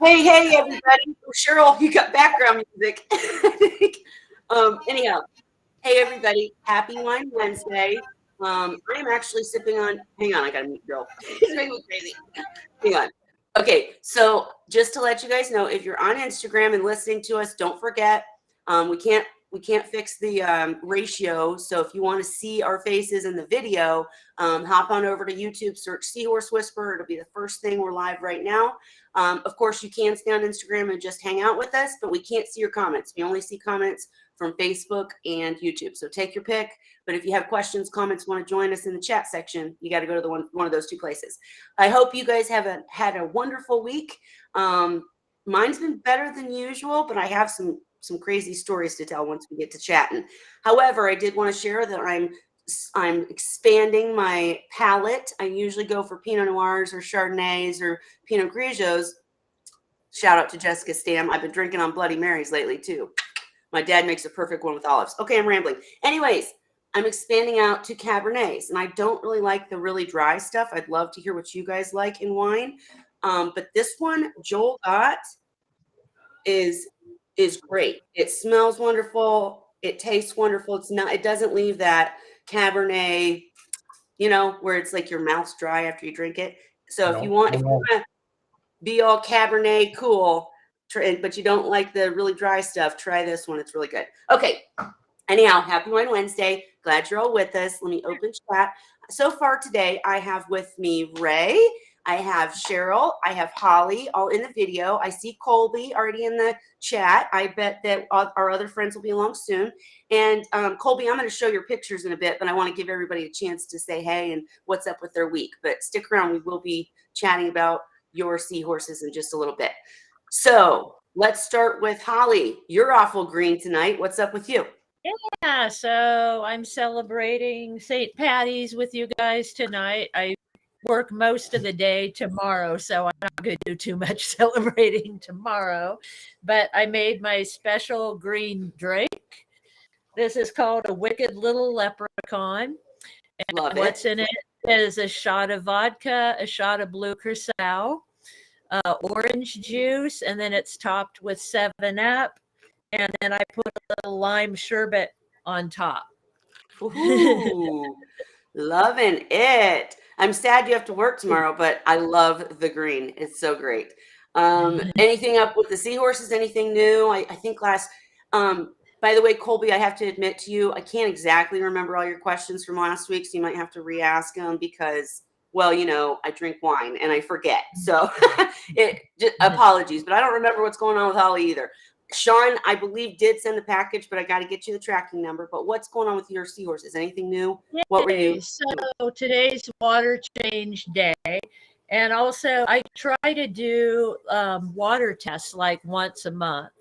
Hey, everybody. Oh, Cheryl, you got background music. Anyhow, hey, everybody. Happy Wine Wednesday. I'm actually sipping on, hang on, I got to mute Bill. He's making me crazy. Hang on. Okay, so just to let you guys know, if you're on Instagram and listening to us, don't forget, we can't fix the ratio. So if you want to see our faces in the video, hop on over to YouTube, search Seahorse Whisperer. It'll be the first thing. We're live right now. Of course, you can stay on Instagram and just hang out with us, but we can't see your comments. We only see comments from Facebook and YouTube. So take your pick. But if you have questions, comments, want to join us in the chat section, you got to go to the one of those two places. I hope you guys have had a wonderful week. Mine's been better than usual, but I have some crazy stories to tell once we get to chatting. However, I did want to share that I'm expanding my palette. I usually go for Pinot Noirs or Chardonnays or Pinot Grigios. Shout out to Jessica Stam. I've been drinking on Bloody Marys lately too. My dad makes a perfect one with olives. Okay, I'm rambling. Anyways, I'm expanding out to Cabernets, and I don't really like the really dry stuff. I'd love to hear what you guys like in wine. But this one, Joel got, is great. It smells wonderful. It tastes wonderful. It doesn't leave that Cabernet, where it's like your mouth's dry after you drink it. So if you want to be all Cabernet cool, but you don't like the really dry stuff, try this one. It's really good. Okay. Anyhow, happy Wine Wednesday. Glad you're all with us. Let me open chat. So far today, I have with me Ray. I have Cheryl. I have Holly all in the video. I see Colby already in the chat. I bet that our other friends will be along soon. And Colby, I'm going to show your pictures in a bit, but I want to give everybody a chance to say hey and what's up with their week. But stick around. We will be chatting about your seahorses in just a little bit. So let's start with Holly. You're awful green tonight. What's up with you? Yeah, so I'm celebrating St. Patty's with you guys tonight. I work most of the day tomorrow, so I'm not going to do too much celebrating tomorrow. But I made my special green drink. This is called a Wicked Little Leprechaun. And Love it. what's in it is a shot of vodka, a shot of blue curacao, orange juice, and then it's topped with 7-Up. And then I put a little lime sherbet on top. Ooh, loving it. I'm sad you have to work tomorrow, but I love the green. It's so great. Anything up with the seahorses? Anything new? I think by the way, Colby, I have to admit to you, I can't exactly remember all your questions from last week, so you might have to re-ask them because, well, I drink wine and I forget. So apologies, but I don't remember what's going on with Holly either. Sean, I believe, did send the package, but I got to get you the tracking number. But what's going on with your seahorses? Anything new? Yay. What were you? So today's water change day. And also, I try to do water tests like once a month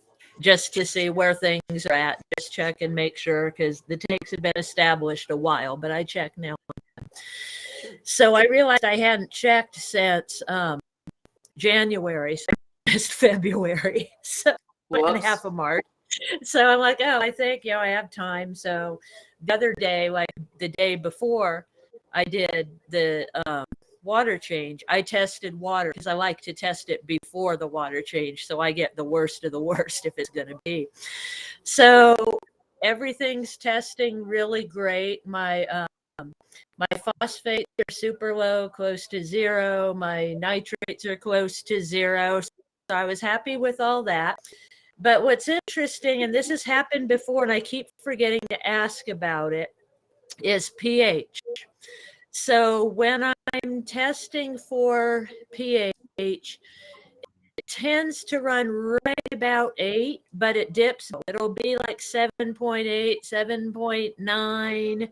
just to see where things are at. Just check and make sure because the tanks have been established a while, but I check now. So I realized I hadn't checked since January, so it's February. So and half of March. So I'm like, oh, I think, I have time. So the other day, like the day before I did the water change, I tested water because I like to test it before the water change. So I get the worst of the worst if it's going to be. So everything's testing really great. My phosphates are super low, close to zero. My nitrates are close to zero. So I was happy with all that. But what's interesting, and this has happened before, and I keep forgetting to ask about it, is pH. So when I'm testing for pH, it tends to run right about 8, but it dips. It'll be like 7.8, 7.9,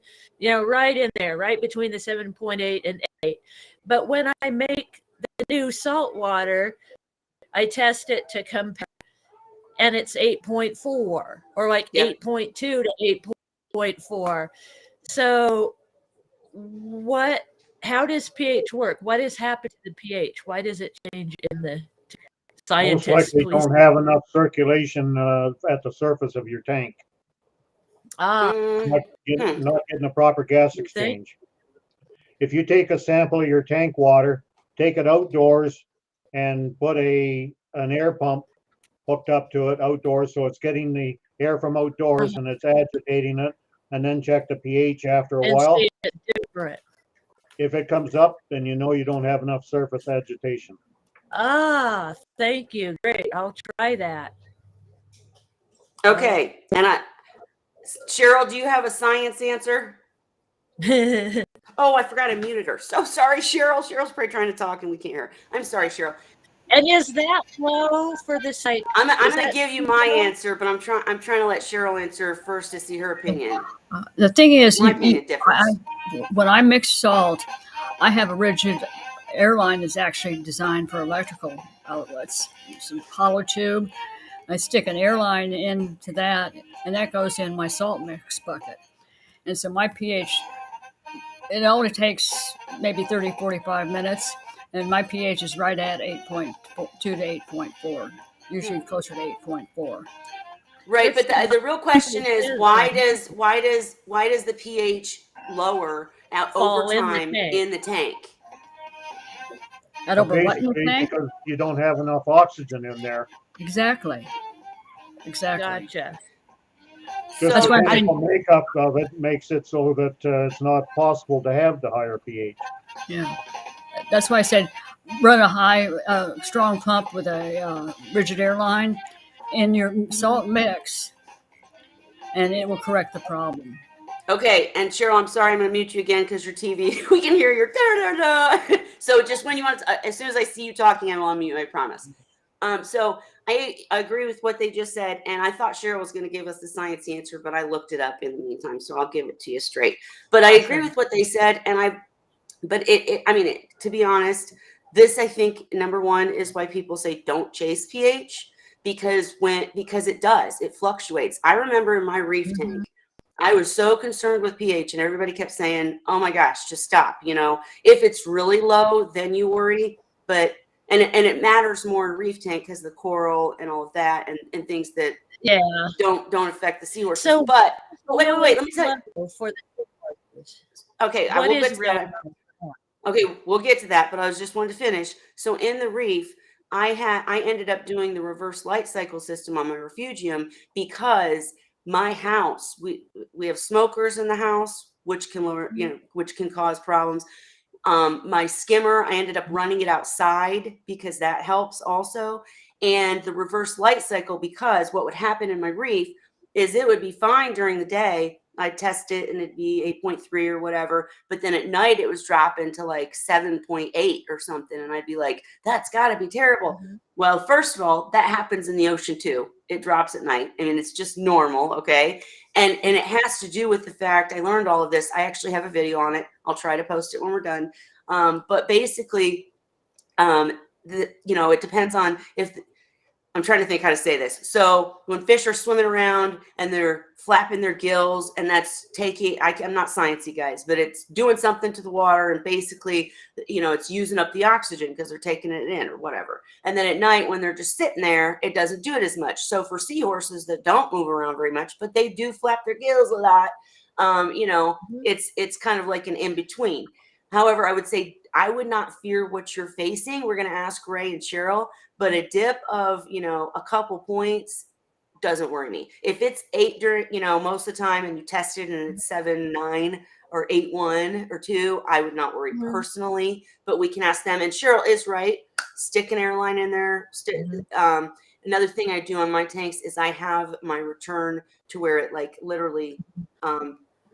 right in there, right between the 7.8 and 8. But when I make the new salt water, I test it to compare. And it's 8.4 or like 8.2 to 8.4. So how does pH work? What has happened to the pH? Why does it change in the scientists? Most likely don't have enough circulation at the surface of your tank. Not getting a proper gas exchange. If you take a sample of your tank water, take it outdoors and put an air pump hooked up to it outdoors, so it's getting the air from outdoors and it's agitating it, and then check the pH after a And while. see it different. If it comes up, then you know you don't have enough surface agitation. Ah, thank you. Great. I'll try that. Okay. And Cheryl, do you have a science answer? Oh, I forgot I muted her. So sorry, Cheryl. Cheryl's probably trying to talk and we can't hear her. I'm sorry, Cheryl. And is that low for the site? I'm going to give you my answer, but I'm trying to let Cheryl answer first to see her opinion. The thing is, My opinion differs. when I mix salt, I have a rigid airline that's actually designed for electrical outlets. Some hollow tube. I stick an airline into that, and that goes in my salt mix bucket. And so my pH, it only takes maybe 30, 45 minutes, and my pH is right at 8.2 to 8.4, usually closer to 8.4. Right, but the real question is why does the pH lower over time in the tank? At over what in the Basically, tank? because you don't have enough oxygen in there. Exactly. Gotcha. Just That's the why chemical makeup of it makes it so that it's not possible to have the higher pH. Yeah. That's why I said run a high, strong pump with a rigid airline in your salt mix, and it will correct the problem. Okay, and Cheryl, I'm sorry, I'm going to mute you again because your TV, we can hear your da-da-da. So just when you want to, as soon as I see you talking, I will unmute, I promise. So I agree with what they just said, and I thought Cheryl was going to give us the science answer, but I looked it up in the meantime, so I'll give it to you straight. But I agree with what they said, and to be honest, this, I think, number one is why people say don't chase pH, because it fluctuates. I remember in my reef tank, I was so concerned with pH, and everybody kept saying, oh my gosh, just stop. If it's really low, then you worry. But and it matters more in reef tank because the coral and all of that and things that don't affect the seahorses. So, but wait, let me tell you. For the seahorses. Okay, I will get to that. Okay, we'll get to that, but I was just wanted to finish. So in the reef, I ended up doing the reverse light cycle system on my refugium because my house, we have smokers in the house, which can lower, which can cause problems. My skimmer, I ended up running it outside because that helps also. And the reverse light cycle, because what would happen in my reef is it would be fine during the day. I'd test it and it'd be 8.3 or whatever. But then at night it was dropping to like 7.8 or something. And I'd be like, that's got to be terrible. Mm-hmm. Well, first of all, that happens in the ocean too. It drops at night. I mean, it's just normal. Okay. And it has to do with the fact I learned all of this. I actually have a video on it. I'll try to post it when we're done. But basically, it depends on I'm trying to think how to say this. So when fish are swimming around and they're flapping their gills and that's I'm not sciencey guys, but it's doing something to the water and basically, it's using up the oxygen because they're taking it in or whatever. And then at night when they're just sitting there, it doesn't do it as much. So for seahorses that don't move around very much, but they do flap their gills a lot, it's kind of like an in-between. However, I would say I would not fear what you're facing. We're going to ask Ray and Cheryl, but a dip of, a couple points doesn't worry me. If it's 8 during, most of the time and you test it and it's 7.9 or 8.1 or 2, I would not worry personally, but we can ask them. And Cheryl is right. Stick an airline in there. Another thing I do on my tanks is I have my return to where it like literally,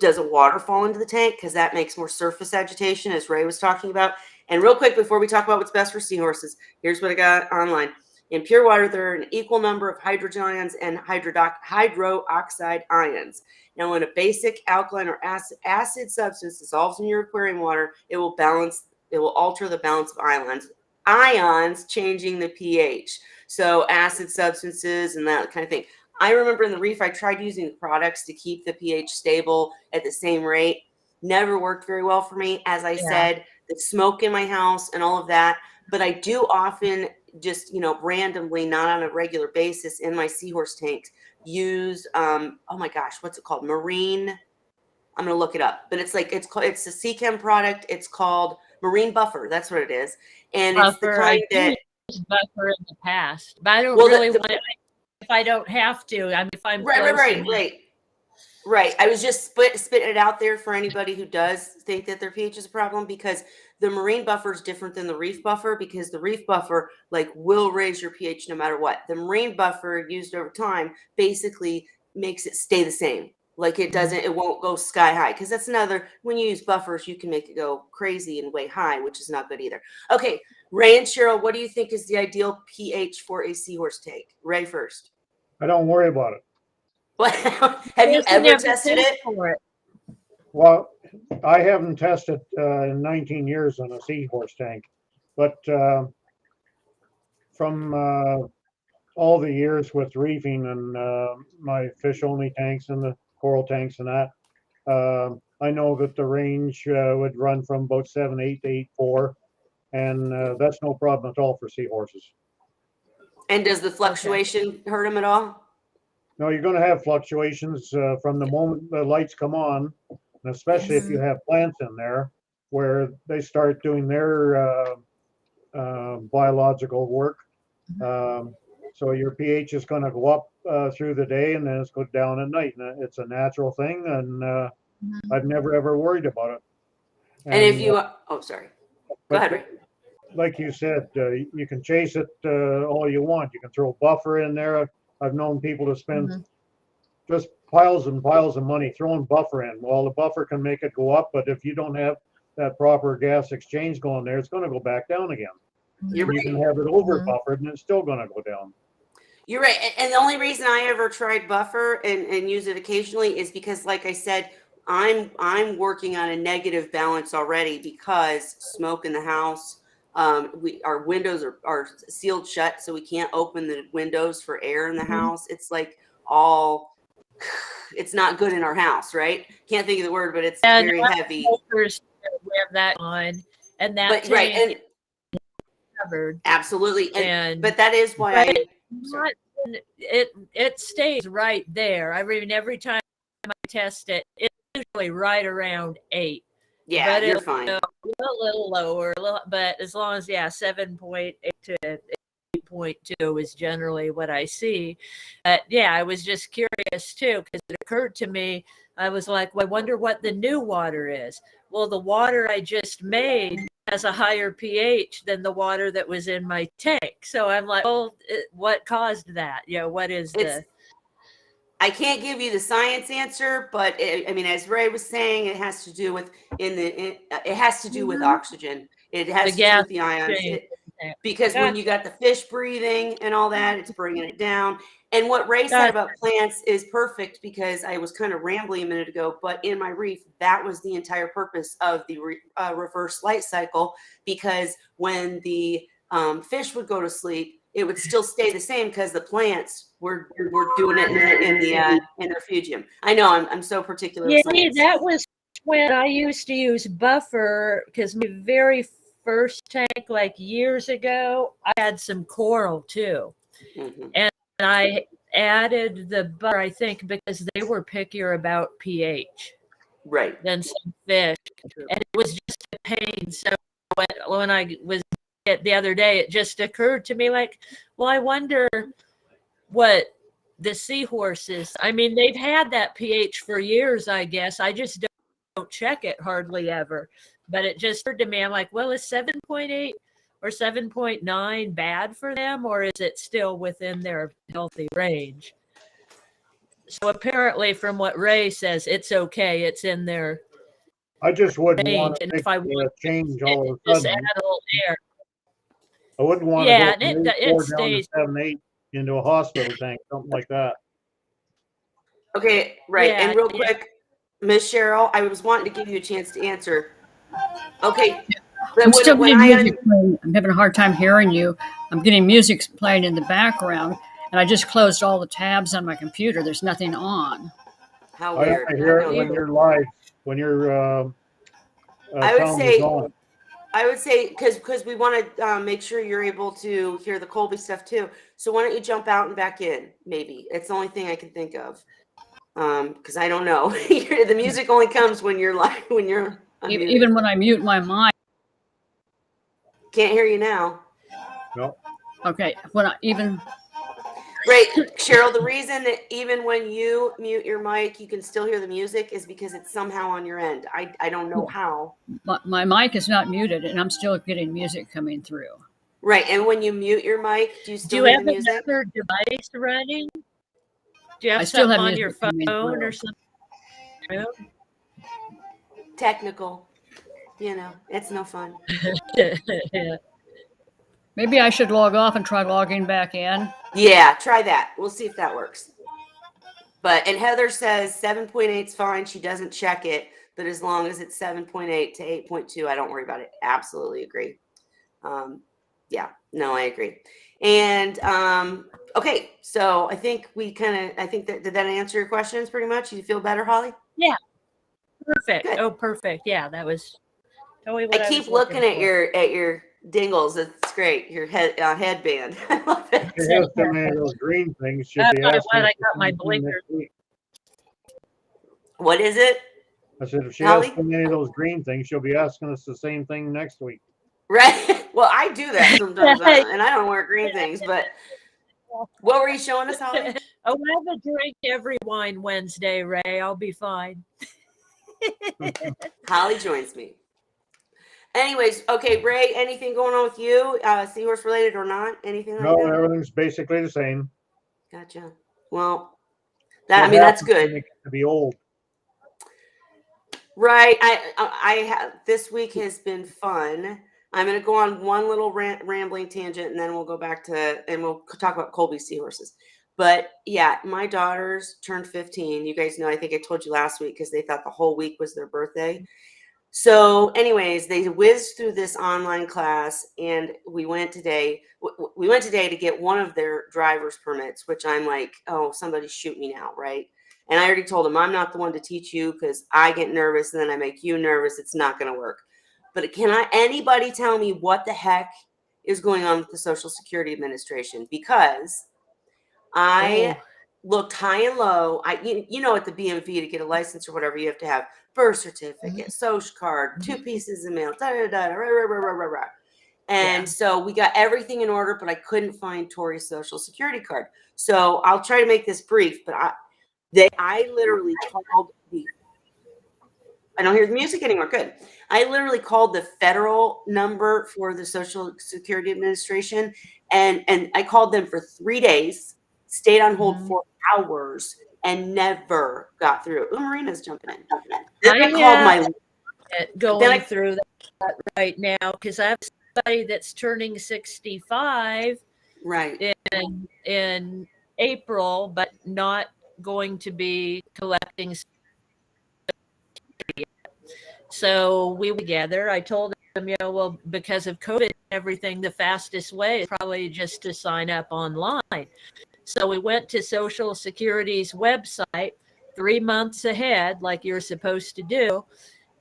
doesn't water fall into the tank because that makes more surface agitation, as Ray was talking about. And real quick, before we talk about what's best for seahorses, here's what I got online. In pure water, there are an equal number of hydrogen ions and hydroxide ions. Now, when a basic alkaline or acid substance dissolves in your aquarium water, it will alter the balance of ions, changing the pH. So acid substances and that kind of thing. I remember in the reef, I tried using products to keep the pH stable at the same rate. Never worked very well for me. As I said, the smoke in my house and all of that. But I do often just, randomly, not on a regular basis in my seahorse tanks, use, oh my gosh, what's it called? Marine. I'm going to look it up. But it's a Seachem product. It's called Marine Buffer. That's what it is. And it's the kind that used buffer in the past, but I don't Well, really want it if I don't have to. I mean, if I'm close enough. Right. I was just spitting it out there for anybody who does think that their pH is a problem, because the marine buffer is different than the reef buffer, because the reef buffer will raise your pH no matter what. The marine buffer used over time basically makes it stay the same. It won't go sky high, because that's another, when you use buffers, you can make it go crazy and way high, which is not good either. Okay, Ray and Cheryl, what do you think is the ideal pH for a seahorse tank? Ray first. I don't worry about it. What? Have you ever tested it? Well, I haven't tested in 19 years on a seahorse tank, but from all the years with reefing and my fish only tanks and the coral tanks and that, I know that the range would run from about 7.8 to 8.4, and that's no problem at all for seahorses. And does the fluctuation hurt them at all? No, you're going to have fluctuations from the moment the lights come on, and especially if you have plants in there where they start doing their biological work. So your pH is going to go up through the day, and then it's go down at night. And it's a natural thing, and I've never ever worried about it. And if you, sorry, go ahead, Ray. Like you said, you can chase it all you want. You can throw buffer in there. I've known people to spend just piles and piles of money throwing buffer in. Well, the buffer can make it go up, but if you don't have that proper gas exchange going there, it's going to go back down again. You're right. You can have it over buffered, and it's still going to go down. You're right. And the only reason I ever tried buffer and use it occasionally is because, like I said, I'm working on a negative balance already, because smoke in the house. Our windows are sealed shut, so we can't open the windows for air in the house. It's it's not good in our house, right? Can't think of the word, but it's very heavy. We have that on, and that and covered. Absolutely, but that is why it stays right there. I mean, every time I test it, it's usually right around 8. Yeah, but you're fine. A little lower, but as long as 7.8 to 8.2 is generally what I see. But I was just curious too, because it occurred to me, I was like, well, I wonder what the new water is. Well, the water I just made has a higher pH than the water that was in my tank. So I'm like, well, what caused that? What is I can't give you the science answer, but as Ray was saying, it has to do with it has to do with oxygen. It has to do with the ions. Because when you got the fish breathing and all that, it's bringing it down. And what Ray said about plants is perfect, because I was kind of rambling a minute ago, but in my reef, that was the entire purpose of the reverse light cycle, because when the fish would go to sleep, it would still stay the same, because the plants were doing it in the refugium. I know I'm so particular. Yeah, that was when I used to use buffer, because my very first tank, years ago, I had some coral too, and I added the buffer, I think, because they were pickier about pH, right, than some fish, and it was just a pain. So when I was the other day, it just occurred to me, well, I wonder what the seahorses, I mean, they've had that pH for years, I guess. I just don't check it hardly ever. But it just occurred to me, I'm like, well, is 7.8 or 7.9 bad for them, or is it still within their healthy range? So apparently, from what Ray says, it's okay. It's in their I just wouldn't range. want to And if I want change all of a just sudden. add a little air. I wouldn't want Yeah, to and go it down stays. to 7.8 into a hospital tank, something like that. Okay, right. Yeah, And real quick, Miss Cheryl, I was wanting to give you a chance to answer. Okay. I'm still getting music playing. I'm having a hard time hearing you. I'm getting music playing in the background, and I just closed all the tabs on my computer. There's nothing on. How weird. I hear it when you're live, when you're I would say because we want to make sure you're able to hear the Colby stuff too. So why don't you jump out and back in? Maybe it's the only thing I can think of. Because I don't know. The music only comes when you're live, when you're even when I mute my mic. Can't hear you now. No. Okay. When I even Right, Cheryl, the reason that even when you mute your mic, you can still hear the music is because it's somehow on your end. I don't know how. my mic is not muted, and I'm still getting music coming through. Right, and when you mute your mic, do you Do still you hear have the music? another device running? Do you I have still something have on your music coming phone through. or something? Technical, it's no fun. Yeah. Maybe I should log off and try logging back in. Yeah, try that. We'll see if that works. And Heather says 7.8 is fine. She doesn't check it, but as long as it's 7.8 to 8.2, I don't worry about it. Absolutely agree. Yeah, no, I agree. And okay, so I think did that answer your questions pretty much? You feel better, Holly? Yeah. Perfect. Good. Oh, perfect. Yeah, that was totally I what I keep was looking at for. your dingles. It's great. Your headband. I love it. If she has too many of those green things, she'll That's be probably asking why us I the got my same thing blinker. next week. What is it? I said, if she Holly? has too many of those green things, she'll be asking us the same thing next week. Right. Well, I do that sometimes, and I don't wear green things. But what were you showing us, Holly? Oh, I have a drink every wine Wednesday, Ray. I'll be fine. Holly joins me. Anyways, okay, Ray, anything going on with you? Seahorse related or not? Anything like No, that? everything's basically the same. Gotcha. Well, What that's happens good. when they get to be old? Right. I have this week has been fun. I'm going to go on one little rambling tangent, and then we'll go back and we'll talk about Colby seahorses. But yeah, my daughters turned 15. You guys know, I think I told you last week because they thought the whole week was their birthday. So, anyways, they whizzed through this online class, and we went today. We went today to get one of their driver's permits, which I'm like, oh, somebody shoot me now, right? And I already told them I'm not the one to teach you because I get nervous and then I make you nervous. It's not going to work. But anybody tell me what the heck is going on with the Social Security Administration? Because I looked high and low. At the BMV to get a license or whatever, you have to have birth certificate, social card, 2 pieces of mail, And so we got everything in order, but I couldn't find Tori's social security card. So I'll try to make this brief, but I literally called I don't hear the music anymore. Good. I literally called the federal number for the Social Security Administration, and I called them for 3 days, stayed on hold for hours, and never got through. Ooh, Marina's jumping in. Then I called my going through that right now because I have somebody that's turning 65 right in April, but not going to be collecting. So we were together. I told them, well, because of COVID and everything, the fastest way is probably just to sign up online. So we went to Social Security's website 3 months ahead, like you're supposed to do,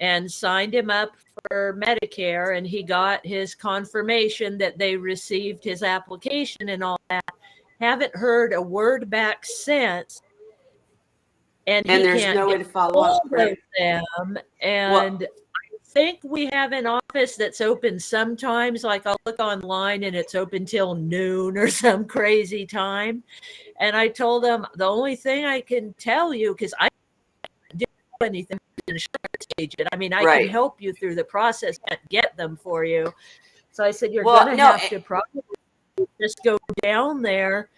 and signed him up for Medicare. And he got his confirmation that they received his application and all that. Haven't heard a word back since. And he there's can't no way to follow up, right? them. And I think we have an office that's open sometimes. Like I'll look online and it's open till noon or some crazy time. And I told them the only thing I can tell you, because I don't do anything insurance agent. I mean, I can help you through the process and get them for you. So I said, you're going to have to probably just go down there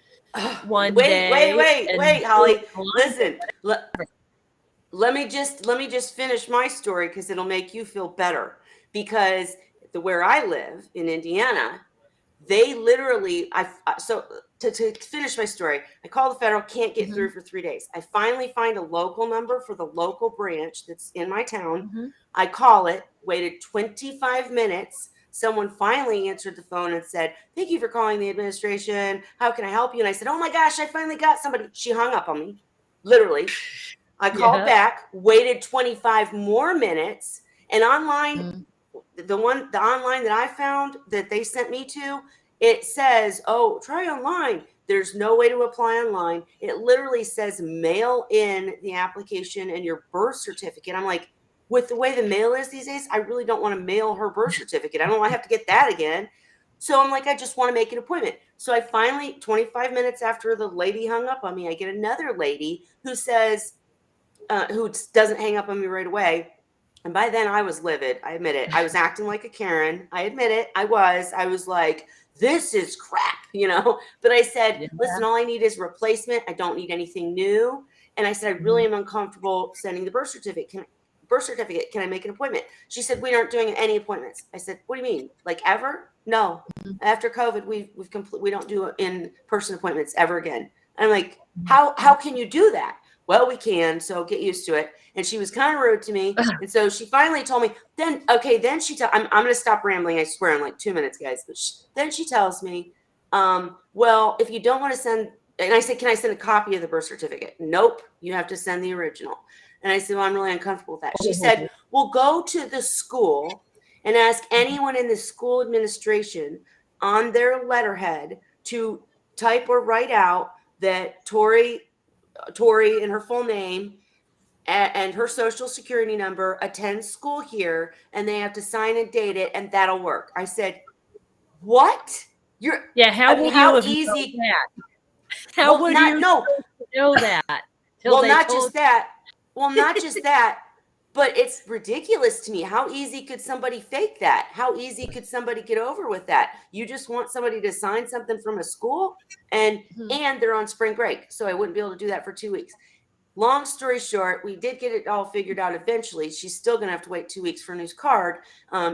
one day. Wait, Holly. Listen, let me just finish my story because it'll make you feel better. Because where I live in Indiana, they literally, to finish my story, I call the federal, can't get through for 3 days. I finally find a local number for the local branch that's in my town. I call it, waited 25 minutes. Someone finally answered the phone and said, thank you for calling the administration. How can I help you? And I said, oh my gosh, I finally got somebody. She hung up on me, literally. I called back, waited 25 more minutes, and online, the online that I found that they sent me to, it says, oh, try online. There's no way to apply online. It literally says mail in the application and your birth certificate. I'm like, with the way the mail is these days, I really don't want to mail her birth certificate. I don't want to have to get that again. So I'm like, I just want to make an appointment. So I finally, 25 minutes after the lady hung up on me, I get another lady who says, who doesn't hang up on me right away. And by then I was livid. I admit it. I was acting like a Karen. I admit it. I was like, this is crap, you know? But I said, Yeah. listen, all I need is replacement. I don't need anything new. And I said, I really am uncomfortable sending the birth certificate. Can I make an appointment? She said, we aren't doing any appointments. I said, what do you mean? Like ever? No. After COVID, we don't do in-person appointments ever again. And I'm like, how can you do that? Well, we can, so get used to it. And she was kind of rude to me. And so she finally told me, then she I'm going to stop rambling. I swear in like 2 minutes, guys. But then she tells me, well, if you don't want to send, and I said, can I send a copy of the birth certificate? Nope, you have to send the original. And I said, well, I'm really uncomfortable with that. She said, well, go to the school and ask anyone in the school administration on their letterhead to type or write out that Tori and her full name and her social security number attends school here, and they have to sign and date it, and that'll work. I said, what? How would you have easy? known that? How would you know that? Well, not just that. Well, not just that, but it's ridiculous to me. How easy could somebody fake that? How easy could somebody get over with that? You just want somebody to sign something from a school, and they're on spring break, so I wouldn't be able to do that for 2 weeks. Long story short, we did get it all figured out eventually. She's still going to have to wait 2 weeks for a new card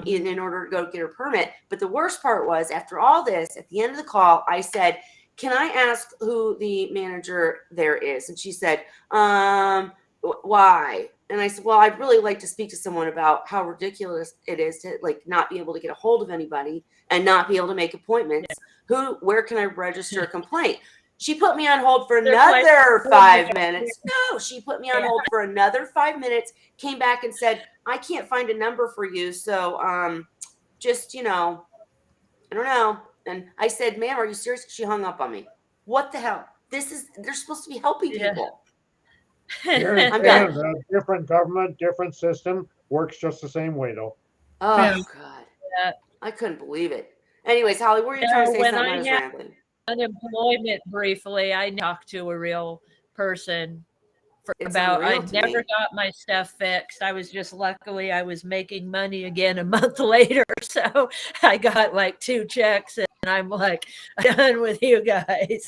in order to go get her permit. But the worst part was, after all this, at the end of the call, I said, can I ask who the manager there is? And she said, why? And I said, well, I'd really like to speak to someone about how ridiculous it is to like not be able to get a hold of anybody and not be able to make appointments. Where can I register a complaint? She put me on hold for another 5 minutes. No, she put me on hold for another 5 minutes, came back and said, I can't find a number for you. So just, I don't know. And I said, ma'am, are you serious? She hung up on me. What the hell? They're supposed to be helping people. I'm done. Different government, different system, works just the same way though. Oh God. Yeah. I couldn't believe it. Anyways, Holly, were you trying to say something? I was rambling. Unemployment briefly, I talked to a real person I never got my stuff fixed. I was just luckily I was making money again a month later. So I got like 2 checks and I'm like, done with you guys.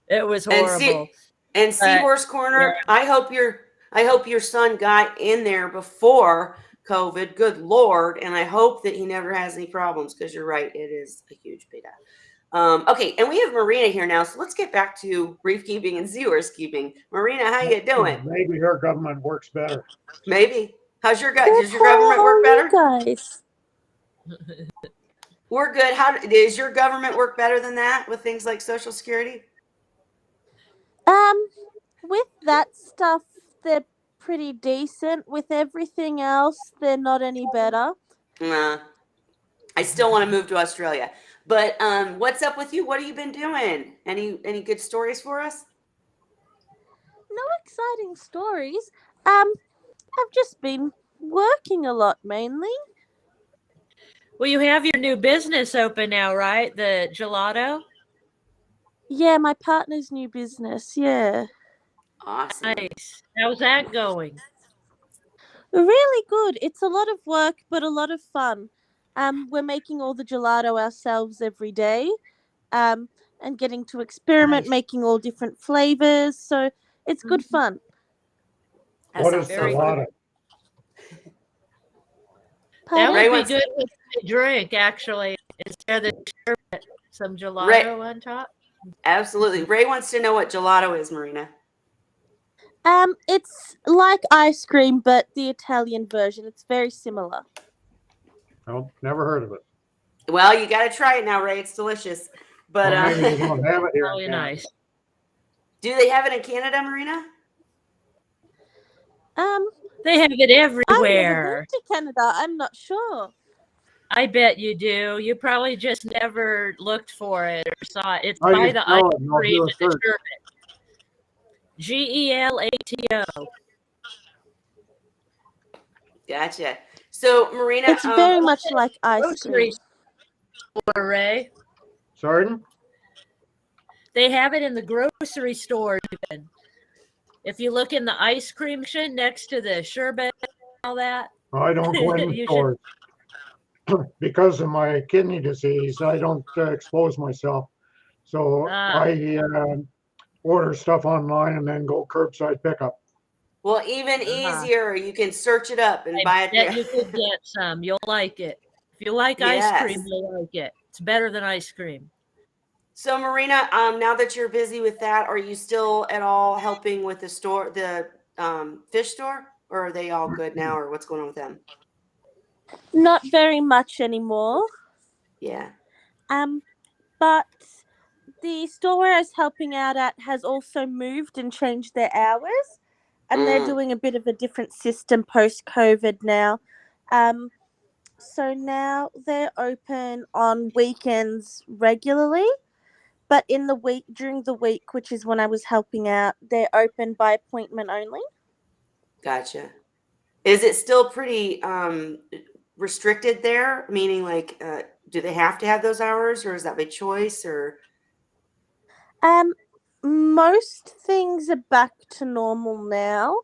It was horrible. And Seahorse Corner, yeah. I hope your son got in there before COVID. Good Lord. And I hope that he never has any problems, because you're right, it is a huge beta. Okay, and we have Marina here now, so let's get back to reef keeping and seahorse keeping. Marina, how you doing? Maybe her government works better. Maybe. Does your government work better? Guys, we're good. Does your government work better than that with things like Social Security? With that stuff, they're pretty decent. With everything else, they're not any better. Nah. I still want to move to Australia. But what's up with you? What have you been doing? Any good stories for us? No exciting stories. I've just been working a lot, mainly. Well, you have your new business open now, right? The gelato? Yeah, my partner's new business, yeah. Awesome. Nice. How's that going? Really good. It's a lot of work, but a lot of fun. We're making all the gelato ourselves every day, and getting to experiment, making all different flavors. So it's good fun. What is gelato? That would be good with a drink, actually, instead of some gelato on top. Absolutely. Ray wants to know what gelato is, Marina. It's like ice cream, but the Italian version. It's very similar. Oh, never heard of it. Well, you got to try it now, Ray. It's delicious. But maybe they don't have it here. Really nice. Do they have it in Canada, Marina? They have it everywhere. I've never been to Canada. I'm not sure. I bet you do. You probably just never looked for it or saw it. It's by the ice cream and the sherbet. Gelato. Gotcha. So, Marina, it's very much like ice cream. store, Ray. Pardon? They have it in the grocery store even. If you look in the ice cream section next to the sherbet and all that, I don't go in the you should. stores. Because of my kidney disease, I don't expose myself. So I order stuff online and then go curbside pickup. Well, even easier, you can search it up and I buy it bet there. you could get some. You'll like it. If you like ice cream, Yes. you'll like it. It's better than ice cream. So Marina, now that you're busy with that, are you still at all helping with the store, the fish store, or are they all good now, or what's going on with them? Not very much anymore. Yeah. But the store I was helping out at has also moved and changed their hours, and they're doing a bit of a different system post COVID now. So now they're open on weekends regularly, but in the week, during the week, which is when I was helping out, they're open by appointment only. Gotcha. Is it still pretty restricted there? Meaning, like, do they have to have those hours, or is that by choice? Or Most things are back to normal now.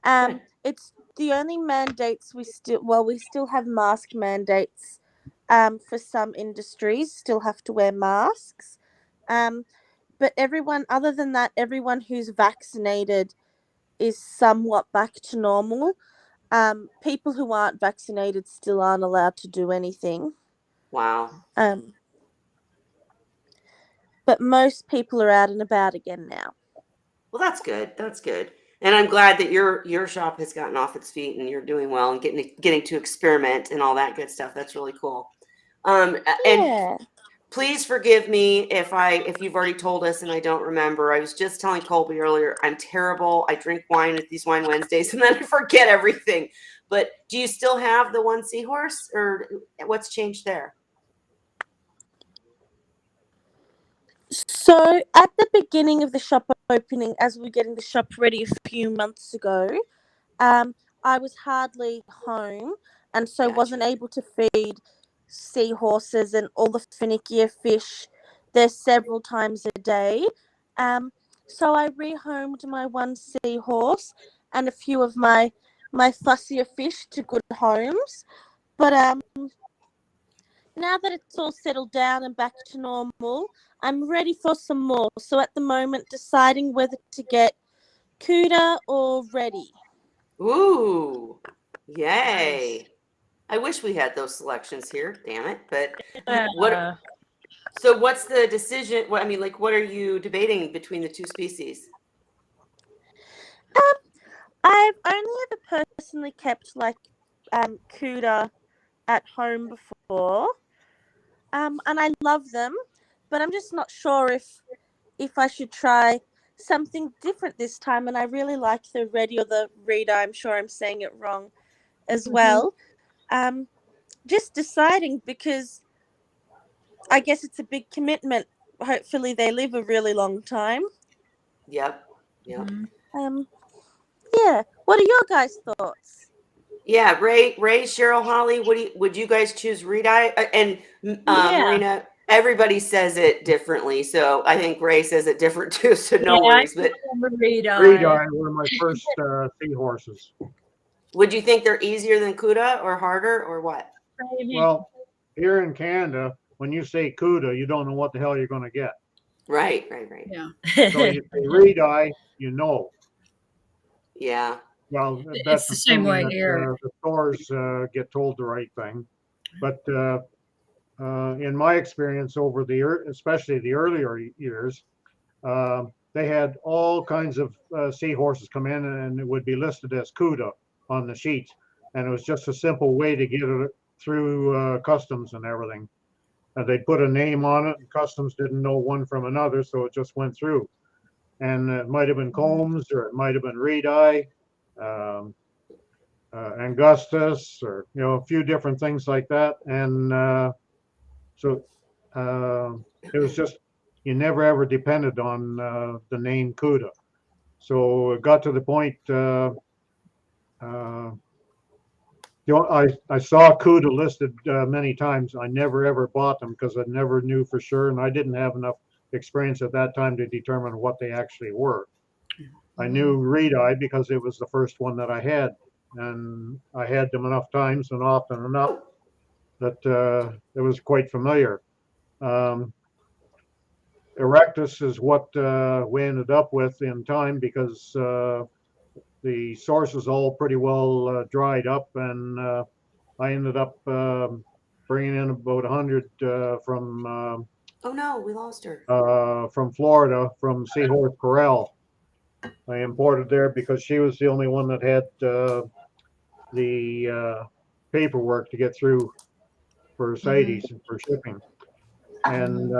Good. It's the only mandates we still have mask mandates. For some industries, still have to wear masks. But everyone, other than that, everyone who's vaccinated is somewhat back to normal. People who aren't vaccinated still aren't allowed to do anything. Wow. But most people are out and about again now. Well, that's good. That's good. And I'm glad that your shop has gotten off its feet and you're doing well and getting to experiment and all that good stuff. That's really cool. And Yeah. please forgive me if you've already told us and I don't remember. I was just telling Colby earlier, I'm terrible. I drink wine at these Wine Wednesdays and then I forget everything. But do you still have the one Seahorse, or what's changed there? So at the beginning of the shop opening, as we were getting the shop ready a few months ago, I was hardly home, and so wasn't able to feed seahorses and all the finickier fish there several times a day. So I rehomed my one seahorse and a few of my fussier fish to good homes. But now that it's all settled down and back to normal, I'm ready for some more. So at the moment, deciding whether to get Cuda or Ready. Ooh, yay. Nice. I wish we had those selections here, damn it. But Uh, so what's the decision? What I mean, like, what are you debating between the two species? I've only ever personally kept like Cuda at home before. And I love them, but I'm just not sure if I should try something different this time. And I really like the Ready or the Reader. I'm sure I'm saying it wrong as well. Just deciding, because I guess it's a big commitment. Hopefully they live a really long time. Yep. Yep. Yeah. What are your guys' thoughts? Yeah, Ray, Cheryl, Holly, would you guys choose Reed-Eye? And Yeah. Marina, everybody says it differently. So I think Ray says it different too. So no yeah, worries. But Reed-Eye were my first seahorses. would you think they're easier than Cuda or harder or what? Well, here in Canada, when you say Cuda, you don't know what the hell you're going to get. Right. Yeah. So you say Reed-Eye, you know. Yeah. Well, that's the same way that, here. the stores get told the right thing. But in my experience over especially the earlier years, they had all kinds of seahorses come in and it would be listed as Cuda on the sheet. And it was just a simple way to get it through customs and everything. They'd put a name on it and customs didn't know one from another, so it just went through. And it might have been Combs or it might have been Reed-Eye, Angustus, or a few different things like that. And so it was just, you never ever depended on the name Cuda. So it got to the point, the I saw CUDA listed many times. I never ever bought them because I never knew for sure, and I didn't have enough experience at that time to determine what they actually were. I knew Reed-Eye because it was the first one that I had, and I had them enough times and often enough that it was quite familiar. Erectus is what we ended up with in time because the source is all pretty well dried up, and I ended up bringing in about 100 from Oh no, we lost her. from Florida, from Seahorse Corral. I imported there because she was the only one that had the paperwork to get through for CITES and for shipping. And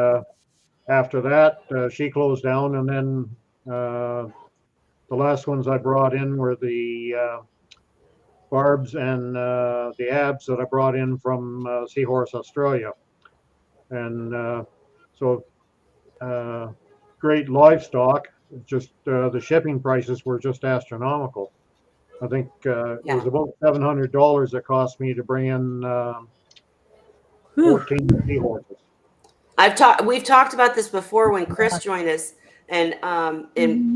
after that, she closed down, and then the last ones I brought in were the barbs and the abs that I brought in from Seahorse Australia. And so great livestock, just the shipping prices were just astronomical. I think it was about $700 it cost me to bring in 14 seahorses. We've talked about this before when Chris joined us, and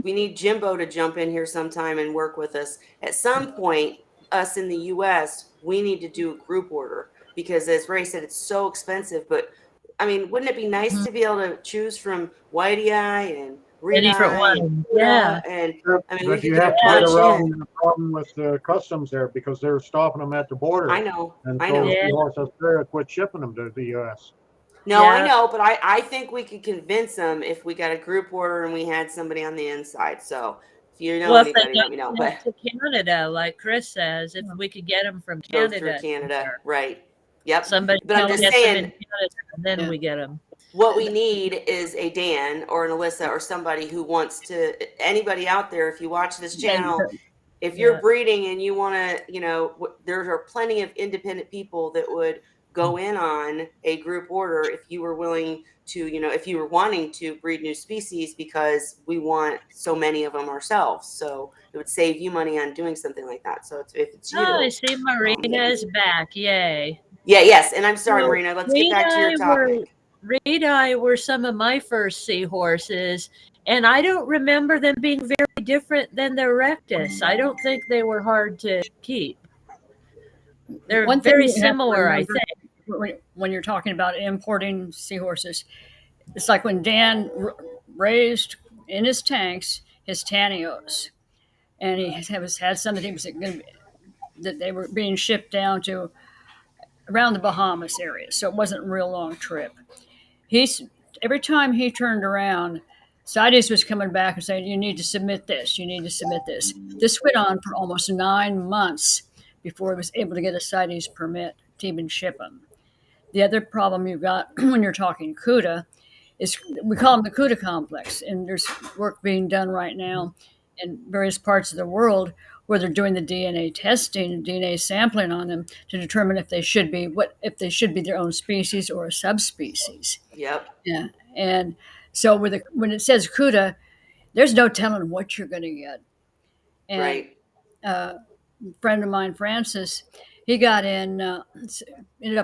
we need Jimbo to jump in here sometime and work with us. At some point, us in the U.S., we need to do a group order because, as Ray said, it's so expensive. But I mean, wouldn't it be nice to be able to choose from Whitey Eye and Reed-Eye and Yeah. And I mean, But you have to get around the problem with the customs there because they're stopping them at the border. I know. And I so know. Seahorse Australia quit shipping them to the U.S. No, Yeah. I know, but I think we could convince them if we got a group order and we had somebody on the inside. So if you know Well, if they anybody, let me know. But to Canada, like Chris says, if we could get them from go Canada, through Canada, right? Yep. somebody But I'm can just get them in saying, Canada, and then we get them. what we need is a Dan or an Alyssa or somebody who wants to. Anybody out there, if you watch this channel, if you're breeding and you want to, there are plenty of independent people that would go in on a group order if you were willing to, if you were wanting to breed new species because we want so many of them ourselves. So it would save you money on doing something like that. So if it's you. Oh, I see Marina is back. Yay. Yeah, yes. And I'm sorry, Well, Marina. Let's get back to your topic. Reed-Eye were some of my first seahorses, and I don't remember them being very different than the Erectus. I don't think they were hard to keep. They're very similar, I think. When you're talking about importing seahorses, it's like when Dan raised in his tanks his Tanios, and he had some that they were being shipped down to around the Bahamas area, so it wasn't a real long trip. Every time he turned around, CITES was coming back and saying, "You need to submit this. You need to submit this." This went on for almost 9 months before he was able to get a CITES permit to even ship them. The other problem you've got when you're talking CUDA is we call them the CUDA complex, and there's work being done right now in various parts of the world where they're doing the DNA testing and DNA sampling on them to determine if they should be their own species or a subspecies. Yep. Yeah, and so when it says CUDA, there's no telling what you're going to get. And, right. A friend of mine, Francis, he got ended up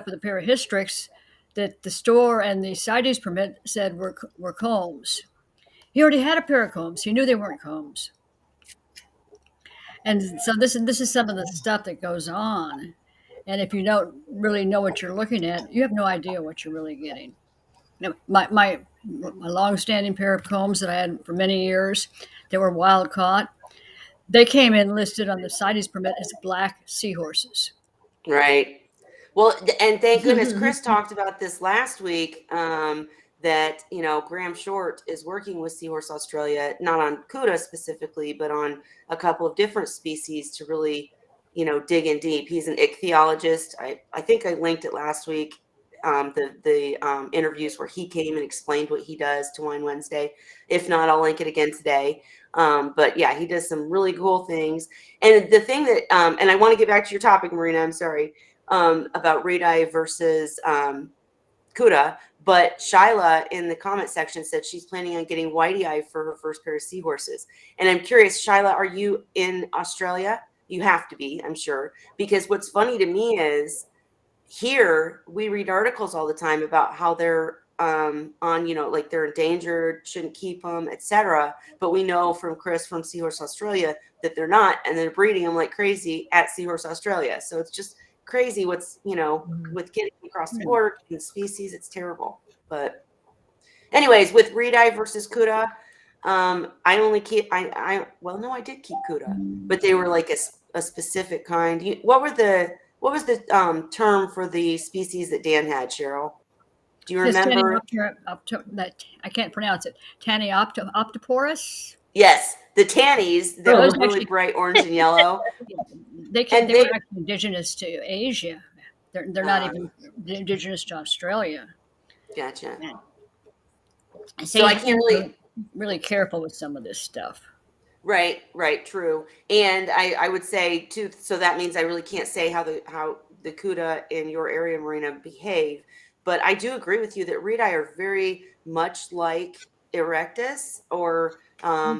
with a pair of Hystrix that the store and the CITES permit said were combs. He already had a pair of combs. He knew they weren't combs. And so this is some of the stuff that goes on. And if you don't really know what you're looking at, you have no idea what you're really getting. My long-standing pair of combs that I had for many years, they were wild caught. They came in listed on the CITES permit as black seahorses. Right. Well, and thank goodness Chris talked about this last week. That Graham Short is working with Seahorse Australia, not on CUDA specifically, but on a couple of different species to really, dig in deep. He's an ichthyologist. I think I linked it last week. The interviews where he came and explained what he does to Wine Wednesday. If not, I'll link it again today. But yeah, he does some really cool things. And the thing that, and I want to get back to your topic, Marina, I'm sorry, about Reed-Eye versus CUDA, but Shyla in the comment section said she's planning on getting Whitey Eye for her first pair of seahorses. And I'm curious, Shyla, are you in Australia? You have to be, I'm sure, because what's funny to me is here we read articles all the time about how they're on, you know, like they're endangered, shouldn't keep them, etc. But we know from Chris from Seahorse Australia that they're not, and they're breeding them like crazy at Seahorse Australia. So it's just crazy what's, you know, with getting across the border and species. It's terrible. But anyways, with Reed-eye versus Cuda, I only keep well, no, I did keep Cuda, but they were like a specific kind. What was the term for the species that Dan had, Cheryl? Do you remember? That I can't pronounce it. Tanioptoporus. Yes, the tannies that Those were really actually- bright orange and yellow. They were actually indigenous to Asia. They're not even indigenous to Australia. Gotcha. So I can't really careful with some of this stuff. Right, true. And I would say too, so that means I really can't say how the Cuda in your area, Marina, behave. But I do agree with you that Reed-eye are very much like Erectus, or I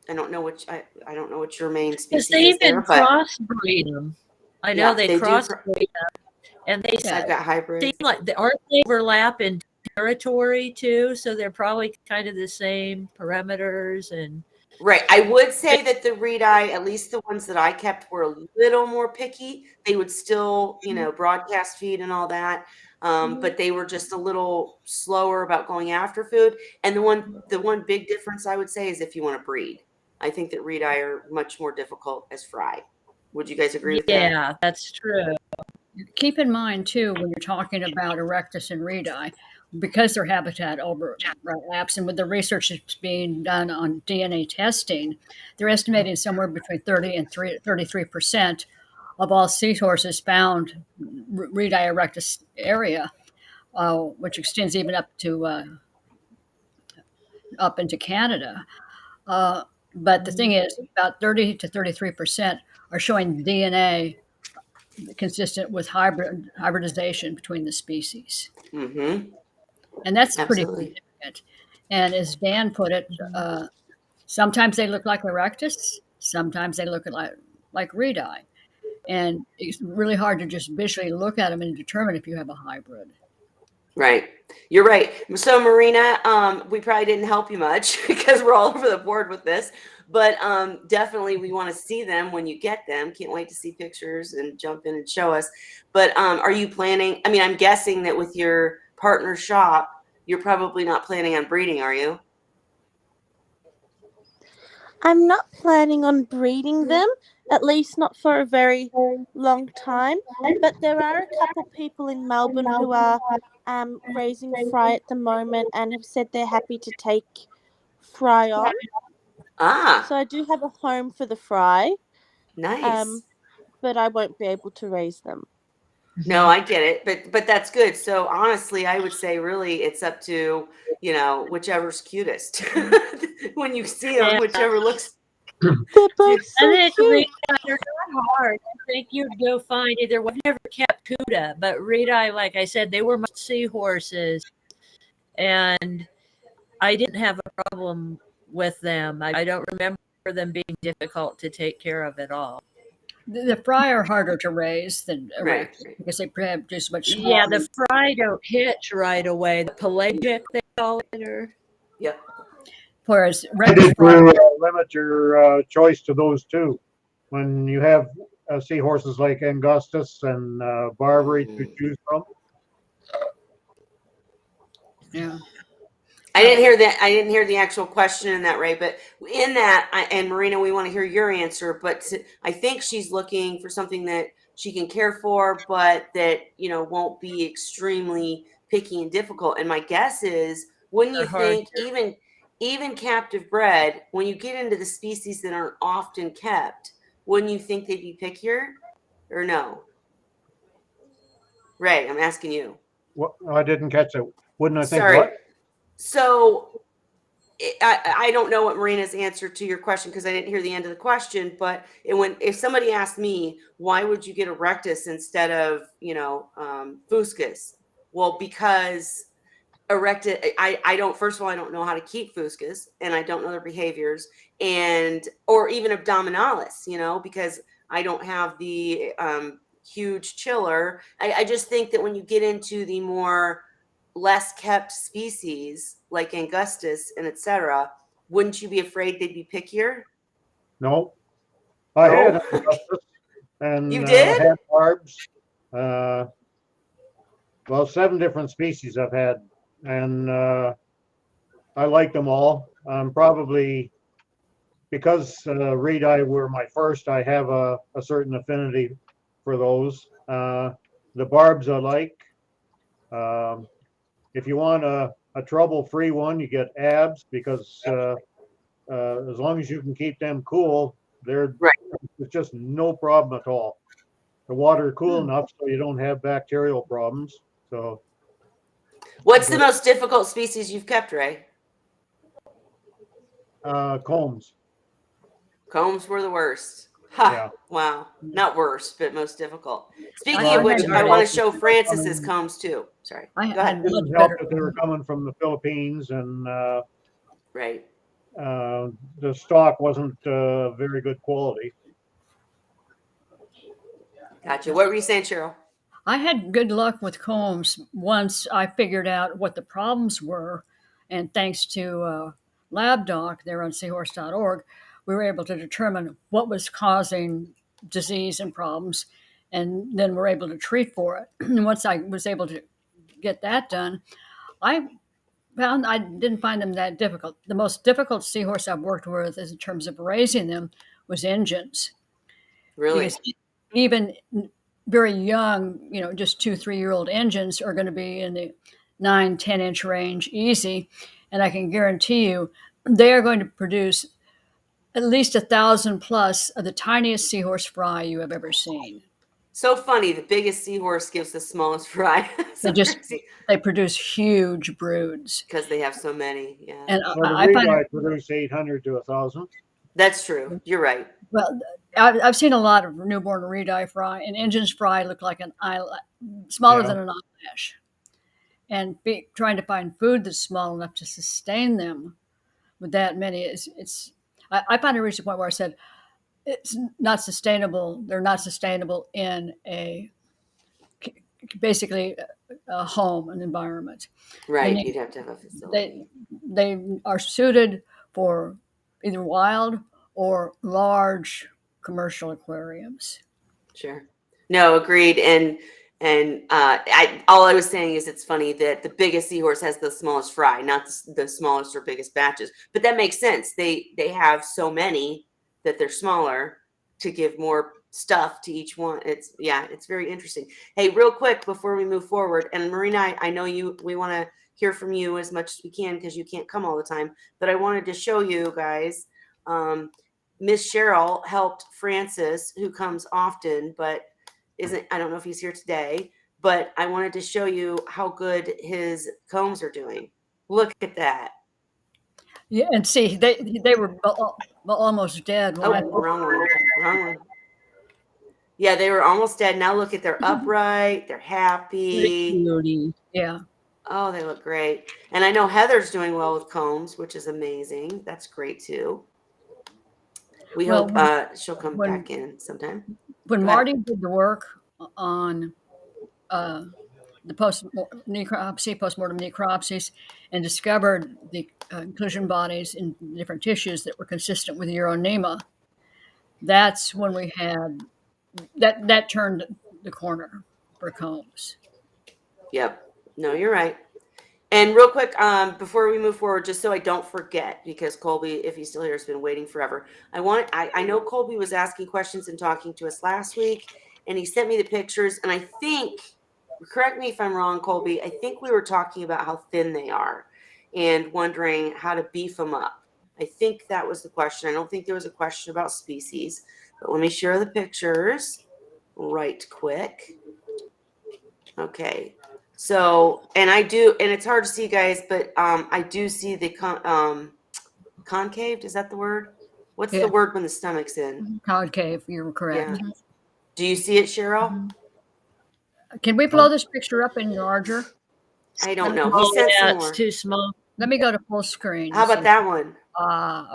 don't know which I don't know what your main species they is there, even but crossbreed them. I know they crossbreed them, and they I've got hybrids. seem like aren't they overlap in territory too? So they're probably kind of the same parameters and. Right. I would say that the Reed-eye, at least the ones that I kept, were a little more picky. They would still, you know, broadcast feed and all that. But they were just a little slower about going after food. And the one big difference I would say is if you want to breed. I think that Reed-eye are much more difficult as fry. Would you guys agree with that? Yeah, that's true. Keep in mind too, when you're talking about Erectus and Reed-eye, because their habitat overlaps, and with the research that's being done on DNA testing, they're estimating somewhere between 30 and 33% of all seahorses found Reed-eye erectus area, which extends even up into Canada. But the thing is, about 30 to 33% are showing DNA consistent with hybridization between the species. Mm-hmm. And that's Absolutely. pretty significant. And as Dan put it, sometimes they look like Erectus, sometimes they look like Reed-eye. And it's really hard to just visually look at them and determine if you have a hybrid. Right. You're right. So Marina, we probably didn't help you much because we're all over the board with this, but definitely we want to see them when you get them. Can't wait to see pictures and jump in and show us. But are you planning? I mean, I'm guessing that with your partner shop, you're probably not planning on breeding, are you? I'm not planning on breeding them, at least not for a very long time. But there are a couple people in Melbourne who are raising fry at the moment and have said they're happy to take fry on. So I do have a home for the fry. Nice. But I won't be able to raise them. No, I get it, but that's good. So honestly, I would say really it's up to, you know, whichever's cutest when you see them, whichever looks. They're both so cute. They're not hard. I think you'd go find either one. I've never kept Cuda, but Reed-eye, like I said, they were my seahorses, and I didn't have a problem with them. I don't remember them being difficult to take care of at all. The fry are harder to raise than Erectus because they produce much smaller. Yeah, the fry don't hitch right away. The pelagic, they call it, or Yep. Whereas I think you limit your choice to those two. When you have seahorses like Angustus and Barbary to choose from. Yeah. I didn't hear that. I didn't hear the actual question in that, Ray. But in that, and Marina, we want to hear your answer. But I think she's looking for something that she can care for, but that, you know, won't be extremely picky and difficult. And my guess is, wouldn't you think even captive bred, when you get into the species that aren't often kept, wouldn't you think they'd be pickier, or no? Ray, I'm asking you. What? I didn't catch it. Wouldn't I think Sorry. what? So I don't know what Marina's answer to your question because I didn't hear the end of the question. But if somebody asked me, why would you get Erectus instead of, you know, Fuscus? Well, because Erectus, I don't, first of all, I don't know how to keep Fuscus, and I don't know their behaviors, or even Abdominalis, you know, because I don't have the huge chiller. I just think that when you get into the more less kept species like Angustus and etc., wouldn't you be afraid they'd be pickier? No, I had No? Augustus and You did? had barbs. Well, 7 different species I've had, and I like them all. Probably because Reedi were my first, I have a certain affinity for those. The barbs I like. If you want a trouble-free one, you get abs because as long as you can keep them cool, they're Right. it's just no problem at all. The water cool enough so you don't have bacterial problems. So What's the most difficult species you've kept, Ray? combs. Combs were the worst. Ha! Yeah. Wow. Not worst, but most difficult. Speaking Well, of which, I I had want much to show better Francis's coming- combs too. Sorry. I Go ahead. had Didn't much help better. that they were coming from the Philippines, and Right. the stock wasn't very good quality. Gotcha. What were you saying, Cheryl? I had good luck with combs once I figured out what the problems were, and thanks to LabDoc there on Seahorse.org, we were able to determine what was causing disease and problems, and then we're able to treat for it. And once I was able to get that done, I found I didn't find them that difficult. The most difficult seahorse I've worked with, is in terms of raising them, was engines. Really? Because even very young, just 2-3-year-old engines are going to be in the 9-10 inch range easy. And I can guarantee you they are going to produce at least 1,000 plus of the tiniest seahorse fry you have ever seen. So funny. The biggest seahorse gives the smallest fry. They produce huge broods. Because they have so many. Yeah. And Well, the I find Reedi produce 800 to 1,000. That's true. You're right. Well, I've seen a lot of newborn Reedi fry, and engines fry look like an eyelash, smaller Yeah. than an eyelash. And trying to find food that's small enough to sustain them with that many I finally reached a point where I said it's not sustainable. They're not sustainable in basically a home, an environment. Right. need- You'd have to have a facility. They are suited for either wild or large commercial aquariums. Sure. No, agreed. And all I was saying is it's funny that the biggest seahorse has the smallest fry, not the smallest or biggest batches. But that makes sense. They have so many that they're smaller to give more stuff to each one. It's very interesting. Hey, real quick before we move forward, and Marina, I know we want to hear from you as much as we can because you can't come all the time. But I wanted to show you guys. Miss Cheryl helped Francis, who comes often, but I don't know if he's here today, but I wanted to show you how good his combs are doing. Look at that. Yeah, and see, they were almost dead. Oh, wrong one. Yeah, they were almost dead. Now look at they're upright. They're happy. Yeah. Oh, they look great. And I know Heather's doing well with combs, which is amazing. That's great too. We hope she'll come back in sometime. When Marty did the work on the postmortem necropsies and discovered the inclusion bodies in different tissues that were consistent with Euronema, that's when we had that turned the corner for combs. Yep. No, you're right. And real quick, before we move forward, just so I don't forget, because Colby, if he's still here, has been waiting forever. I know Colby was asking questions and talking to us last week, and he sent me the pictures. And I think, correct me if I'm wrong, Colby, I think we were talking about how thin they are and wondering how to beef them up. I think that was the question. I don't think there was a question about species, but let me share the pictures right quick. Okay. So, and it's hard to see, guys, but I do see the concave. Is that the word? What's the word when the stomach's in? Concave, you're correct. Yeah. Do you see it, Cheryl? Can we blow this picture up any larger? I don't know. He sent some more. It's too small. Let me go to full screen. How about that one?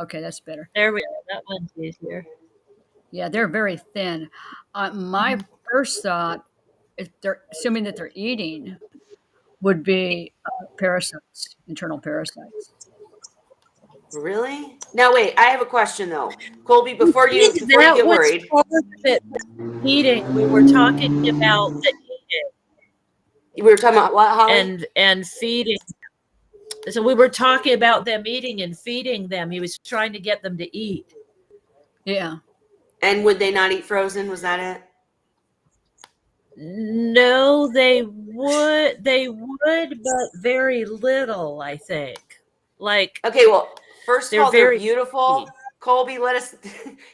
Okay, that's better. There we go. That one's easier. Yeah, they're very thin. My first thought, if they're assuming that they're eating, would be parasites, internal parasites. Really? Now wait, I have a question though. Colby, I before you think that get was worried. part of it. Eating. We were talking about the eating We were talking about what, Holly? and feeding. So we were talking about them eating and feeding them. He was trying to get them to eat. Yeah. And would they not eat frozen? Was that it? No, they would. They would, but very little. I think. Like Okay, well, first of they're all, they're very. beautiful. Colby, let us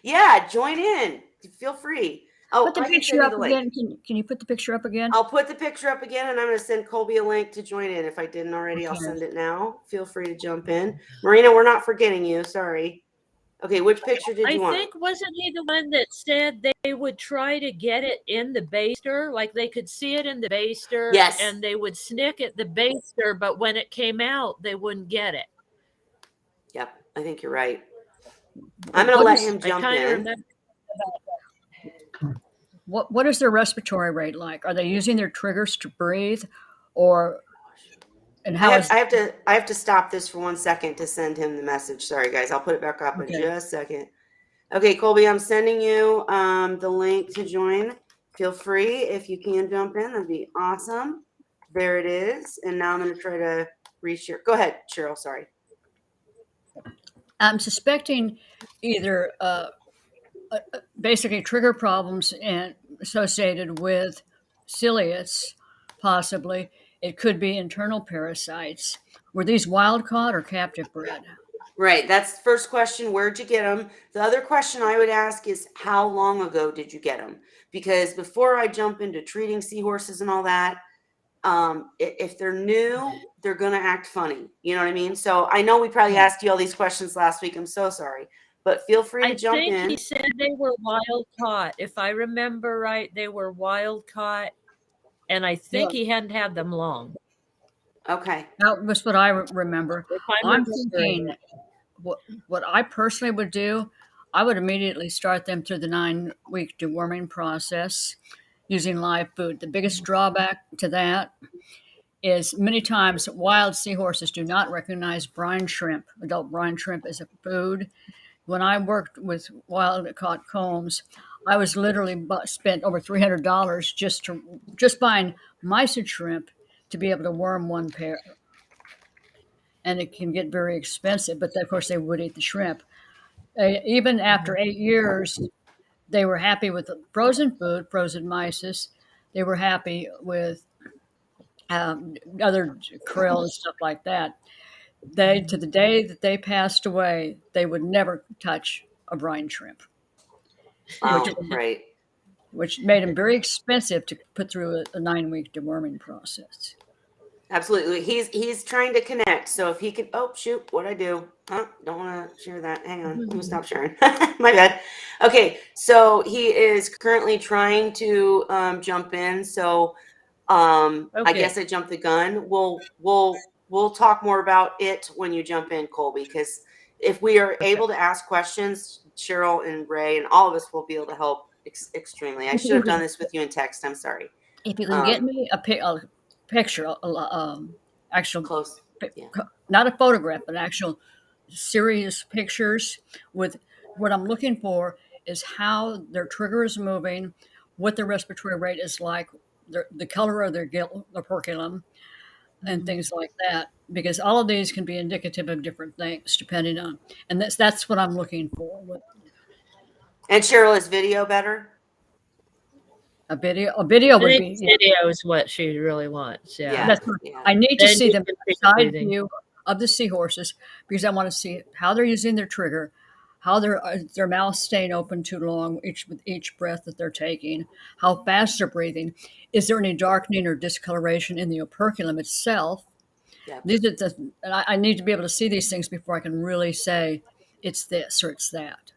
yeah, join in. Feel free. Oh, Put the I can picture send you up the link. again. Can you put the picture up again? I'll put the picture up again and I'm going to send Colby a link to join in. If I didn't already, I'll Okay. send it now. Feel free to jump in. Marina, we're not forgetting you. Sorry. Okay, which picture did you I want? think wasn't he the one that said they would try to get it in the baster, like they could see it in the baster, Yes. and they would snick at the baster, but when it came out, they wouldn't get it. Yep, I think you're right. I'm going to let him jump I kind of in. remember. What is their respiratory rate like? Are they using their triggers to breathe, or and how is I have to stop this for 1 second to send him the message. Sorry, guys. I'll put it back up in Okay. just a second. Okay, Colby, I'm sending you the link to join. Feel free if you can jump in. That'd be awesome. There it is. And now I'm going to try to reshare. Go ahead, Cheryl. Sorry. I'm suspecting either basically trigger problems and associated with ciliates, possibly. It could be internal parasites. Were these wild caught or captive bred? Right. That's the first question. Where'd you get them? The other question I would ask is how long ago did you get them? Because before I jump into treating seahorses and all that, if they're new, they're going to act funny. You know what I mean? So I know we probably asked you all these questions last week. I'm so sorry, but feel free to I jump think in. he said they were wild caught. If I remember right, they were wild caught, and I think he hadn't had them long. Okay. That was what I remember. If I'm I'm remembering thinking what I personally would do, I would immediately start them through the 9-week deworming process using live food. The biggest drawback to that is many times wild seahorses do not recognize brine shrimp, adult brine shrimp, as a food. When I worked with wild caught combs, I was literally spent over $300 just buying mice and shrimp to be able to worm one pair. And it can get very expensive, but of course they would eat the shrimp. Even after 8 years, they were happy with the frozen food, frozen mysis. They were happy with other krill and stuff like that. To the day that they passed away, they would never touch a brine shrimp, Oh, right. which made them very expensive to put through a 9-week deworming process. Absolutely. He's trying to connect. So if he can, oh shoot, what'd I do? Huh? Don't want to share that. Hang on. Let me stop sharing. My bad. Okay. So he is currently trying to jump in. So I Okay. guess I jumped the gun. We'll talk more about it when you jump in, Colby, because if we are able to ask questions, Cheryl and Ray and all of us will be able to help extremely. I should have done this with you in text. I'm sorry. If you can get me a picture, actual Close. Yeah. not a photograph, but actual serious pictures with what I'm looking for is how their trigger is moving, what their respiratory rate is like, the color of their operculum, and things like that. Because all of these can be indicative of different things depending on, and that's what I'm looking for. And Cheryl, is video better? A video I would think be. video is what she really wants. Yeah. That's what I need to Then see you them can see side everything. view of the seahorses because I want to see how they're using their trigger, how their mouth staying open too long with each breath that they're taking, how fast they're breathing. Is there any darkening or discoloration in the operculum itself? Yeah. I need to be able to see these things before I can really say it's this or it's that.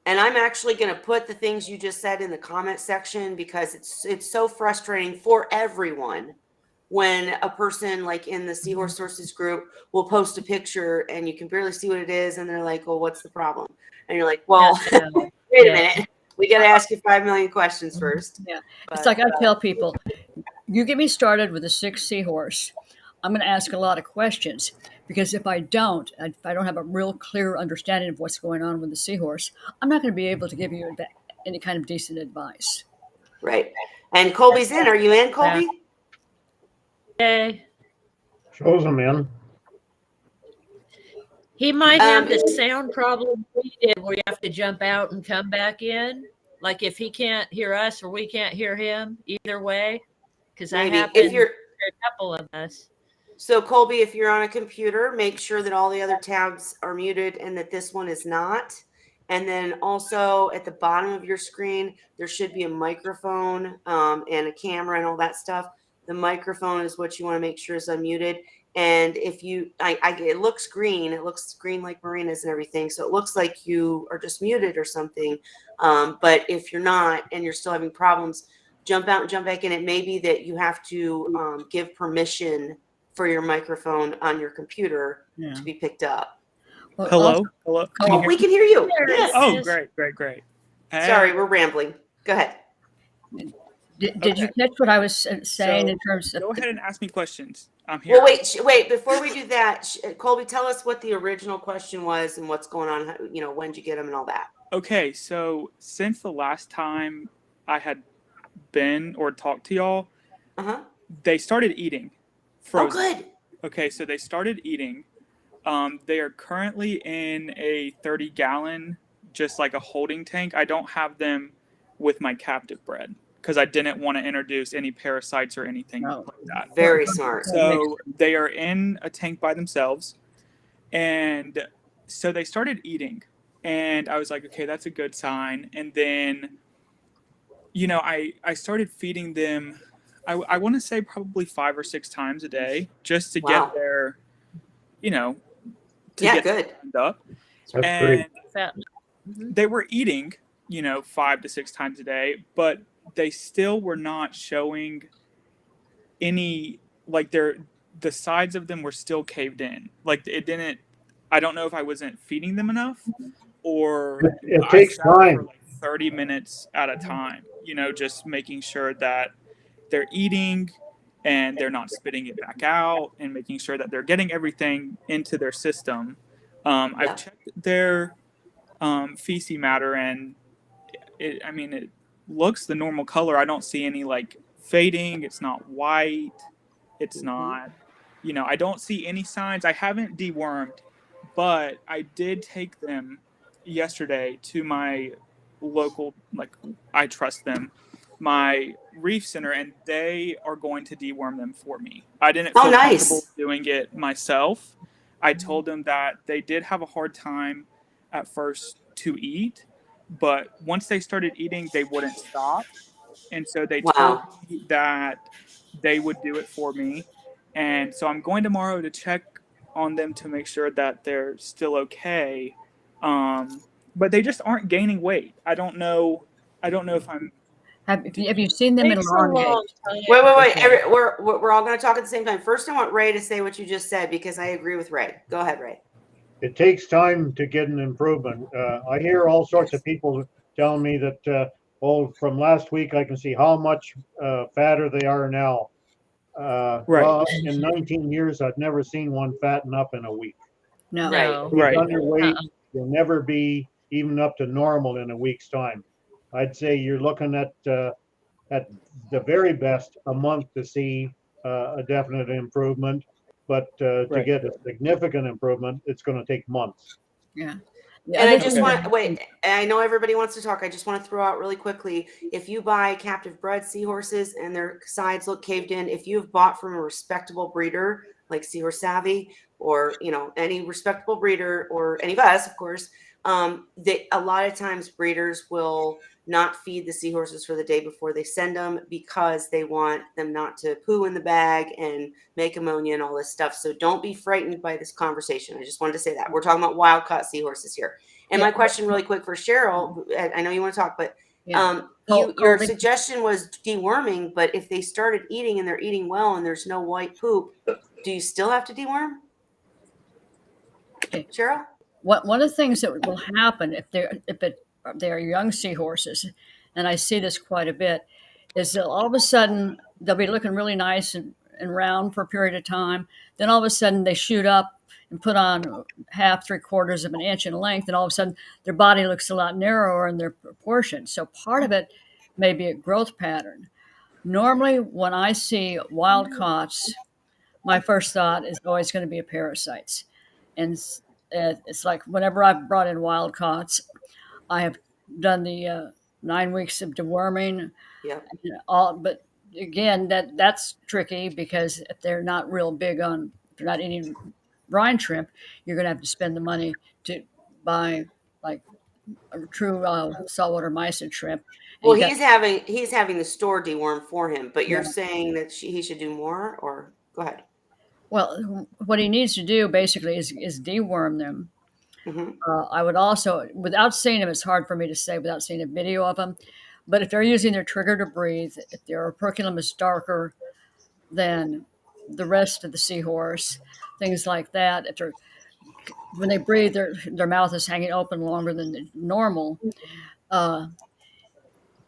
And I'm actually going to put the things you just said in the comment section because it's so frustrating for everyone when a person like in the Seahorse Sources group will post a picture and you can barely see what it is and they're like, well, what's the problem? And you're like, well, wait a minute. We got to ask you 5 million questions first. Yeah. It's But, like I tell people, you get me started with a 6 Seahorse, I'm going to ask a lot of questions, because if I don't have a real clear understanding of what's going on with the Seahorse, I'm not going to be able to give you any kind of decent advice. right. And Colby's in. Are you in, Colby? Okay. Shows them in. He might have the Um, sound problem we did where you have to jump out and come back in. Like if he can't hear us or we can't hear him, either way. Because that Maybe. happened If you're to a couple of us. So Colby, if you're on a computer, make sure that all the other tabs are muted and that this one is not. And then also at the bottom of your screen, there should be a microphone and a camera and all that stuff. The microphone is what you want to make sure is unmuted. And if you, it looks green. It looks green like Marina's and everything. So it looks like you are just muted or something. But if you're not and you're still having problems, jump out and jump back in. It may be that you have to give permission for your microphone on your computer to be picked up. Well, Hello? Hello? Can you hear We me? can hear you. There it Yes. Oh, is. great. Sorry, we're rambling. Go ahead. Did you catch what I was saying in terms of? Go ahead and ask me questions. I'm here. Well, wait. Before we do that, Colby, tell us what the original question was and what's going on. When did you get them and all that? Okay, so since the last time I had been or talked to y'all, they started eating frozen. Oh, good. Okay, so they started eating. They are currently in a 30-gallon, just like a holding tank. I don't have them with my captive bred because I didn't want to introduce any parasites or anything like that. Very smart. So they are in a tank by themselves. And so they started eating. And I was like, okay, that's a good sign. And then, I started feeding them, I want to say probably 5 or 6 times a day just to get their, to get good. up. That's And great. they were eating, 5 to 6 times a day, but they still were not showing any, like the sides of them were still caved in. Like it didn't, I don't know if I wasn't feeding them enough or It I takes sat time. for like 30 minutes at a time, just making sure that they're eating and they're not spitting it back out and making sure that they're getting everything into their system. I've checked their feces matter and it looks the normal color. I don't see any like fading. It's not white. It's not, I don't see any signs. I haven't dewormed, but I did take them yesterday to my local, like I trust them, my reef center, and they are going to deworm them for me. I didn't feel comfortable doing it myself. I told them that they did have a hard time at first to eat, but once they started eating, they wouldn't stop. And so they told me that they would do it for me. And so I'm going tomorrow to check on them to make sure that they're still okay. But they just aren't gaining weight. I don't know if I'm. Have you seen them elongate? Wait. We're all going to talk at the same time. First, I want Ray to say what you just said because I agree with Ray. Go ahead, Ray. It takes time to get an improvement. I hear all sorts of people telling me that, from last week, I can see how much fatter they are now. Well, in 19 years, I've never seen one fatten up in a week. No. If you're underweight, you'll never be even up to normal in a week's time. I'd say you're looking at the very best a month to see a definite improvement. But to get a significant improvement, it's going to take months. Yeah. And I just want I know everybody wants to talk. I just want to throw out really quickly. If you buy captive bred seahorses and their sides look caved in, if you've bought from a respectable breeder like Seahorse Savvy or any respectable breeder or any of us, of course, a lot of times breeders will not feed the seahorses for the day before they send them because they want them not to poo in the bag and make ammonia and all this stuff. So don't be frightened by this conversation. I just wanted to say that. We're talking about wild caught seahorses here. And my question really quick for Cheryl, I know you want to talk, but your suggestion was deworming, but if they started eating and they're eating well and there's no white poop, do you still have to deworm? Cheryl? One of the things that will happen if they are young seahorses, and I see this quite a bit, is that all of a sudden they'll be looking really nice and round for a period of time. Then all of a sudden they shoot up and put on half, 3/4 of an inch in length, and all of a sudden their body looks a lot narrower in their proportions. So part of it may be a growth pattern. Normally, when I see wild caughts, my first thought is always going to be a parasites. And it's like whenever I've brought in wild caughts, I have done the 9 weeks of deworming. Yep. But again, that's tricky because if they're not real big on, if they're not eating brine shrimp, you're going to have to spend the money to buy like a true saltwater mysid shrimp. And Well, you got- he's having the store deworm for him, but you're Yeah. saying that he should do more, or go ahead. well, what he needs to do basically is deworm them. Hmm. I would also, without seeing them, it's hard for me to say without seeing a video of them. But if they're using their trigger to breathe, if their operculum is darker than the rest of the seahorse, things like that, if they're when they breathe, their mouth is hanging open longer than normal. Uh,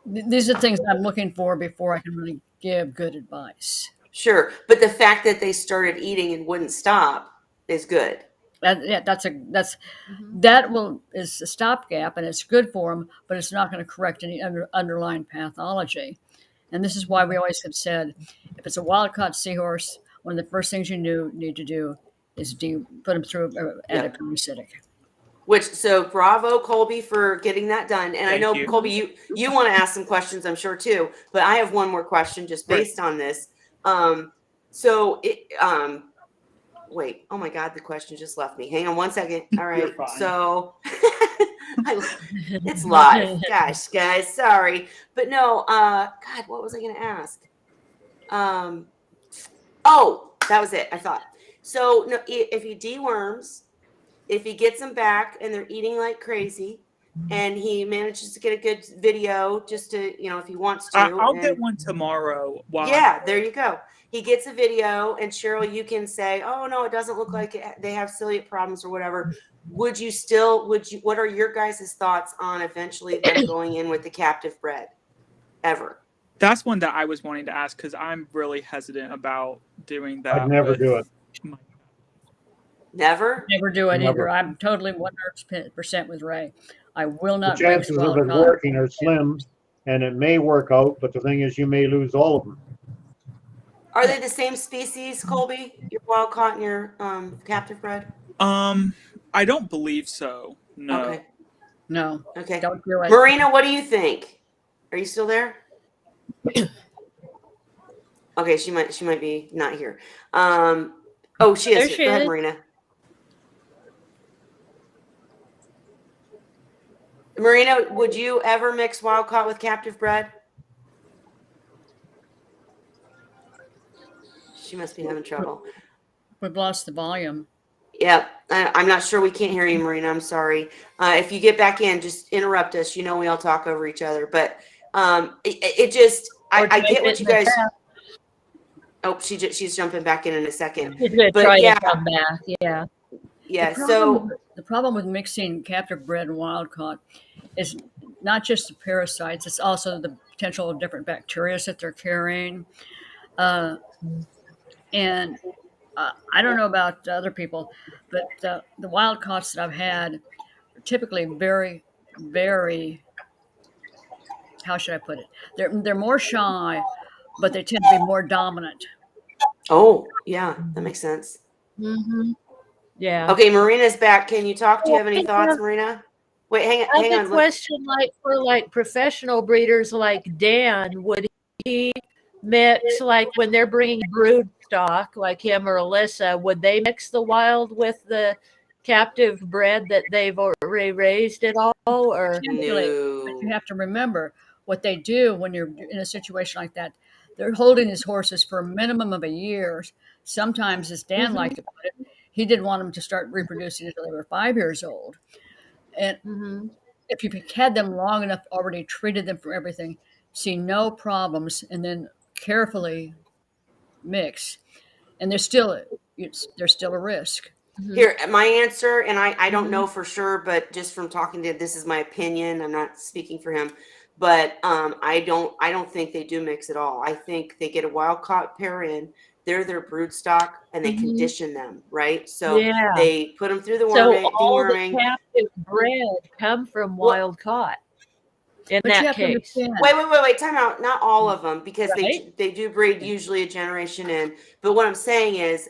these are things I'm looking for before I can really give good advice. Sure, but the fact that they started eating and wouldn't stop is good. That's Mhm. that is a stopgap, and it's good for them, but it's not going to correct any underlying pathology. And this is why we always have said, if it's a wild caught seahorse, one of the first things you need to do is put them through antiparasitic. So bravo, Colby, for getting that done. And I Thank know, you. Colby, you want to ask some questions, I'm sure too. But I have one more question just Right. based on this. Wait, oh my God, the question just left me. Hang on one second. All right. You're fine. So it's live. Gosh, guys, sorry. But no, God, what was I gonna ask? Oh, that was it, I thought. So no, if he deworms, if he gets them back and they're eating like crazy, and he manages to get a good video just to, if he wants to. I'll and- get one tomorrow. Yeah, there you go. He gets a video, and Cheryl, you can say, "Oh no, it doesn't look like they have celiac problems or whatever." What are your guys' thoughts on eventually them going in with the captive bred? Ever? That's one that I was wanting to ask because I'm really hesitant about doing that. I'd never with do it. my- Never? Never do it Never. either. I'm totally 100% with Ray. I will The not mix chances of wild it caught. working are slim, and it may work out, but the thing is, you may lose all of them. Are they the same species, Colby? Your wild caught and your captive bred? I don't believe so. No. Okay. No, Okay. don't do it. Marina, what do you think? Are you still there? Okay, she might be not here. Oh, she is There here. she Go ahead, is. Marina. Marina, would you ever mix wild caught with captive bred? She must be having trouble. We've lost the volume. Yeah, I'm not sure. We can't hear you, Marina. I'm sorry. If you get back in, just interrupt us. You know we all talk over each other. But it just, Or I type get it what in you the guys. chat. Oh, she's jumping back in a second. She's gonna But try yeah, to come back. Yeah. yeah. The problem with mixing captive bred and wild caught is not just the parasites; it's also the potential of different bacteria that they're carrying. And I don't know about other people, but the wild caughts that I've had are typically very, very. How should I put it? They're more shy, but they tend to be more dominant. Oh, yeah, that makes sense. Mm-hmm. Yeah. Okay, Marina's back. Can you talk? Do you have any thoughts, Marina? Wait, I hang have on. a question, like for professional breeders like Dan, would he mix like when they're bringing brood stock, like him or Alyssa? Would they mix the wild with the captive bred that they've already raised at all? Or Potentially, No. but you have to remember what they do when you're in a situation like that. They're holding his horses for a minimum of a year. Sometimes, as Dan liked to put it, he didn't want them to start reproducing until they were 5 years old. And Mhm. if you've had them long enough, already treated them for everything, see no problems, and then carefully mix, and there's still a risk. Here, my answer, and I don't know for sure, but just from talking to, this is my opinion. I'm not speaking for him, but I don't think they do mix at all. I think they get a wild caught pair in, they're their brood stock, and they condition them, right? So Yeah. they put them through the So worming, all the deworming. captive bred come from Well- wild caught. In But you that have to case, understand. Wait, time out. Not all of them, because Right. they do breed usually a generation in. But what I'm saying is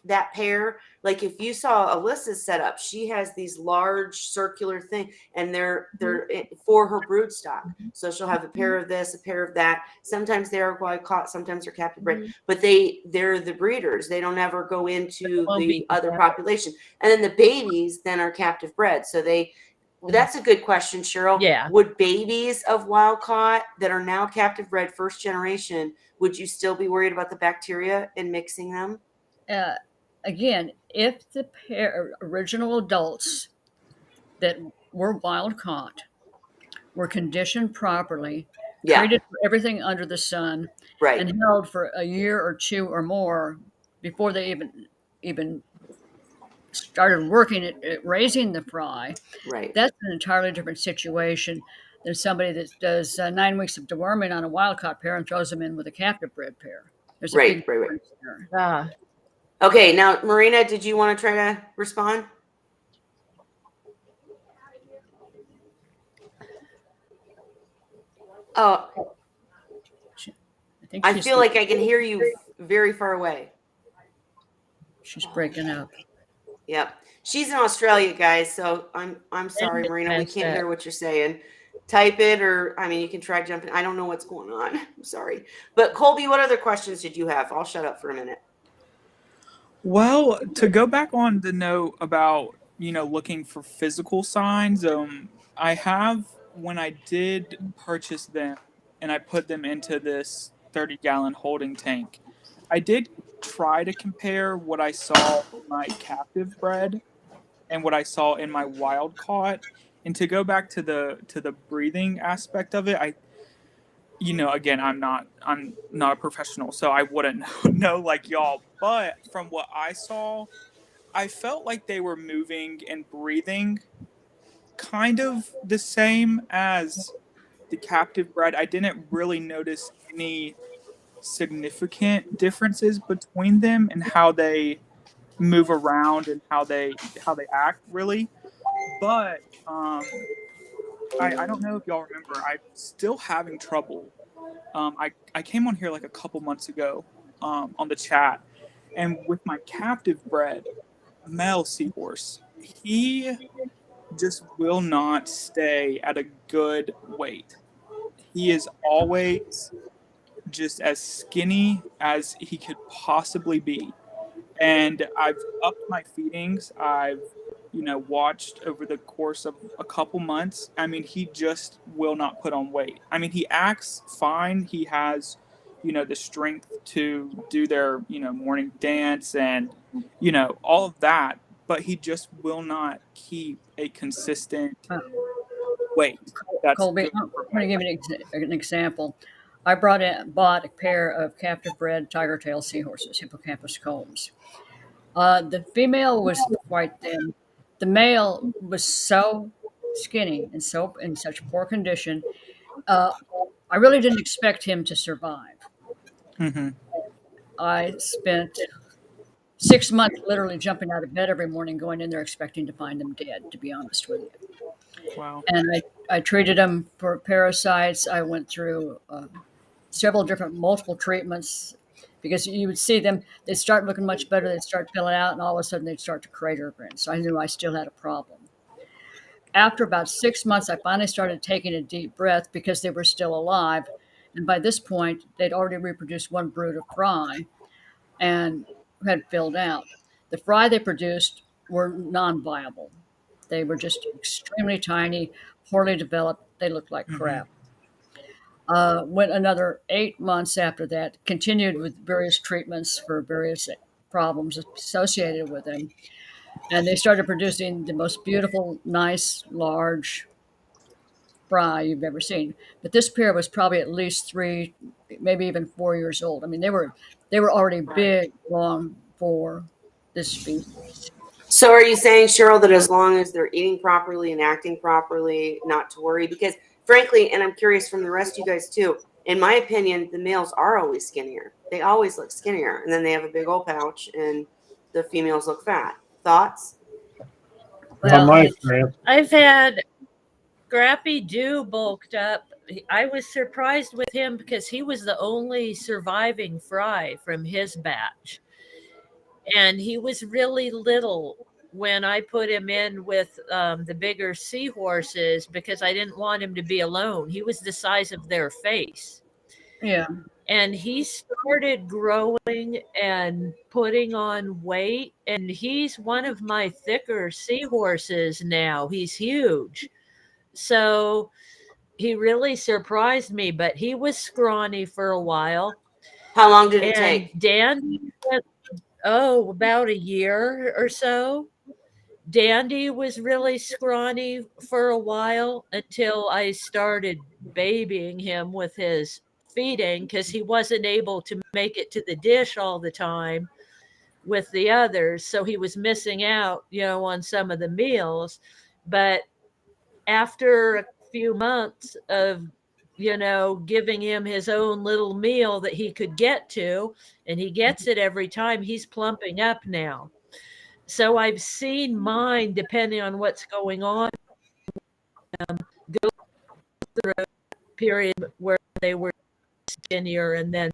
that pair, like if you saw Alyssa's setup, she has these large circular thing, and they're for her brood stock. So she'll have a pair of this, a pair of that. Sometimes they are wild caught, sometimes they're captive bred, but they're the breeders. They don't ever go into won't the be other captive. population. And then the babies then are captive bred. So that's a good question, Cheryl. Yeah. Would babies of wild caught that are now captive bred first generation, would you still be worried about the bacteria in mixing them? Again, if the original adults that were wild caught were conditioned properly, Yeah, treated for everything under the sun, right. and held for a year or two or more before they even started working at raising the fry, Right. that's an entirely different situation than somebody that does 9 weeks of deworming on a wild caught pair and throws them in with a captive bred pair. There's a Right, big right. difference there. Ah, Okay, now Marina, did you want to try to respond? Oh, think I she's feel like I can hear you very far away. she's breaking up. Yep. She's in Australia, guys, so I'm sorry, Marina. We can't hear what you're saying. Type it, or I mean, you can try jumping. I don't know what's going on. I'm sorry. But Colby, what other questions did you have? I'll shut up for a minute. Well, to go back on the note about, looking for physical signs, I have, when I did purchase them and I put them into this 30-gallon holding tank, I did try to compare what I saw in my captive bred and what I saw in my wild caught. And to go back to the breathing aspect of it, again, I'm not a professional, so I wouldn't know like y'all. But from what I saw, I felt like they were moving and breathing kind of the same as the captive bred. I didn't really notice any significant differences between them and how they move around and how they act really. But I don't know if y'all remember, I'm still having trouble. I came on here like a couple months ago on the chat, and with my captive bred male seahorse, he just will not stay at a good weight. He is always just as skinny as he could possibly be. And I've upped my feedings. I've, watched over the course of a couple months. I mean, he just will not put on weight. I mean, he acts fine. He has, the strength to do their, morning dance and, all of that. But he just will not keep a consistent weight. That's Colby, good I'm for going to give you an example. I bought a pair of captive bred tiger tail seahorses, hippocampus combs. The female was quite thin. The male was so skinny and so in such poor condition. I really didn't expect him to survive. Mm-hmm. I spent 6 months literally jumping out of bed every morning, going in there expecting to find them dead, to be honest with you. Wow. And I treated them for parasites. I went through several different multiple treatments because you would see them, they'd start looking much better, they'd start filling out, and all of a sudden they'd start to crater again. So I knew I still had a problem. After about 6 months, I finally started taking a deep breath because they were still alive. And by this point, they'd already reproduced one brood of fry and had filled out. The fry they produced were non-viable. They were just extremely tiny, poorly developed. They looked like crap. Went another 8 months after that, continued with various treatments for various problems associated with them. And they started producing the most beautiful, nice, large fry you've ever seen. But this pair was probably at least 3, maybe even 4 years old. I mean, they were already big, long for this species. So are you saying, Cheryl, that as long as they're eating properly and acting properly, not to worry? Because frankly, and I'm curious from the rest of you guys too, in my opinion, the males are always skinnier. They always look skinnier. And then they have a big old pouch and the females look fat. Thoughts? Not Well, my experience. I've had Scrappy Doo bulked up. I was surprised with him because he was the only surviving fry from his batch. And he was really little when I put him in with the bigger seahorses because I didn't want him to be alone. He was the size of their face. Yeah. And he started growing and putting on weight. And he's one of my thicker seahorses now. He's huge. So he really surprised me, but he was scrawny for a while. How long did it And take? Dandy, about a year or so. Dandy was really scrawny for a while until I started babying him with his feeding because he wasn't able to make it to the dish all the time with the others. So he was missing out, on some of the meals. But after a few months of giving him his own little meal that he could get to, and he gets it every time, he's plumping up now. So I've seen mine, depending on what's going on, go through a period where they were skinnier and then.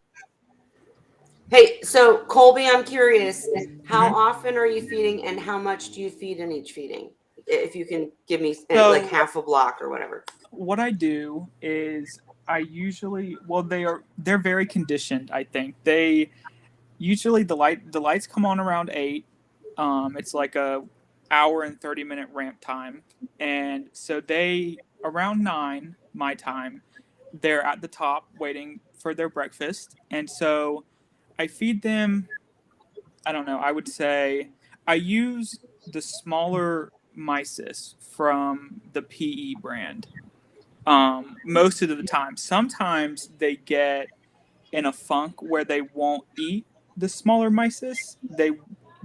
Hey, so Colby, I'm curious, how Mhm. often are you feeding and how much do you feed in each feeding? If you can give me So- like half a block or whatever. What I do is I usually, well, they're very conditioned. I think they usually the lights come on around 8. It's like a hour and 30-minute ramp time, and so they around 9 my time, they're at the top waiting for their breakfast, and so I feed them. I don't know. I would say I use the smaller mysis from the PE brand. Most of the time. Sometimes they get in a funk where they won't eat the smaller mysis. They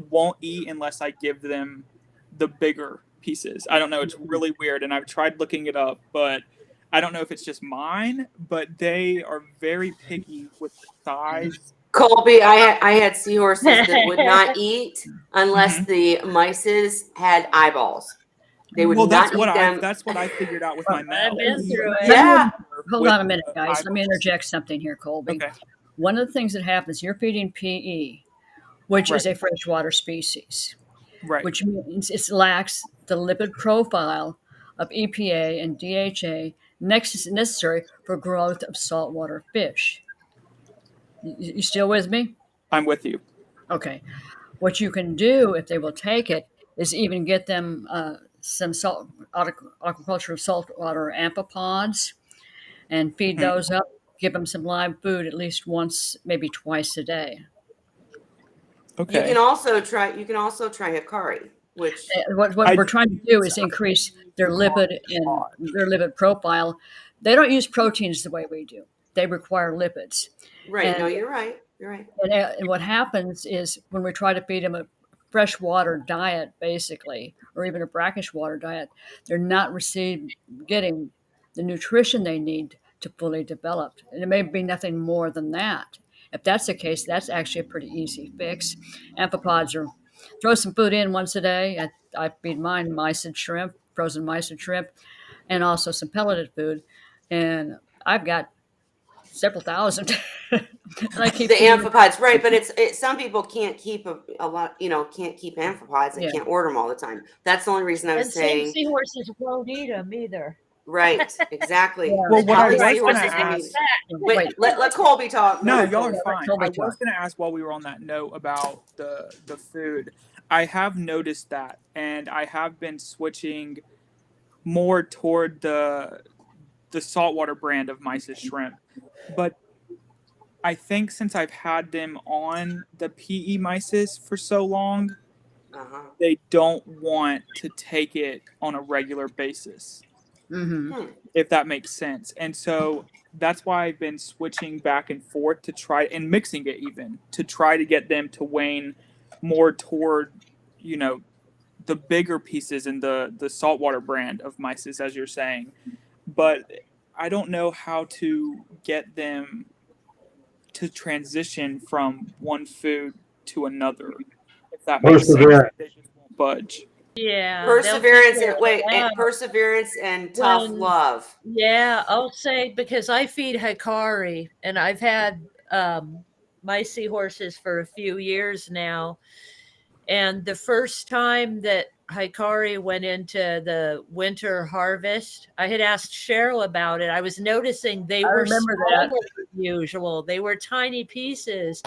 won't eat unless I give them the bigger pieces. I don't know. It's really weird, and I've tried looking it up, but I don't know if it's just mine. But they are very picky with the size. Colby, I had seahorses that would not eat unless Mhm. the mices had eyeballs. They would Well, not eat them. that's what I figured out with my male. I've been through it. Yeah. Hold With on a minute, the guys. Let me eyeballs. interject something here, Colby. Okay. One of the things that happens, you're feeding PE, which is a freshwater species, Right. which means it lacks the lipid profile of EPA and DHA necessary for growth of saltwater fish. You still with me? I'm with you. Okay. What you can do, if they will take it, is even get them some aquaculture saltwater amphipods and feed Mhm. those up. Give them some live food at least once, maybe twice a day. Okay. You can also try Hikari, which What we're trying to do is increase their lipid profile. They don't use proteins the way we do. They require lipids. right. No, And, you're right. You're right. and what happens is when we try to feed them a freshwater diet, basically, or even a brackish water diet, they're not getting the nutrition they need to fully develop. And it may be nothing more than that. If that's the case, that's actually a pretty easy fix. Amphipods are throw some food in once a day. I feed mine mysid shrimp, frozen mysid shrimp, and also some pelleted food. And I've got several thousand. And I keep The feeding them. amphipods, right? But it's some people can't keep a lot. Can't keep amphipods. They Yeah. can't order them all the time. That's the only reason I And was some saying. seahorses won't eat them either. Right. Exactly. Yeah. Well, what I Probably was gonna seahorses they ask- need- Wait, let Colby talk. No, Go ahead, y'all Colby. are fine. Colby I was talk. going to ask while we were on that note about the food. I have noticed that, and I have been switching more toward the saltwater brand of mysis shrimp. But I think since I've had them on the PE mysis for so long, Uh-huh. they don't want to take it on a regular basis, Mm-hmm. if that makes sense. And so that's why I've been switching back and forth to try and mixing it even to try to get them to wane more toward, the bigger pieces in the saltwater brand of mices, as you're saying, but I don't know how to get them to transition from one food to another, if that makes sense. Perseverance. They just won't budge. Yeah, they'll Perseverance figure and it out. perseverance and tough When- love. Yeah, I'll say because I feed Hikari and I've had my seahorses for a few years now. And the first time that Hikari went into the winter harvest, I had asked Cheryl about it. I was noticing they I were remember smaller that. than usual. They were tiny pieces.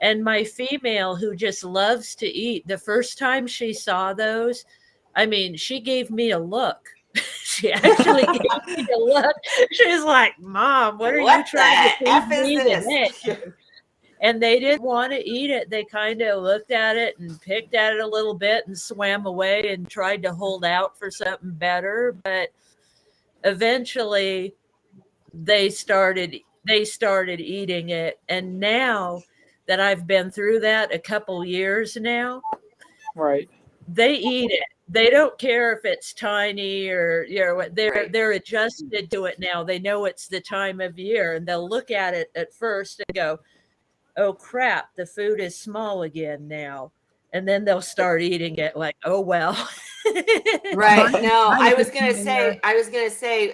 And my female, who just loves to eat, the first time she saw those, I mean, she gave me a look. She actually gave me a look. She was like, "Mom, what are you What trying to the F feed is me this? today?" And they didn't want to eat it. They kind of looked at it and picked at it a little bit and swam away and tried to hold out for something better. But eventually they started eating it. And now that I've been through that a couple years now, Right. they eat it. They don't care if it's tiny or what. Right. They're adjusted to it now. They know it's the time of year, and they'll look at it at first and go, "Oh crap, the food is small again now," and then they'll start eating it like, "Oh well." Right. No, I I was was gonna just say,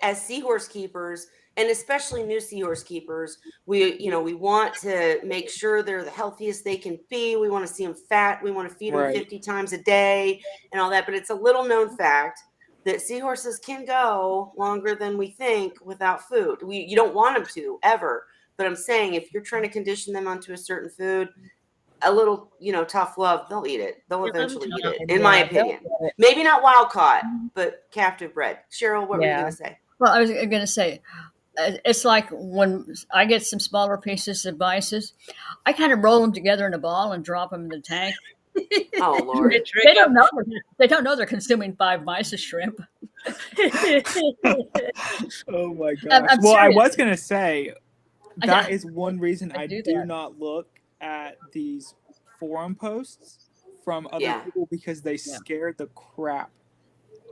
as seahorse keepers, and especially new seahorse keepers, we want to make sure they're the healthiest they can be. We want to see them fat. We want to feed them Right. 50 times a day and all that. But it's a little known fact that seahorses can go longer than we think without food. You don't want them to ever. But I'm saying if you're trying to condition them onto a certain food, a little, tough love, they'll eat it. They'll eventually eat it, in my Yeah, they'll opinion. get it. Maybe not wild caught, but captive bred. Cheryl, what were you Yeah. going to say? Well, I was going to say, it's like when I get some smaller pieces of mices, I kind of roll them together in a ball and drop them in the tank. Oh, Lord. They don't know. They don't know they're consuming 5 mice shrimp. Oh my gosh. I'm Well, I serious. was gonna say I- that is one reason I I do do that. not look at these forum posts from other Yeah. people because they scare the crap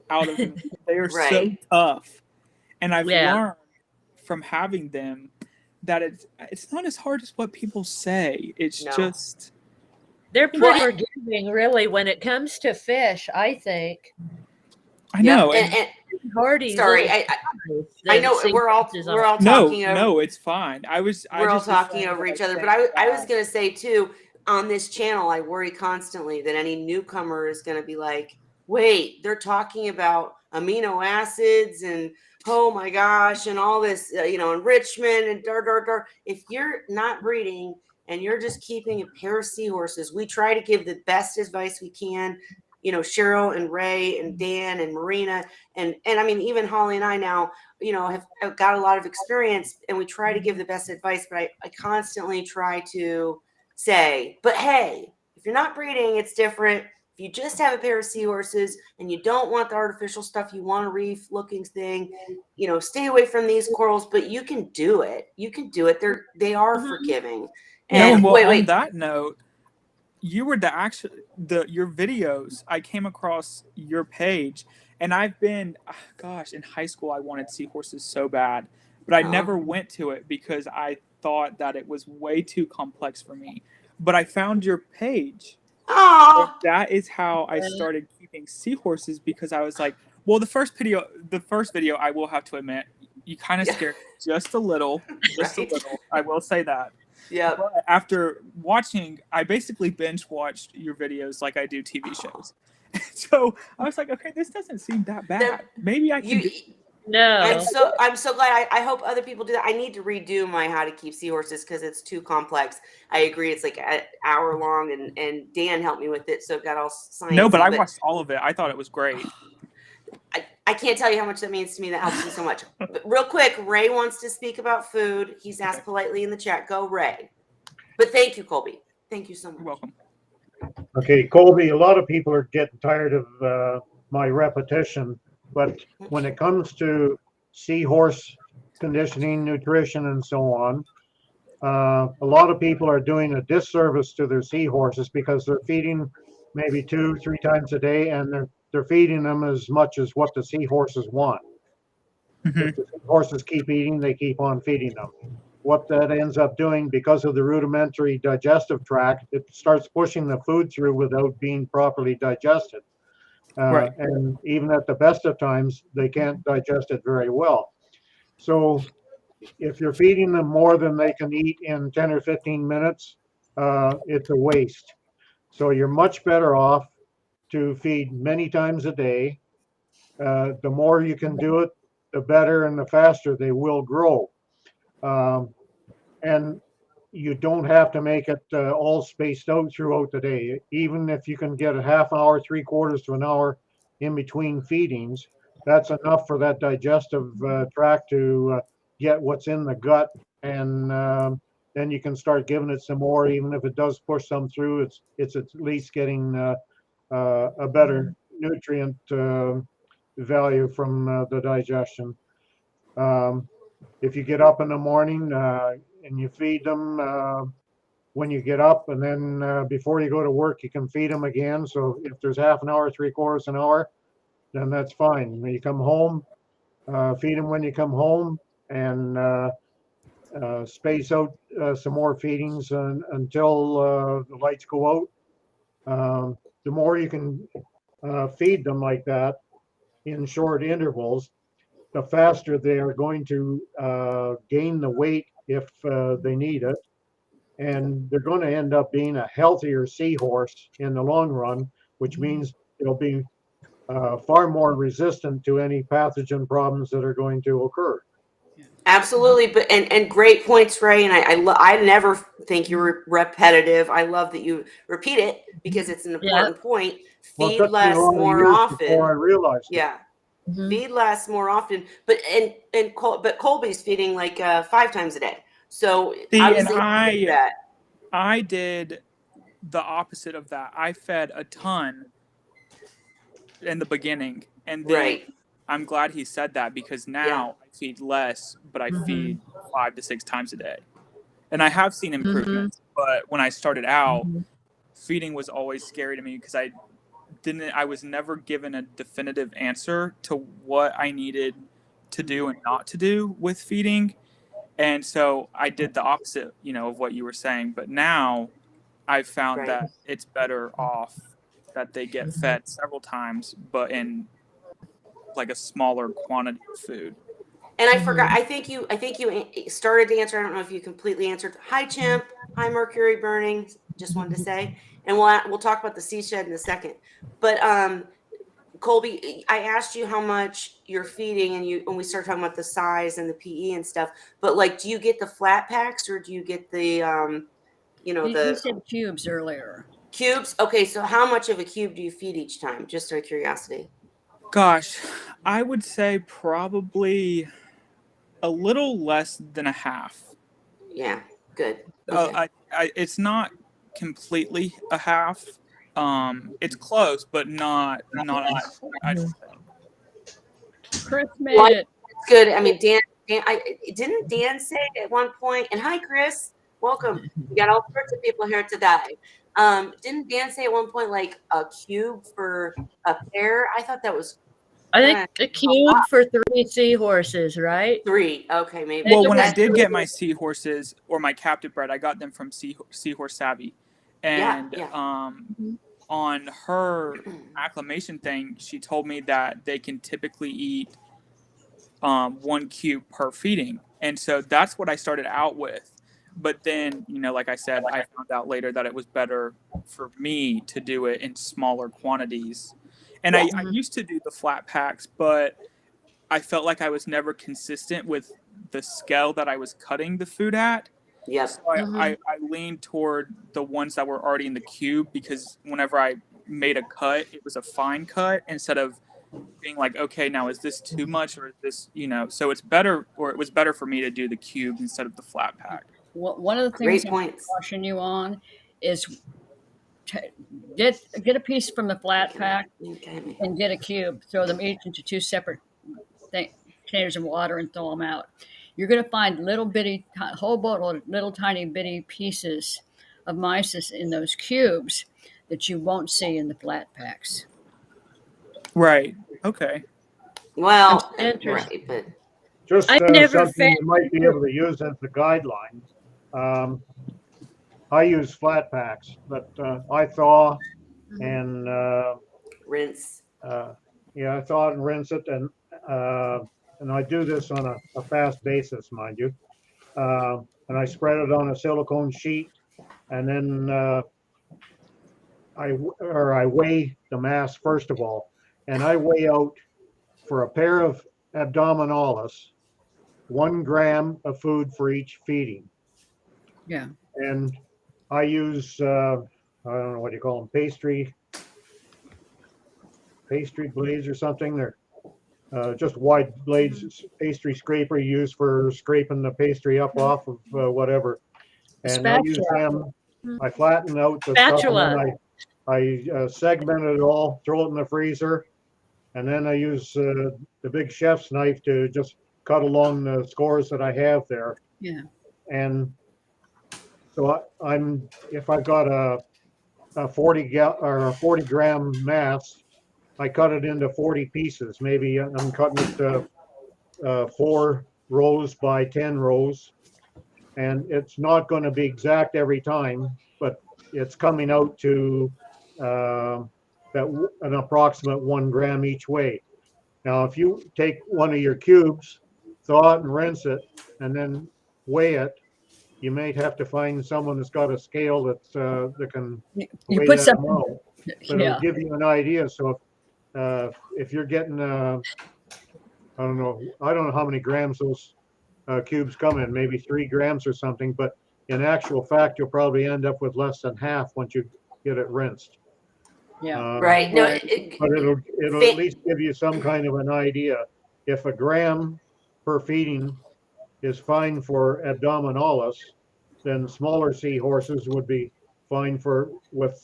out of me. They are so Right. tough. And I've Yeah. learned from having them that it's not as hard as what people say. It's No. just They're Well, pretty forgiving, really, when it comes to fish. I think I know. Yep. And Hardy. Sorry, I know we're all talking over. no, it's fine. We're all just talking was over saying each that other, but think I was that- going to say too, on this channel, I worry constantly that any newcomer is going to be like, wait, they're talking about amino acids and oh my gosh, and all this, enrichment and If you're not breeding and you're just keeping a pair of seahorses, we try to give the best advice we can. Cheryl and Ray and Dan and Marina and I mean, even Holly and I now, have got a lot of experience and we try to give the best advice, but I constantly try to say, but hey, if you're not breeding, it's different. If you just have a pair of seahorses and you don't want the artificial stuff, you want a reef looking thing, stay away from these corals, but you can do it. You can do it. They are forgiving. And well, wait. on that note, you were your videos. I came across your page, and I've been, in high school I wanted seahorses so bad, but I never went to it because I thought that it was way too complex for me. But I found your page. Oh, That is how I started keeping seahorses because I was like, well, the first video, I will have to admit, you kind of scared me just a little, Right. I will say that. yeah. But after watching, I basically binge watched your videos like I do TV shows. So I was like, okay, this doesn't seem that bad. Maybe I can do No. I'm so glad. I hope other people do that. I need to redo my how to keep seahorses because it's too complex. I agree. It's like an hour long, and Dan helped me with it, so it got all sciencey. No, but I watched all of it. I thought it was great. I can't tell you how much that means to me. That helps me so much. But real quick, Ray wants to speak about food. He's asked politely in the chat. Go, Ray. But thank you, Colby. Thank you so much. You're welcome. Okay, Colby, a lot of people are getting tired of my repetition, but when it comes to seahorse conditioning, nutrition, and so on, a lot of people are doing a disservice to their seahorses because they're feeding maybe 2, 3 times a day, and they're feeding them as much as what the seahorses want. Mhm. If the horses keep eating, they keep on feeding them. What that ends up doing, because of the rudimentary digestive tract, it starts pushing the food through without being properly digested. Right. And even at the best of times, they can't digest it very well. So if you're feeding them more than they can eat in 10 or 15 minutes, it's a waste. So you're much better off to feed many times a day. The more you can do it, the better and the faster they will grow. Um, and you don't have to make it all spaced out throughout the day. Even if you can get a half hour, 3/4 to an hour in between feedings, that's enough for that digestive tract to get what's in the gut, and then you can start giving it some more. Even if it does push some through, it's at least getting a better nutrient value from the digestion. Um, if you get up in the morning and you feed them when you get up, and then before you go to work, you can feed them again. So if there's half an hour, 3/4 an hour, then that's fine. When you come home, feed them when you come home, and space out some more feedings until the lights go out. The more you can feed them like that in short intervals, the faster they are going to gain the weight if they need it. And they're going to end up being a healthier seahorse in the long run, which means they'll be far more resistant to any pathogen problems that are going to occur. Absolutely, but and great points, Ray. And I never think you're repetitive. I love that you repeat it because it's an important point. Well, it Feed took me a less, lot of more years often. before I realized it. Yeah, Mhm. feed less, more often. But but Colby's feeding like 5 times a day. So See, and obviously he did that. I did the opposite of that. I fed a ton in the beginning, and then Right. I'm glad he said that because Yeah. now I feed less, but I Mhm. feed 5 to 6 times a day. And I have seen improvements, but when I started out, Mhm. feeding was always scary to me because I was never given a definitive answer to what I needed to do and not to do with feeding. And so I did the opposite, of what you were saying. But now I've found Right. that it's better off that they get fed several times, but in like a smaller quantity of food. And I forgot. I think you started to answer. I don't know if you completely answered. Hi, Chimp. Hi, Mercury burning. Just wanted to say, and we'll talk about the sea shed in a second. But Colby, I asked you how much you're feeding, and we started talking about the size and the PE and stuff. But like, do you get the flat packs or do you get the You the said cubes earlier. cubes? Okay, so how much of a cube do you feed each time? Just out of curiosity. Gosh, I would say probably a little less than a half. Yeah, good. Okay. It's not completely a half. It's close, but not a half. I'd say. Chris Well, made it. it's good. I mean, didn't Dan say at one point, and hi, Chris, welcome. We got all sorts of people here today. Didn't Dan say at one point like a cube for a pair? I thought that was I think kind of a cube for 3 seahorses, right? 3. Okay, maybe. Well, It when I was That's did get my seahorses or my captive bred, I got them from Seahorse Savvy, yeah, and yeah. on her acclimation thing, she told me that they can typically eat 1 cube per feeding, and so that's what I started out with. But then, like I said, I found out later that it was better for me to do it in smaller quantities. And Yes. I used to do the flat packs, but I felt like I was never consistent with the scale that I was cutting the food at. Yep. So I leaned toward the ones that were already in the cube because whenever I made a cut, it was a fine cut instead of being like, okay, now is this too much or is this, so it's better, or it was better for me to do the cube instead of the flat pack. One of the things Great I'm points. caution you on is get a piece from the flat pack Okay. and get a cube. Throw them each into 2 separate containers of water and thaw them out. You're going to find little bitty, whole bottle of little tiny bitty pieces of mysis in those cubes that you won't see in the flat packs. Right. Okay. Well, Interesting. right, but Just I never something found. you might be able to use as a guideline. I use flat packs, but I thaw and rinse. yeah, I thaw it and rinse it, and I do this on a fast basis, mind you. And I spread it on a silicone sheet, and then I weigh the mass first of all, and I weigh out for a pair of abdominalis 1 gram of food for each feeding. Yeah. And I use I don't know what you call them, pastry blades or something. They're just wide blades, pastry scraper used for scraping the pastry up off of whatever. And I use them. I flatten out the stuff, and Spatula. then I segment it all, throw it in the freezer, and then I use the big chef's knife to just cut along the scores that I have there. Yeah. And so I'm if I've got a 40 gram mass, I cut it into 40 pieces. Maybe I'm cutting it to 4 rows by 10 rows, and it's not going to be exact every time, but it's coming out to an approximate 1 gram each way. Now, if you take one of your cubes, thaw it and rinse it, and then weigh it, you might have to find someone that's got a scale that can You weigh put that some, amount. But yeah. it'll give you an idea. So if you're getting, I don't know how many grams those cubes come in, maybe 3 grams or something. But in actual fact, you'll probably end up with less than half once you get it rinsed. Yeah. Right. No, But it'll at least give you some kind of an idea. If a gram per feeding is fine for abdominalis, then smaller seahorses would be fine with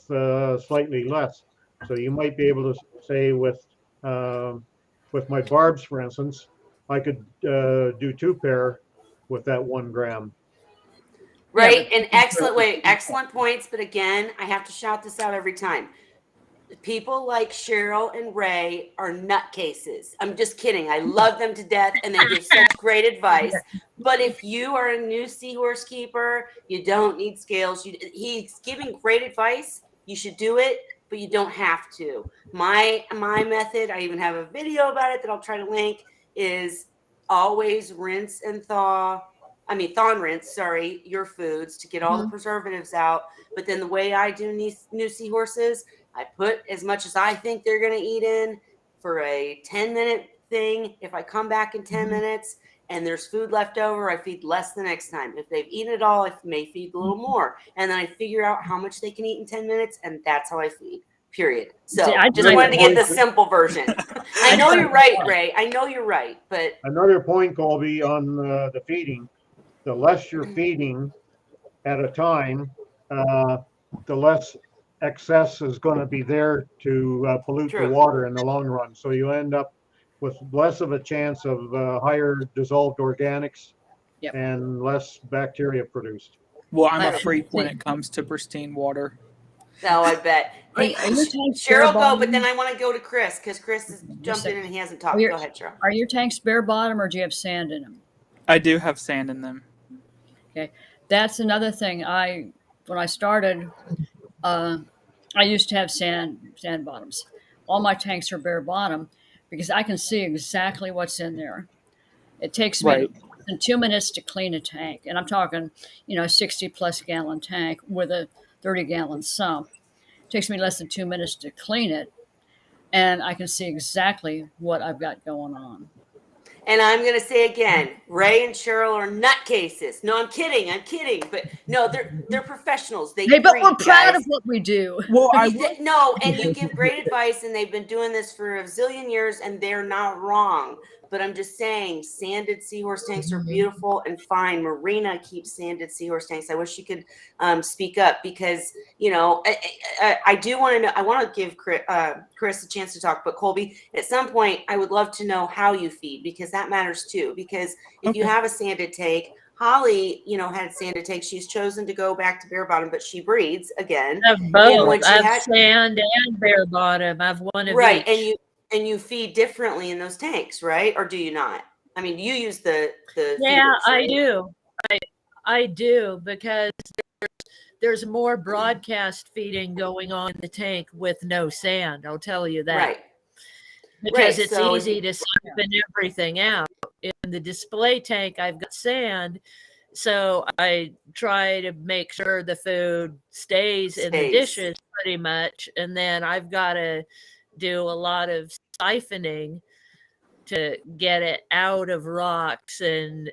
slightly less. So you might be able to say with my barbs, for instance, I could do 2 pair with that 1 gram. right. And excellent points. But again, I have to shout this out every time. People like Cheryl and Ray are nutcases. I'm just kidding. I love them to death and they give such great advice. But if you are a new seahorse keeper, you don't need scales. He's giving great advice. You should do it, but you don't have to. My method, I even have a video about it that I'll try to link, is always rinse and thaw. Thaw and rinse, sorry, your foods to get all the preservatives out. But then the way I do new seahorses, I put as much as I think they're going to eat in for a 10-minute thing. If I come back in 10 minutes and there's food left over, I feed less the next time. If they've eaten it all, I may feed a little more. And then I figure out how much they can eat in 10 minutes, and that's how I feed, period. So See, I just wanted to get the simple version. I know you're right, Ray. I know you're right. But another point, Colby, on the feeding, the less you're feeding at a time, the less excess is going to be there to pollute True. the water in the long run. So you end up with less of a chance of higher dissolved organics and less bacteria produced. Well, I'm a freak when it comes to pristine water. no, I bet. Hey, Are your tanks Cheryl, bare go, bottom? but then I want to go to Chris because Chris has jumped in and he hasn't talked. Go ahead, Cheryl. Are your tanks bare bottom or do you have sand in them? I do have sand in them. Okay, that's another thing. When I started, I used to have sand bottoms. All my tanks are bare bottom because I can see exactly what's in there. It takes me less than 2 minutes to clean a tank, and I'm talking, 60+ gallon tank with a 30-gallon sump. It takes me less than 2 minutes to clean it, and I can see exactly what I've got going on. And I'm going to say again, Ray and Cheryl are nutcases. No, I'm kidding. But no, they're professionals. They But we're breed, proud guys. of what we do. Well, No, and you give great advice, and they've been doing this for a zillion years, and they're not wrong. But I'm just saying, sanded seahorse tanks are beautiful and fine. Marina keeps sanded seahorse tanks. I wish she could speak up because, I do want to know. I want to give Chris a chance to talk. But Colby, at some point, I would love to know how you feed because that matters too. Because if you have a sanded tank, Holly, had sanded tanks. She's chosen to go back to bare bottom, but she breeds again. I have And both. when she I have had sand and bare bottom. I have one of right, each. and you feed differently in those tanks, right? Or do you not? I mean, you use the Yeah, feeders, right? I do. I do, because there's more broadcast feeding going on in the tank with no sand. I'll tell you that. Right. Because Right, it's so easy to siphon everything out. In the display tank, I've got sand, so I try to make sure the food stays in the dishes pretty much, and then I've got to do a lot of siphoning to get it out of rocks. And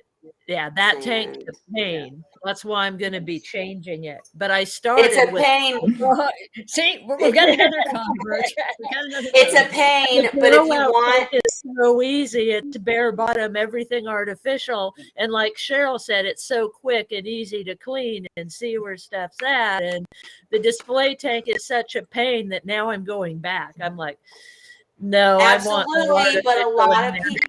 that tank's a pain. That's why I'm going to be changing it. But I started it's a with pain. See, we've got another convert. It's a pain, but if you want, it's so easy. It's bare bottom, everything artificial, and like Cheryl said, it's so quick and easy to clean and see where stuff's at. And the display tank is such a pain that now I'm going back. I'm like, no, absolutely, but a lot of people.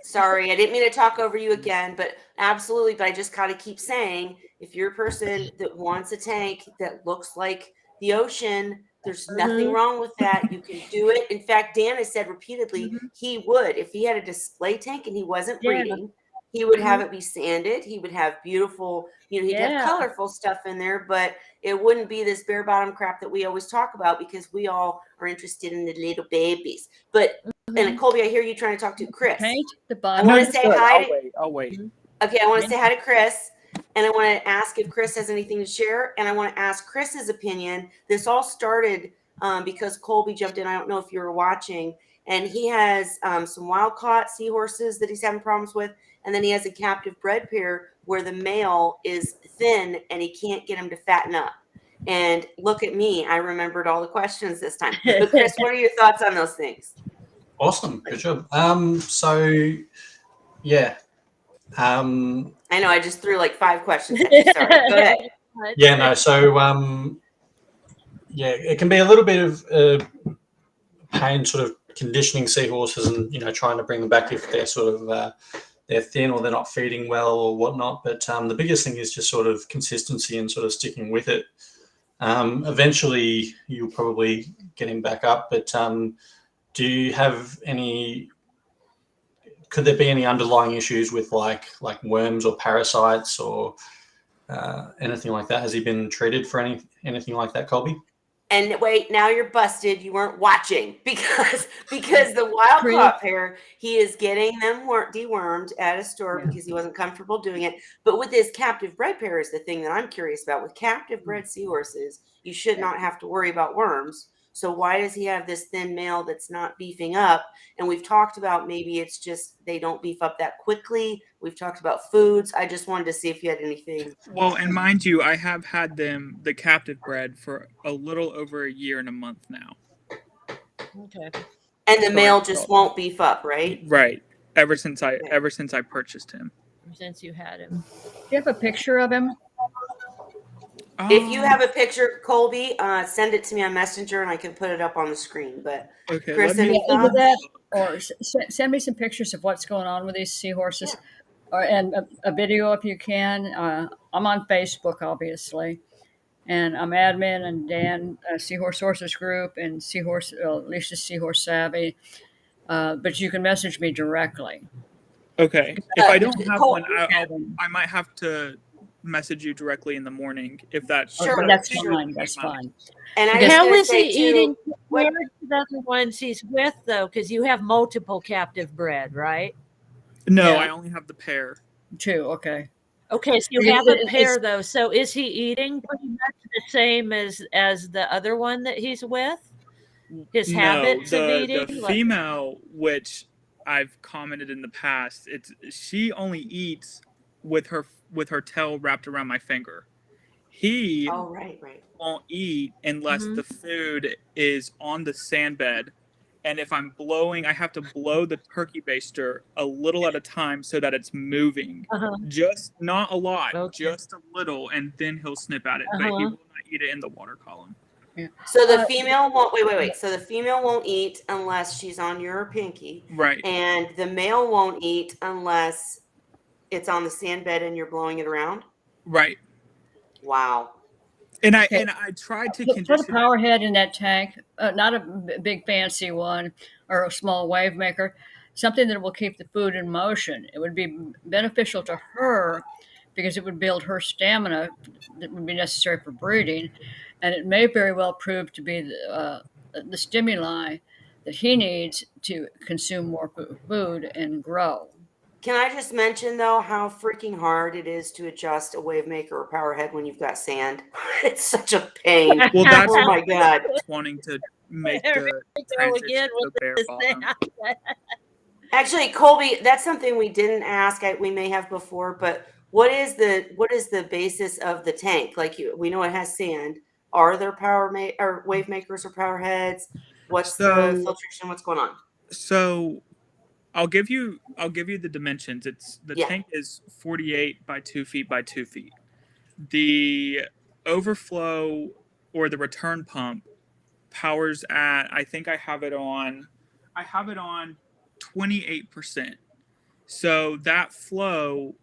Sorry, I didn't mean to talk over you again, but absolutely. But I just gotta keep saying, if you're a person that wants a tank that looks like the ocean, there's nothing wrong with that. You can do it. In fact, Dan has said repeatedly he would, if he had a display tank and he wasn't breeding, he would have it be sanded. He would have beautiful, he'd have colorful stuff in there, but it wouldn't be this bare bottom crap that we always talk about, because we all are interested in the little babies. But and Colby, I hear you trying to talk to Chris. Paint the I bottom. want to say hi. I'll wait. Okay, I want to say hi to Chris, and I want to ask if Chris has anything to share, and I want to ask Chris's opinion. This all started because Colby jumped in. I don't know if you were watching, and he has some wild caught seahorses that he's having problems with, and then he has a captive bred pair where the male is thin and he can't get him to fatten up. And look at me, I remembered all the questions this time. But Chris, what are your thoughts on those things? Awesome, good job. So yeah. I know I just threw like 5 questions at you. Sorry. Go ahead. Yeah, no. So it can be a little bit of pain, sort of conditioning seahorses, and trying to bring them back if they're sort of they're thin or they're not feeding well or whatnot. But the biggest thing is just sort of consistency and sort of sticking with it. Eventually, you'll probably get him back up. But do you have any? Could there be any underlying issues with like worms or parasites or anything like that? Has he been treated for anything like that, Colby? And wait, now you're busted. You weren't watching because the wild caught pair, he is getting them dewormed at a store because he wasn't comfortable doing it. But with his captive bred pair is the thing that I'm curious about. With captive bred seahorses, you should not have to worry about worms. So why does he have this thin male that's not beefing up? And we've talked about maybe it's just they don't beef up that quickly. We've talked about foods. I just wanted to see if you had anything. Well, and mind you, I have had the captive bred for a little over a year and a month now. Okay. And the male just won't beef up, right? Right. Ever since I purchased him. Since you had him. Do you have a picture of him? If you have a picture, Colby, send it to me on Messenger and I can put it up on the screen. But okay, Chris, Either that, or send me some pictures of what's going on with these seahorses, and a video if you can. I'm on Facebook, obviously, and I'm admin and Dan Seahorse Sources Group and Alicia's Seahorse Savvy. But you can message me directly. Okay. If I don't have one, I might have to message you directly in the morning if that's That's fine. That's fine. And how is he eating compared to the other ones he's with, though? Because you have multiple captive bred, right? No, I only have the pair. 2, okay. Okay, so you have a pair, though. So is he eating pretty much the same as the other one that he's with? His habits of eating? The female, which I've commented in the past, she only eats with her tail wrapped around my finger. He won't eat unless the food is on the sand bed, and if I'm blowing, I have to blow the turkey baster a little at a time so that it's moving. Just not a lot, just a little, and then he'll snip at it, but he will not eat it in the water column. Yeah. So the female won't wait. So the female won't eat unless she's on your pinky. Right. And the male won't eat unless it's on the sand bed and you're blowing it around? Right. Wow. And Okay. I tried to Put a condition. power head in that tank, not a big fancy one or a small wave maker, something that will keep the food in motion. It would be beneficial to her because it would build her stamina that would be necessary for breeding, and it may very well prove to be the stimuli that he needs to consume more food and grow. Can I just mention though how freaking hard it is to adjust a wave maker or power head when you've got sand? It's such a pain. Well, that's Oh my God. wanting to make There the we go transition again to with bare this bottom. Actually, Colby, that's something we didn't ask. We may have before, but what is the basis of the tank? Like we know it has sand. Are there or wave makers or power heads? What's the So filtration? What's going on? so I'll give you the dimensions. The Yeah. tank is 48 by 2 feet by 2 feet. The overflow or the return pump powers at, I think I have it on 28%. So that flow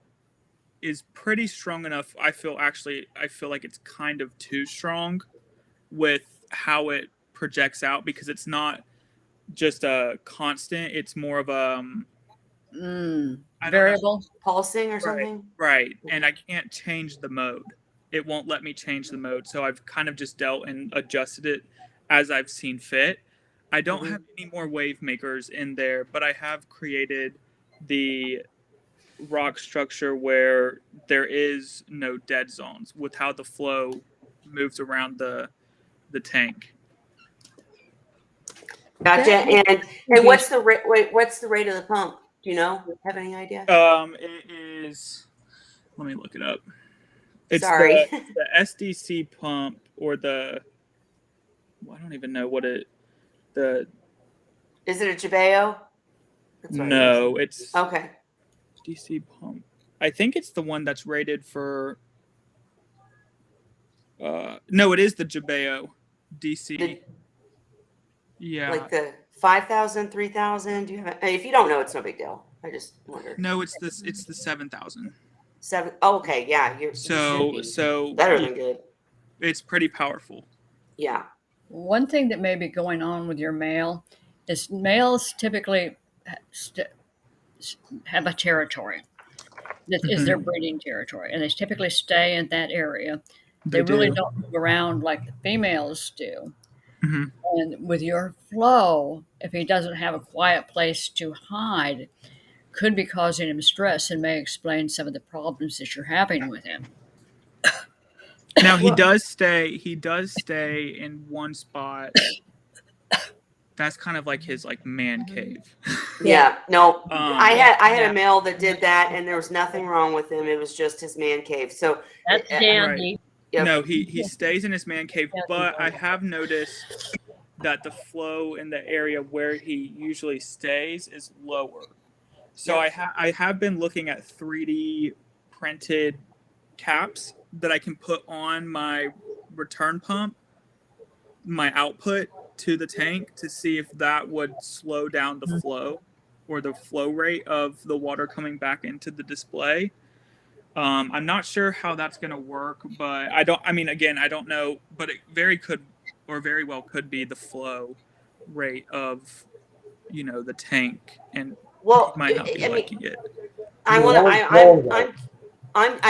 is pretty strong enough. I feel like it's kind of too strong with how it projects out because it's not just a constant, it's more of a I don't know. Variable. Pulsing or something? Right. And I can't change the mode. It won't let me change the mode. So I've kind of just dealt and adjusted it as I've seen fit. I don't have any more wave makers in there, but I have created the rock structure where there is no dead zones with how the flow moves around the tank. Gotcha. And what's the rate? Wait, what's the rate of the pump? Do you know? Have any idea? It is. Let me look it up. It's Sorry. the SDC pump or the. Well, I don't even know what it. The. Is it a Jabeo? No, it's Okay. DC pump. I think it's the one that's rated for. No, it is the Jabeo DC. Yeah. Like the 5,000, 3,000. Do you have? If you don't know, it's no big deal. I just wondered. No, it's the 7,000. 7. Oh, okay. Yeah. So better than good. It's pretty powerful. Yeah. One thing that may be going on with your male is males typically have a territory that is their breeding territory, and they typically stay in that area. They really don't move around like the females do. And with your flow, if he doesn't have a quiet place to hide, could be causing him stress and may explain some of the problems that you're having with him. Now he does stay in one spot. That's kind of like his man cave. Yeah. No, I had a a male that did that, and there was nothing wrong with him. It was just his man cave. So That's dandy. Right. Yep. No, he stays in his man cave, but I have noticed that the flow in the area where he usually stays is lower. So I have been looking at 3D printed caps that I can put on my return pump, my output to the tank, to see if that would slow down the flow or the flow rate of the water coming back into the display. I'm not sure how that's going to work, but I don't know, but it very well could be the flow rate of, the tank, and might not be liking it. I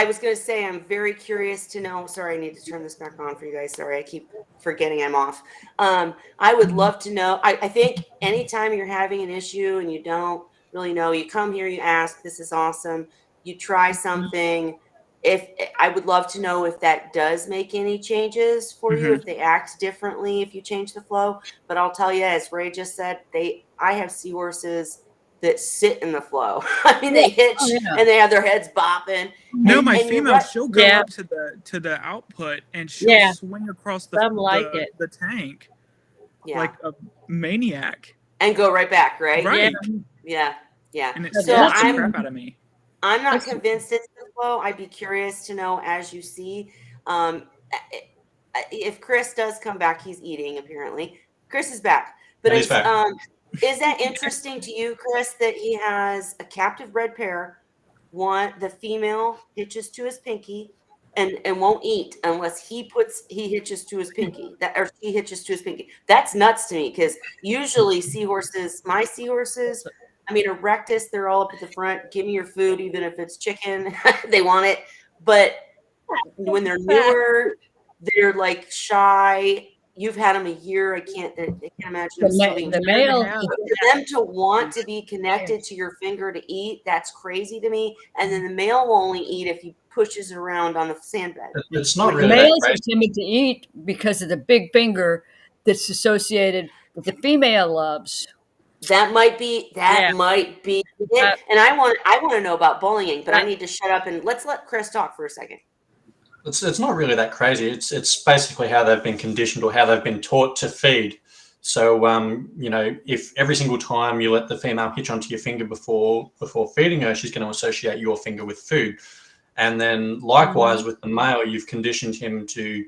was going to say, I'm very curious to know. Sorry, I need to turn this back on for you guys. Sorry, I keep forgetting I'm off. I would love to know. I think anytime you're having an issue and you don't really know, you come here, you ask. This is awesome. You try something. I would love to know if that does make any changes for you, if they act differently, if you change the flow. But I'll tell you, as Ray just said, I have seahorses that sit in the flow. I mean, they hitch and they have their heads bopping. No, my female, she'll go up to the output and she'll swing across the tank like a maniac and go right back, right? Right. Yeah. And it scares the crap out of me. I'm not convinced it's the flow. I'd be curious to know as you see. If Chris does come back, he's eating apparently. Chris is back. But he's back. Is that interesting to you, Chris, that he has a captive bred pair the female hitches to his pinky and won't eat unless he hitches to his pinky, that or she hitches to his pinky. That's nuts to me because usually my seahorses, I mean, Erectus, they're all up at the front. Give me your food, even if it's chicken. They want it. But when they're newer, they're like shy. You've had them a year. I can't imagine them still being The male, for them to want to be connected to your finger to eat. That's crazy to me. And then the male will only eat if he pushes around on the sandbed. It's not the really that males are crazy. timid to eat because of the big finger that's associated with the female loves. That might be it. And I want to know about bullying, but I need to shut up and let's let Chris talk for a second. It's not really that crazy. It's basically how they've been conditioned or how they've been taught to feed. So if every single time you let the female hitch onto your finger before feeding her, she's going to associate your finger with food. And then likewise with the male, you've conditioned him to,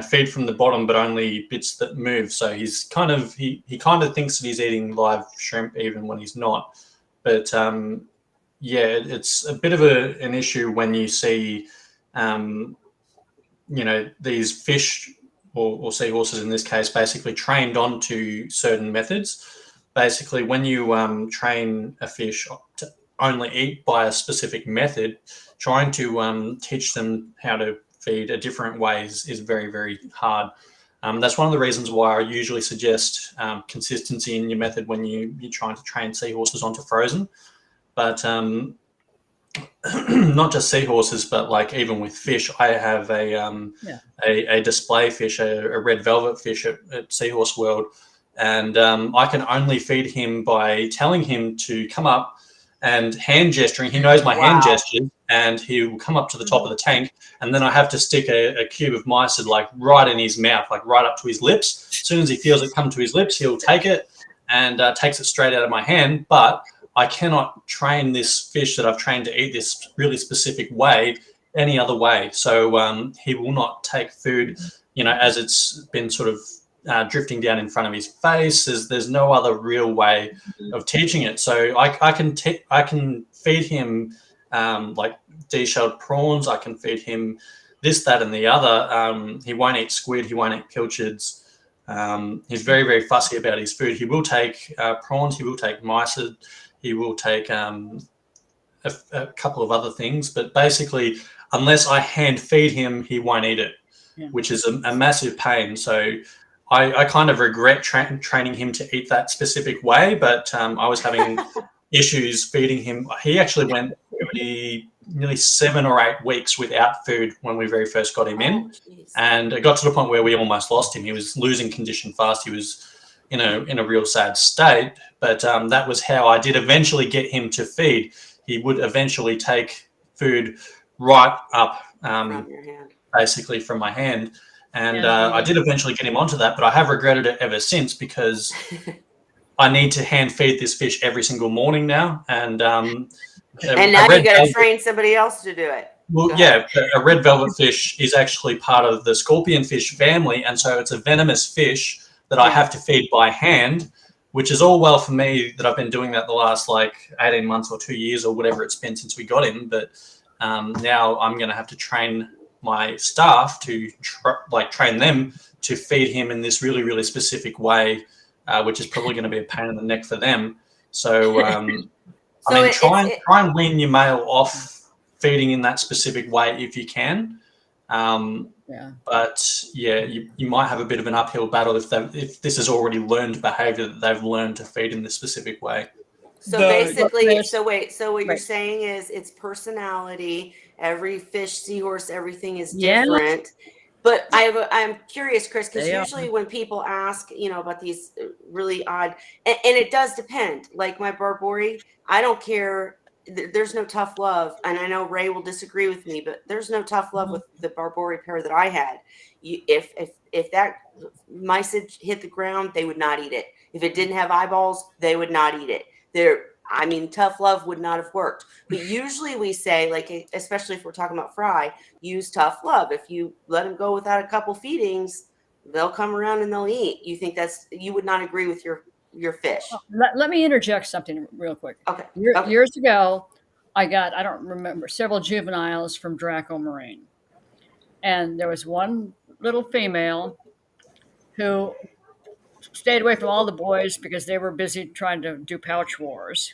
feed from the bottom, but only bits that move. So he's he kind of thinks that he's eating live shrimp even when he's not. But it's a bit of an issue when you see, these fish or seahorses in this case, basically trained onto certain methods. Basically, when you train a fish to only eat by a specific method, trying to teach them how to feed a different way is very, very hard. That's one of the reasons why I usually suggest consistency in your method when you're trying to train seahorses onto frozen. But not just seahorses, but like even with fish, I have a display fish, a red velvet fish at Seahorse World, and I can only feed him by telling him to come up and hand gesturing. He knows my hand gestures, and he will come up to the top of the tank, and then I have to stick a cube of mycid like right in his mouth, like right up to his lips. As soon as he feels it come to his lips, he'll take it and takes it straight out of my hand. But I cannot train this fish that I've trained to eat this really specific way any other way. So he will not take food, as it's been sort of drifting down in front of his face. There's no other real way of teaching it. So I can feed him like deshelled prawns. I can feed him this, that, and the other. He won't eat squid. He won't eat pilchards. He's very, very fussy about his food. He will take prawns. He will take mycid. He will take a couple of other things, but basically, unless I hand feed him, he won't eat it, which is a massive pain. So I kind of regret training him to eat that specific way, but I was having issues feeding him. He actually went nearly 7 or 8 weeks without food when we very first got him in, and it got to the point where we almost lost him. He was losing condition fast. He was in a real sad state, but that was how I did eventually get him to feed. He would eventually take food right up, From your hand. basically from my hand, and I did eventually get him onto that, but I have regretted it ever since because I need to hand feed this fish every single morning now, and now you got to train somebody else to do it. Well, a red velvet fish is actually part of the scorpion fish family, and so it's a venomous fish that I have to feed by hand, which is all well for me that I've been doing that the last 18 months or 2 years or whatever it's been since we got him. But now I'm going to have to train my staff to train them to feed him in this really, really specific way, which is probably going to be a pain in the neck for them. So, try and wean your male off feeding in that specific way if you can. But you might have a bit of an uphill battle if this is already learned behavior that they've learned to feed in this specific way. So basically, so what you're saying is it's personality. Every fish, seahorse, everything is different. But I'm curious, Chris, because usually when people ask, about these really odd, and it does depend. Like my Barbori, I don't care. There's no tough love, and I know Ray will disagree with me, but there's no tough love with the Barbori pair that I had. If that mycid hit the ground, they would not eat it. If it didn't have eyeballs, they would not eat it. Tough love would not have worked. But usually we say, especially if we're talking about fry, use tough love. If you let them go without a couple feedings, they'll come around and they'll eat. You think you would not agree with your fish? Let me interject something real quick. Okay. Years ago, I don't remember, several juveniles from Draco Marine. And there was one little female who stayed away from all the boys because they were busy trying to do pouch wars.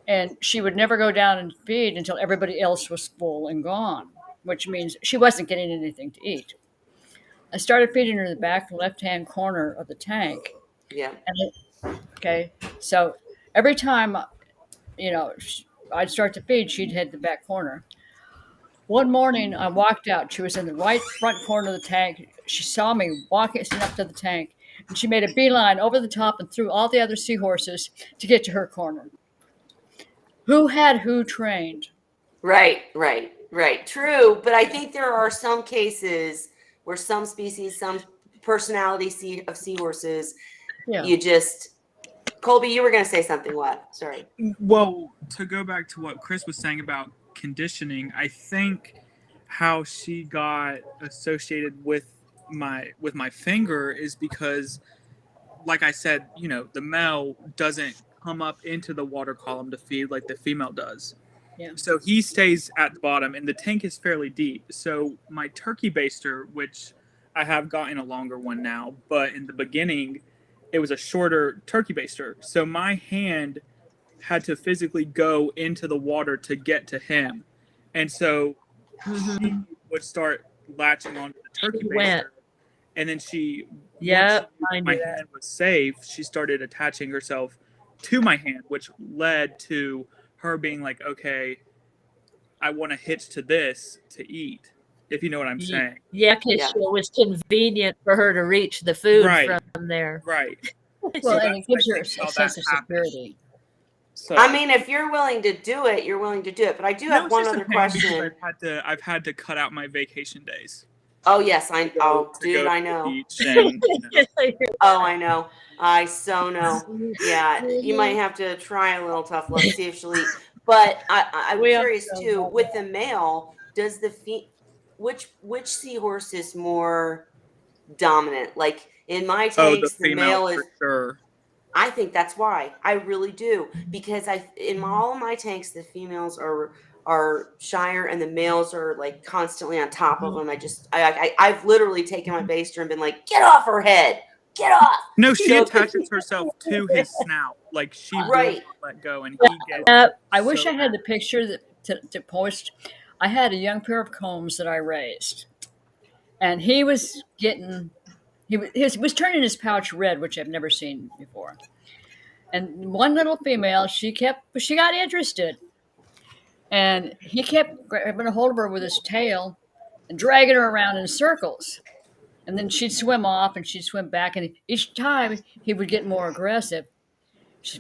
And she would never go down and feed until everybody else was full and gone, which means she wasn't getting anything to eat. I started feeding her in the back left-hand corner of the tank. Yeah. Okay, so every time, I'd start to feed, she'd head to the back corner. One morning, I walked out. She was in the right front corner of the tank. She saw me walking up to the tank, and she made a beeline over the top and through all the other seahorses to get to her corner. Who had who trained? Right. True, but I think there are some cases where some species, some personality of seahorses, Yeah. you just. Colby, you were going to say something. What? Sorry. Well, to go back to what Chris was saying about conditioning, I think how she got associated with my finger is because, like I said, the male doesn't come up into the water column to feed like the female does. Yeah. So he stays at the bottom, and the tank is fairly deep. So my turkey baster, which I have gotten a longer one now, but in the beginning, it was a shorter turkey baster. So my hand had to physically go into the water to get to him. And so she would start latching onto the turkey baster. And then once my hand was safe, she started attaching herself to my hand, which led to her being like, okay, I want to hitch to this to eat, if you know what I'm saying. Yeah, because it was convenient for her to reach the food from there. Right. Well, and it gives her a sense of security. So, I mean, if you're willing to do it, you're willing to do it. But I do have one other question. I've had to cut out my vacation days. Oh yes, I know. Dude, I know. Oh, I know. I so know. Yeah, you might have to try a little tough love, see if she'll eat. But I'm curious too. With the male, does which seahorse is more dominant? Like in my tanks, the male is. For sure. I think that's why. I really do, because in all of my tanks, the females are shyer and the males are like constantly on top of them. I've literally taken my baster and been like, get off her head, get off. No, she attaches herself to his snout, like she won't let go, and he gets. I wish I had the picture to post. I had a young pair of combs that I raised, and he was turning his pouch red, which I've never seen before. And one little female, she got interested. And he kept grabbing a hold of her with his tail and dragging her around in circles. And then she'd swim off and she'd swim back. And each time he would get more aggressive.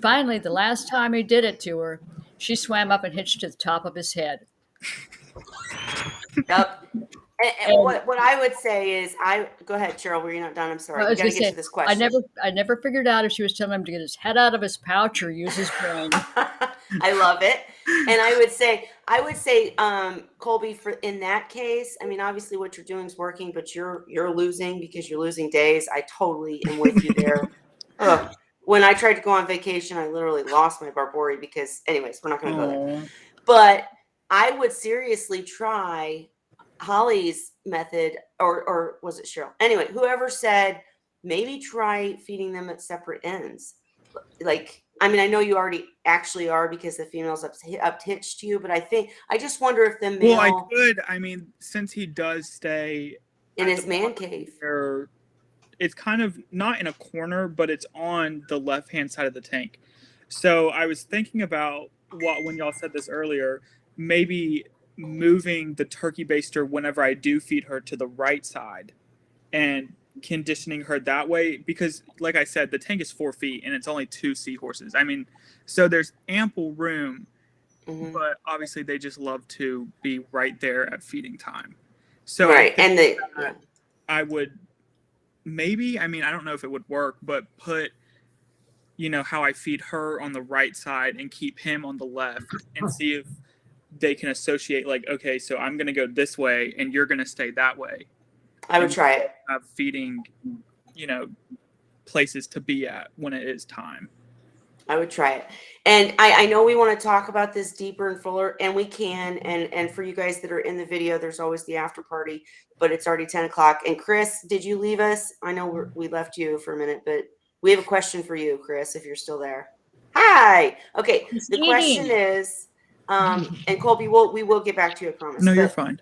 Finally, the last time he did it to her, she swam up and hitched to the top of his head. Yep. And what I would say is, go ahead, Cheryl. Were you not done? I'm sorry. You got to get to this question. I never figured out if she was telling him to get his head out of his pouch or use his brain. I love it. And I would say, Colby, in that case, I mean, obviously what you're doing is working, but you're losing because you're losing days. I totally am with you there. When I tried to go on vacation, I literally lost my Barbori because, anyways, we're not going to go there. But I would seriously try Holly's method, or was it Cheryl? Anyway, whoever said maybe try feeding them at separate ends. Like, I mean, I know you already actually are because the female's up hitched to you, but I just wonder if the male. Well, I could. I mean, since he does stay in his man cave, it's kind of not in a corner, but it's on the left-hand side of the tank. So I was thinking about when y'all said this earlier, maybe moving the turkey baster whenever I do feed her to the right side and conditioning her that way, because like I said, the tank is 4 feet and it's only 2 seahorses. I mean, so there's ample room, but obviously they just love to be right there at feeding time. So I would maybe, I mean, I don't know if it would work, but put, how I feed her on the right side and keep him on the left and see if they can associate, like, okay, so I'm going to go this way and you're going to stay that way. I would try it. Have feeding, places to be at when it is time. I would try it. And I know we want to talk about this deeper and fuller, and we can. And for you guys that are in the video, there's always the after party, but it's already 10 o'clock. And Chris, did you leave us? I know we left you for a minute, but we have a question for you, Chris, if you're still there. Hi. Okay. The question is, and Colby, we will get back to you, I promise. No, you're fine.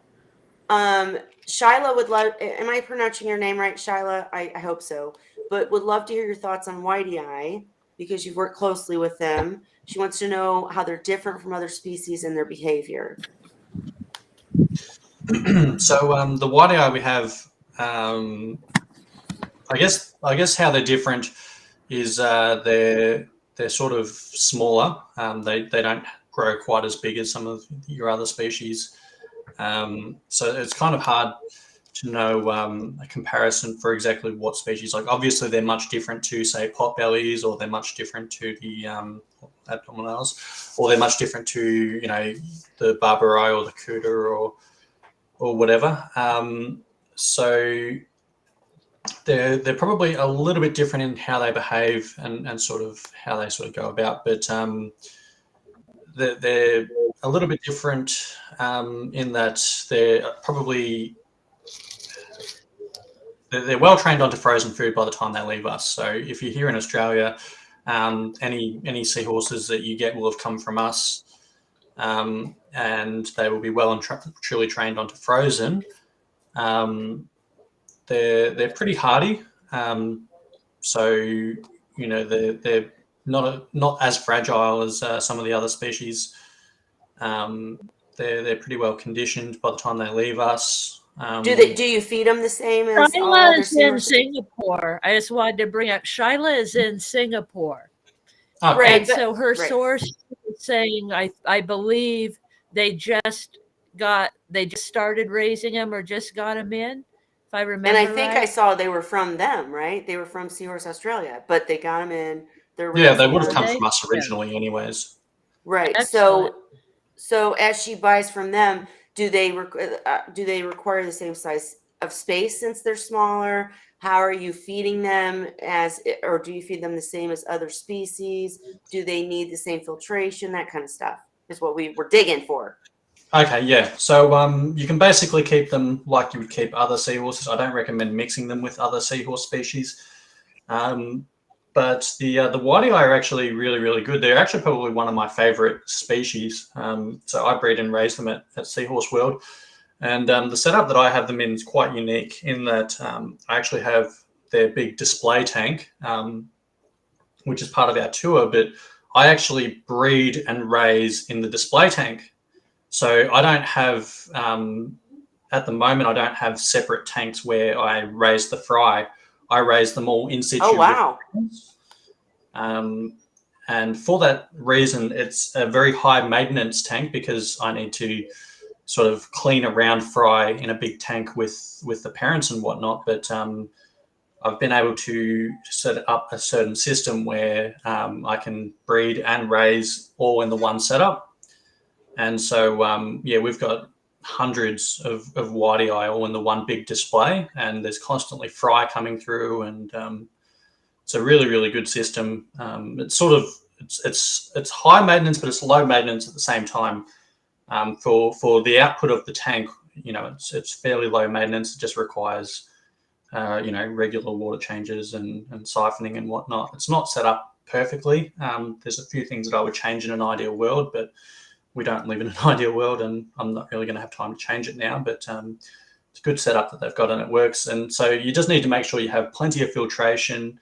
Shyla would love, am I pronouncing your name right, Shyla? I hope so, but would love to hear your thoughts on Whitey Eye because you've worked closely with them. She wants to know how they're different from other species in their behavior. So the whitey eye we have, I guess how they're different is they're sort of smaller. They don't grow quite as big as some of your other species. So it's kind of hard to know a comparison for exactly what species. Like obviously they're much different to say potbellies, or they're much different to the abdominals, or they're much different to the barbari or the cooter or whatever. So they're probably a little bit different in how they behave and sort of how they sort of go about, but they're a little bit different in that they're well trained onto frozen food by the time they leave us. So if you're here in Australia, any seahorses that you get will have come from us, and they will be well and truly trained onto frozen. They're pretty hardy, so they're not as fragile as some of the other species. They're pretty well conditioned by the time they leave us. Do you feed them the same as all Shyla other is in seahorses? Singapore. I just wanted to bring up Shyla is in Singapore. Oh, Right. And so her right. source is saying, I believe they just started raising them or just got them in, if I remember And I think right. I saw they were from them, right? They were from Seahorse Australia, but they got them in. They're yeah, they raising would have them. come from us originally, anyways. Right. Excellent. So as she buys from them, do they require the same size of space since they're smaller? How are you feeding them or do you feed them the same as other species? Do they need the same filtration? That kind of stuff is what we were digging for. Okay, yeah. So you can basically keep them like you would keep other seahorses. I don't recommend mixing them with other seahorse species. But the whitey eye are actually really, really good. They're actually probably one of my favorite species. So I breed and raise them at Seahorse World. And the setup that I have them in is quite unique in that I actually have their big display tank, which is part of our tour, but I actually breed and raise in the display tank. So I don't have, at the moment, I don't have separate tanks where I raise the fry. I raise them all in situ. Oh, wow. And for that reason, it's a very high maintenance tank because I need to sort of clean around fry in a big tank with the parents and whatnot. But I've been able to set up a certain system where I can breed and raise all in the one setup. And so, we've got hundreds of whitey eye all in the one big display, and there's constantly fry coming through, and it's a really, really good system. It's sort of it's high maintenance, but it's low maintenance at the same time. For the output of the tank, it's fairly low maintenance. It just requires regular water changes and siphoning and whatnot. It's not set up perfectly. There's a few things that I would change in an ideal world, but we don't live in an ideal world, and I'm not really going to have time to change it now. But it's a good setup that they've got, and it works. And so you just need to make sure you have plenty of filtration.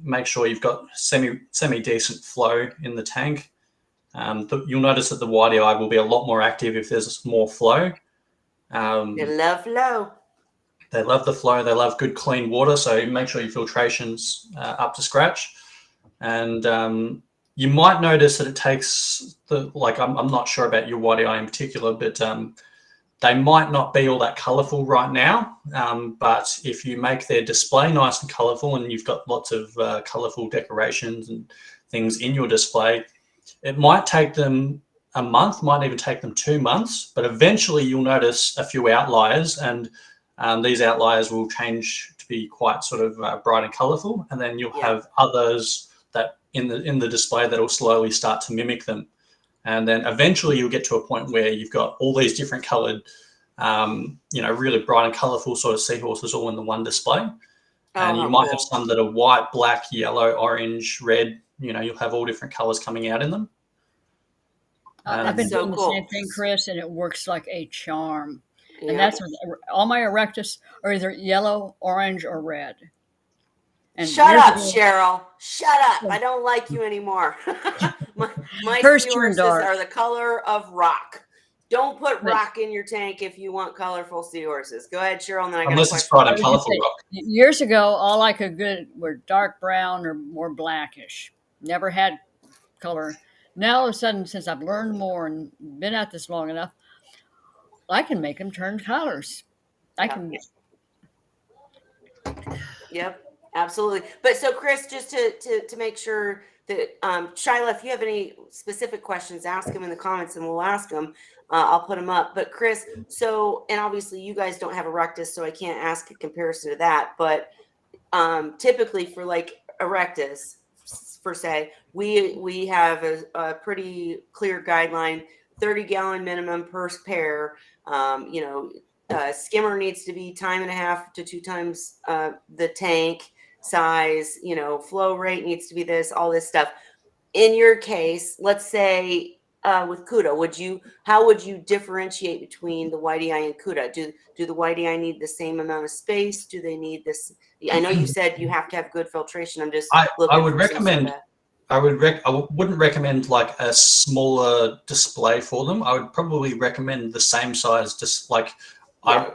Make sure you've got semi-decent flow in the tank. You'll notice that the whitey eye will be a lot more active if there's more flow. They love flow. They love the flow. They love good, clean water. So make sure your filtration's up to scratch. And you might notice that it takes I'm not sure about your whitey eye in particular, but they might not be all that colourful right now. But if you make their display nice and colourful, and you've got lots of colourful decorations and things in your display, it might take them a month, might even take them 2 months, but eventually you'll notice a few outliers, and these outliers will change to be quite sort of bright and colourful, and then you'll have others that in the display that'll slowly start to mimic them. And then eventually you'll get to a point where you've got all these different colored, really bright and colorful sort of seahorses all in the one display. And you might have some that are white, black, yellow, orange, red. You'll have all different colors coming out in them. I've been So doing cool. the same thing, Chris, and it works like a charm. Yeah. And that's what, all my Erectus are either yellow, orange, or red. And Shut years up, ago- Cheryl. Shut up. I don't like you anymore. my Hers turned seahorses dark. are the color of rock. Don't put But- rock in your tank if you want colorful seahorses. Go ahead, Cheryl, and then I got a Unless it's question. bright I and was gonna colorful say, rock. years ago, all I could get were dark brown or more blackish. Never had color. Now, all of a sudden, since I've learned more and been at this long enough, I can make them turn colors. I Yeah. can. Yep, absolutely. But so, Chris, just to make sure that Shyla, if you have any specific questions, ask them in the comments, and we'll ask them. I'll put them up. But Chris, so, and obviously you guys don't have Erectus, so I can't ask a comparison to that. But typically for like Erectus, per se, we have a pretty clear guideline: 30-gallon minimum per pair. Skimmer needs to be 1.5 to 2 times the tank size. Flow rate needs to be this, all this stuff. In your case, let's say with Cuda, how would you differentiate between the Whitey Eye and Cuda? Do the Whitey Eye need the same amount of space? Do they need this? I know you said you have to have good filtration. I'm just I looking would for some recommend. sort of- I wouldn't recommend like a smaller display for them. I would probably recommend the same size. Just like Yeah.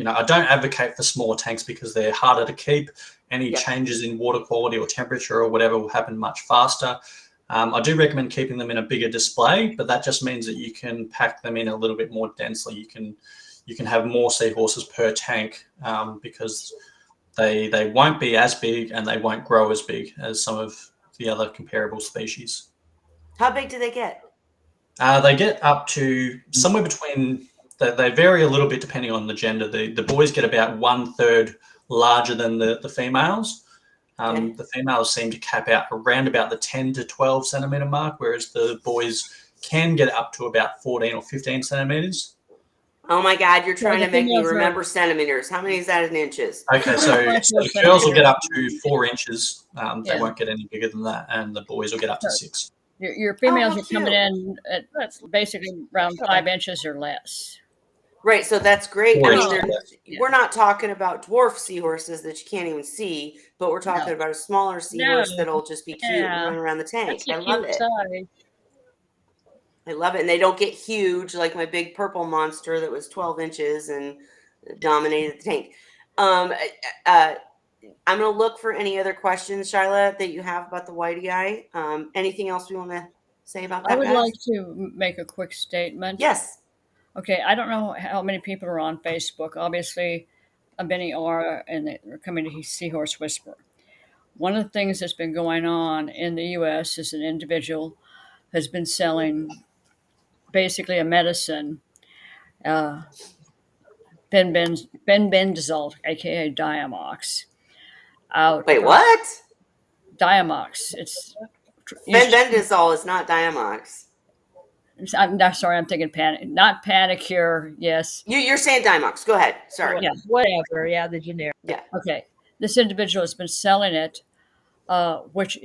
I don't advocate for smaller tanks because they're harder to keep. Any Yeah. changes in water quality or temperature or whatever will happen much faster. I do recommend keeping them in a bigger display, but that just means that you can pack them in a little bit more densely. You can have more seahorses per tank because they won't be as big and they won't grow as big as some of the other comparable species. How big do they get? They get up to somewhere between. They vary a little bit depending on the gender. The boys get about 1/3 larger than the females. Okay. The females seem to cap out around about the 10 to 12 centimeter mark, whereas the boys can get up to about 14 or 15 centimeters. Oh my God, you're trying the to make me females are- remember centimeters. How many is that in inches? Okay, so the girls will get up to 4 inches. They Yeah. won't get any bigger than that, and the boys will get up to 6. Your females how are coming in at basically around 5 inches or less. Right, so that's great. Four I mean, inches. we're not talking about dwarf seahorses that you can't even see, but we're talking No. about a smaller seahorse No. that'll just be cute and Yeah. run around the tank. That's a I love cute it. size. I love it. And they don't get huge like my big purple monster that was 12 inches and dominated the tank. I'm going to look for any other questions, Shyla, that you have about the Whitey Eye. Anything else we want to say about that, I would guys? like to make a quick statement. Yes. Okay, I don't know how many people are on Facebook. Obviously, many are, and they're coming to Seahorse Whisperer. One of the things that's been going on in the U.S. is an individual has been selling basically a medicine, benzodiazole, aka Diamox. Wait, what? Diamox. It's Bendazole is not Diamox. I'm sorry, I'm thinking not Panicure. Yes. You're saying Diamox. Go ahead. Sorry. Yeah, whatever. Yeah, the generic. Okay. This individual has been selling it, which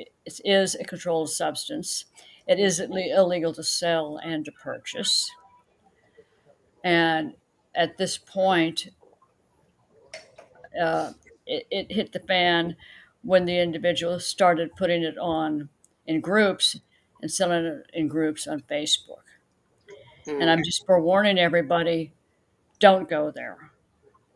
is a controlled substance. It is illegal to sell and to purchase. And at this point, it hit the fan when the individual started putting it on in groups and selling it in groups on Facebook. And I'm just forewarning everybody, don't go there.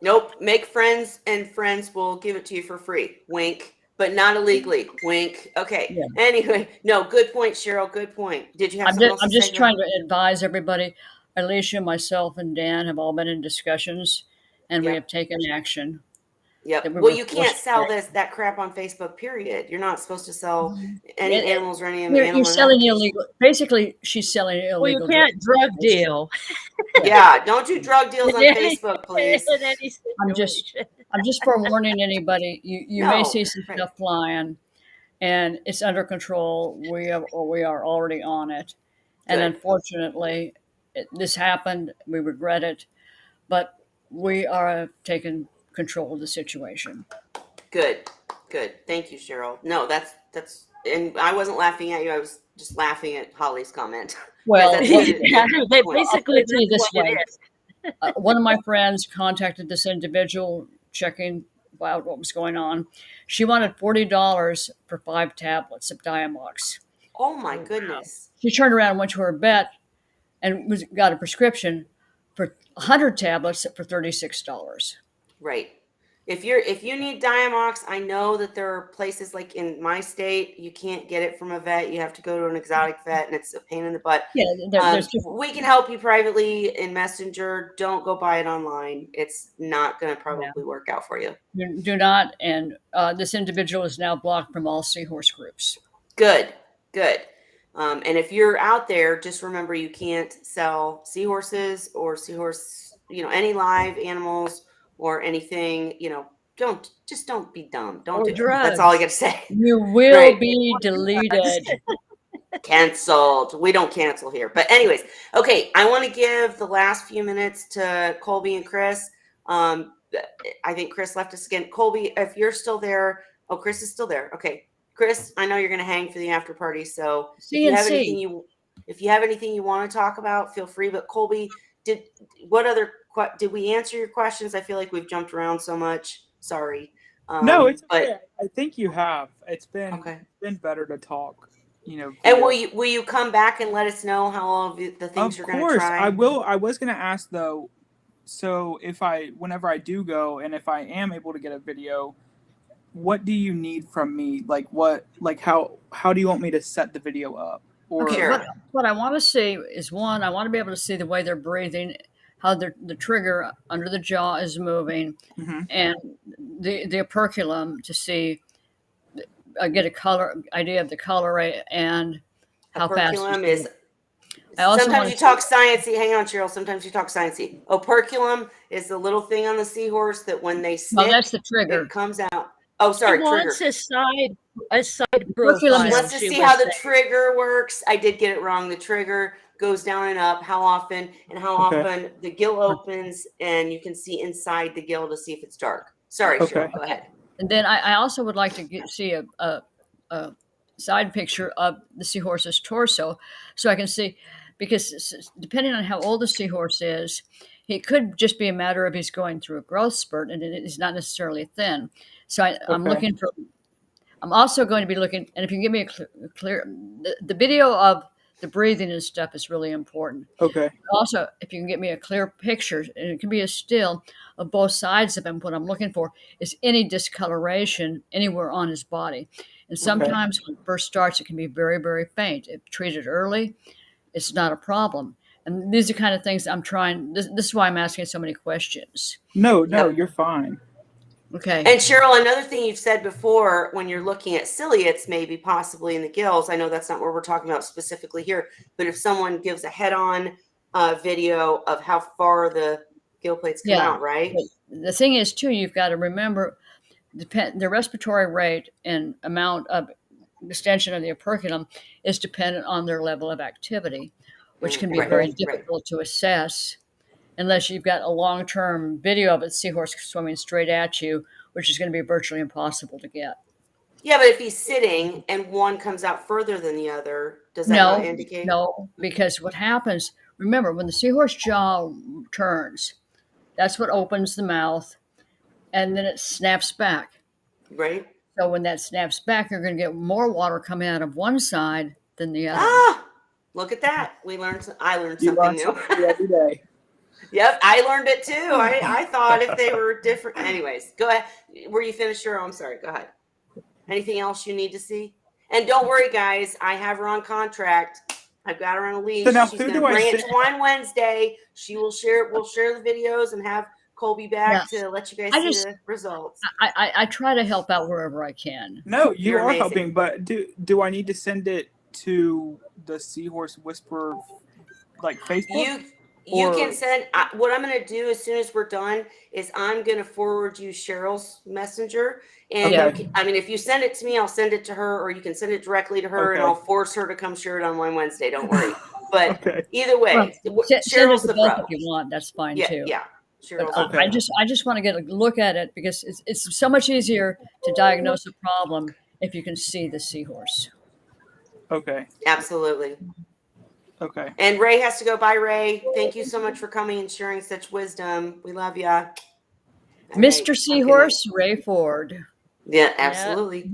Nope. Make friends, and friends will give it to you for free. Wink. But not illegally. Wink. Okay. Yeah. Anyway, no. Good point, Cheryl. Good point. Did you have something else I'm to just say? trying to advise everybody. Alicia, myself, and Dan have all been in discussions, and we Yep. have taken action. Yep. that we Well, were you can't forced sell to. that crap on Facebook. Period. You're not supposed to sell any It- animals or any You're animal. selling medication. illegal. Basically, she's selling illegal. Well, you can't drug drugs. deal. Yeah. Don't do drug deals on Yeah. Facebook, please. In any I'm just- situation. I'm just forewarning anybody. You No, may see some right. stuff flying. and it's under control. We are already on it, and Good. unfortunately, this happened. We regret it, but we are taking control of the situation. Good. Thank you, Cheryl. No, that's, and I wasn't laughing at you. I was just laughing at Holly's comment. Well, that's well, good. Yeah, they I'll basically put it to you that's this what it way. is. One of my friends contacted this individual checking about what was going on. She wanted $40 for 5 tablets of Diamox. Oh my goodness. She turned around and went to her vet and got a prescription for 100 tablets for $36. Right. If you need Diamox, I know that there are places like in my state, you can't get it from a vet. You have to go to an exotic vet and it's a pain in the butt. Yeah, there's just, We can help you privately in Messenger. Don't go buy it online. It's not going to probably work out for you. do not. And this individual is now blocked from all Seahorse groups. Good. And if you're out there, just remember you can't sell seahorses or any live animals or anything. Don't be dumb. Don't Or do it. drugs. That's all I got to say. You will Right. be deleted. Canceled. We don't cancel here. But anyways, okay. I want to give the last few minutes to Colby and Chris. I think Chris left us again. Colby, if you're still there. Oh, Chris is still there. Okay. Chris, I know you're going to hang for the after party. So if you have anything you want to talk about, feel free. But Colby, did we answer your questions? I feel like we've jumped around so much. Sorry. No, it's okay. I think you have. It's been okay. Been better to talk. And will you come back and let us know how all of the things you're going to try? Of course, I will. I was going to ask though. So whenever I do go, and if I am able to get a video, what do you need from me? How do you want me to set the video up? Or Sure. What I want to see is one, I want to be able to see the way they're breathing, how the trigger under the jaw is moving, and the operculum to see, get a idea of the color rate and how Operculum fast. is. Sometimes you talk sciencey. Hang on, Cheryl. Sometimes you talk sciencey. Operculum is the little thing on the seahorse that when they stick, that's the trigger. It comes out. Oh, sorry, It trigger. wants a side Operculum profile. Let's just see how the trigger works. I did get it wrong. The trigger goes down and up. How often often the gill opens, and you can see inside the gill to see if it's dark. Sorry, Cheryl. Go ahead. And then I also would like to see a side picture of the seahorse's torso, so I can see, because depending on how old the seahorse is, it could just be a matter of he's going through a growth spurt and he's not necessarily thin. So I'm looking for. I'm also going to be looking, and if you can give me a clear, the video of the breathing and stuff is really important. Okay. Also, if you can get me a clear picture, and it can be a still of both sides of him, what I'm looking for is any discoloration anywhere on his body. And sometimes when it first starts, it can be very, very faint. If treated early, it's not a problem. And these are kind of things I'm trying. This is why I'm asking so many questions. No, you're fine. Okay. And Cheryl, another thing you've said before, when you're looking at ciliates, maybe possibly in the gills, I know that's not what we're talking about specifically here, but if someone gives a head-on video of how far the gill plates come out, right? The thing is, too, you've got to remember the respiratory rate and amount of extension of the operculum is dependent on their level of activity, which can be very difficult to assess unless you've got a long-term video of a seahorse swimming straight at you, which is going to be virtually impossible to get. Yeah, but if he's sitting and one comes out further than the other, does that not indicate? No, because what happens, remember, when the seahorse jaw turns, that's what opens the mouth, and then it snaps back. Right. So when that snaps back, you're going to get more water coming out of one side than the other. Ah, look at that. I learned something new. Every day. Yep, I learned it too. I thought if they were different. Anyways, go ahead. Were you finished, Cheryl? I'm sorry. Go ahead. Anything else you need to see? And don't worry, guys. I have her on contract. I've got her on a leash. So now, She's going to bring it to Wine Wednesday. We'll share the videos and have Colby back to let you guys see the results. I try to help out wherever I can. No, you're amazing. helping, but do I need to send it to the Seahorse Whisperer Facebook? You Or- can send, what I'm going to do as soon as we're done is I'm going to forward you Cheryl's messenger. And Okay. you can, I mean, if you send it to me, I'll send it to her, or you can send it directly to her and Okay. I'll force her to come share it on one Wednesday. Don't worry. But Okay. either way, Send it Cheryl's to the both pro. if you want. That's fine Yeah, too. yeah. But Cheryl's Okay. I just want to get a look at it because it's so much easier to diagnose a problem if you can see the seahorse. Okay. absolutely. Okay. And Ray has to go. Bye, Ray. Thank you so much for coming and sharing such wisdom. We love ya. All Mr. right. Seahorse, Ray Ford. Yeah, absolutely.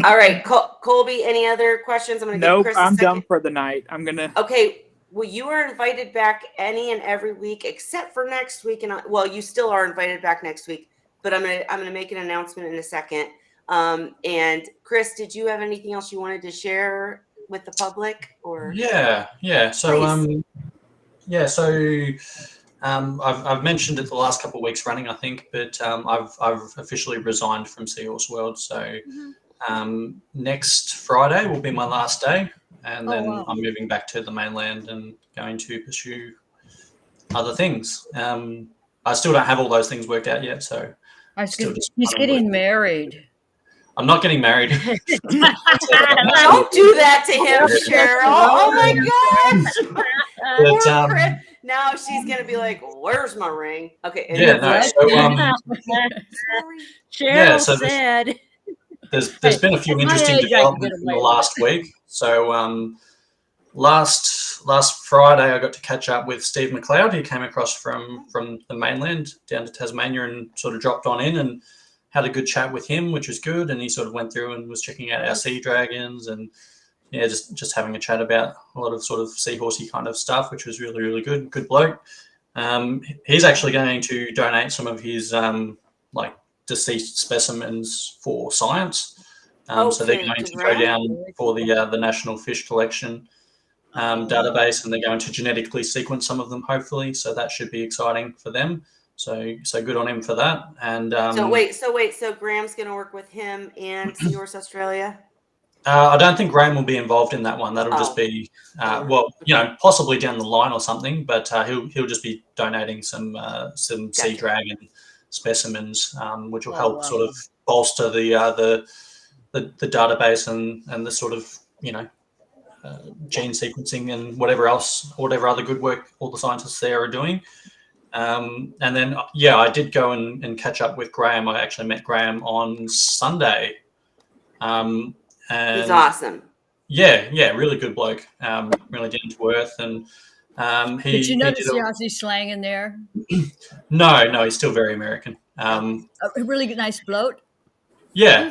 All right, Colby, any other questions? I'm going to give Nope, Chris a I'm second. done for the night. I'm gonna. Okay, well, you are invited back any and every week except for next week, and well, you still are invited back next week. But I'm gonna make an announcement in a second. And Chris, did you have anything else you wanted to share with the public, or Yeah. So Please. I've mentioned it the last couple of weeks running, I think, but I've officially resigned from Seahorse World. So next Friday will be my last day, and Oh, then wow. I'm moving back to the mainland and going to pursue other things. I still don't have all those things worked out yet, so still just He's getting married. I'm not getting married. Don't do that to him, Cheryl. Oh my gosh. But, Poor Chris. Now she's gonna be like, "Where's my ring?" Okay. yeah, Anyway, no. sorry. So Cheryl so said. there's been a few At my interesting age, I can get developments in the away with last week. So last Friday, I got to catch up with Steve McLeod. He came across from the mainland down to Tasmania and sort of dropped on in and had a good chat with him, which was good. And he sort of went through and was checking out our sea dragons and yeah, just having a chat about a lot of sort of seahorsey kind of stuff, which was really, really good. Good bloke. He's actually going to donate some of his like deceased specimens for science. So they're going to go down for the National Fish Collection database, and they're going to genetically sequence some of them, hopefully. So that should be exciting for them. So good on him for that. And So wait. So Graham's gonna work with him and Seahorse Australia. I don't think Graham will be involved in that one. That'll just be, well, you know, possibly down the line or something. But he'll just be donating some sea dragon specimens, which will help sort of bolster the database and the sort of gene sequencing and whatever other good work all the scientists there are doing. And then I did go and catch up with Graham. I actually met Graham on Sunday. And he's awesome. Yeah, really good bloke. Really down to earth, and Did you notice the Aussie slang in there? No, he's still very American. A really nice bloke. Yeah,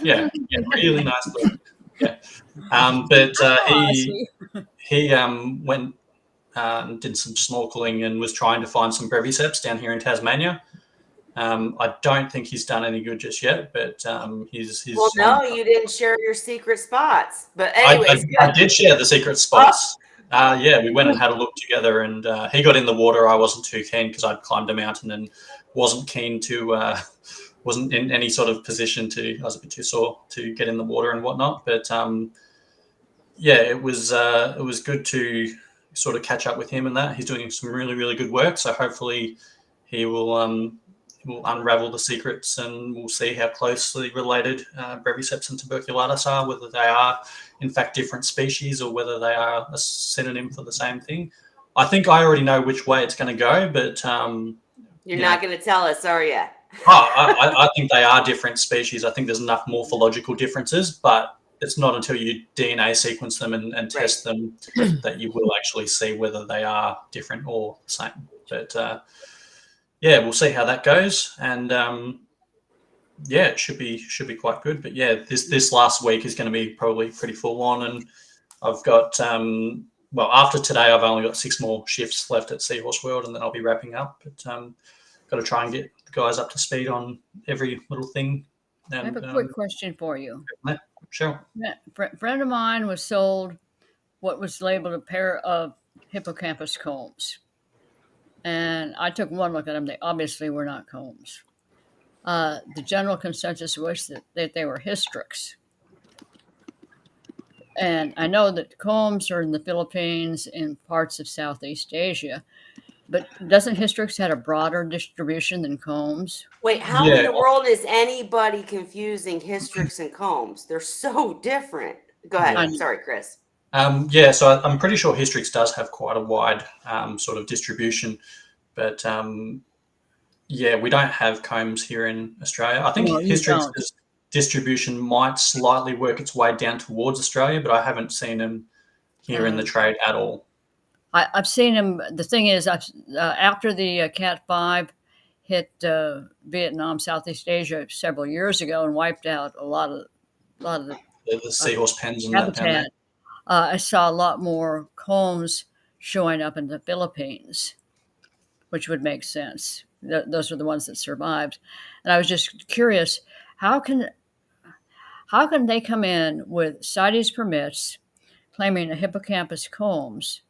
really nice bloke. Yeah, but he went did some snorkeling and was trying to find some breviceps down here in Tasmania. I don't think he's done any good just yet, but he's. Well, no, you didn't share your secret spots. But anyways, I did share the secret spots. We went and had a look together, and he got in the water. I wasn't too keen because I'd climbed a mountain and wasn't keen to, wasn't in any sort of position to. I was a bit too sore to get in the water and whatnot. But it was good to sort of catch up with him and that. He's doing some really, really good work. So hopefully he will unravel the secrets, and we'll see how closely related breviceps and tuberculatus are, whether they are in fact different species or whether they are a synonym for the same thing. I think I already know which way it's going to go, but you're not going to tell us, are you? I think they are different species. I think there's enough morphological differences, but it's not until you DNA sequence them and test them that you will actually see whether they are different or the same. But we'll see how that goes, and it should be quite good. But this last week is going to be probably pretty full on, and I've got after today I've only got 6 more shifts left at Seahorse World, and then I'll be wrapping up. But got to try and get the guys up to speed on every little thing. And, I have a quick question for you. Sure. A friend of mine was sold what was labeled a pair of hippocampus combs. And I took one look at them. They obviously were not combs. The general consensus was that they were hystrix. And I know that combs are in the Philippines and parts of Southeast Asia. But doesn't Hystrix had a broader distribution than Combs? Wait, how in Yeah. the world is anybody confusing Hystrix and Combs? They're so different. Go ahead. Yeah. Sorry, Chris. Yeah, so I'm pretty sure Hystrix does have quite a wide sort of distribution, but yeah, we don't have combs here in Australia. I think No, you don't. Hystrix's distribution might slightly work its way down towards Australia, but I haven't seen them here in the trade at all. I've seen them. The thing is, after the Cat 5 hit Vietnam, Southeast Asia several years ago and wiped out a lot of The Seahorse pens and that down there. habitat, I saw a lot more combs showing up in the Philippines, which would make sense. Those are the ones that survived. And I was just curious, how can they come in with CITES permits claiming a hippocampus combs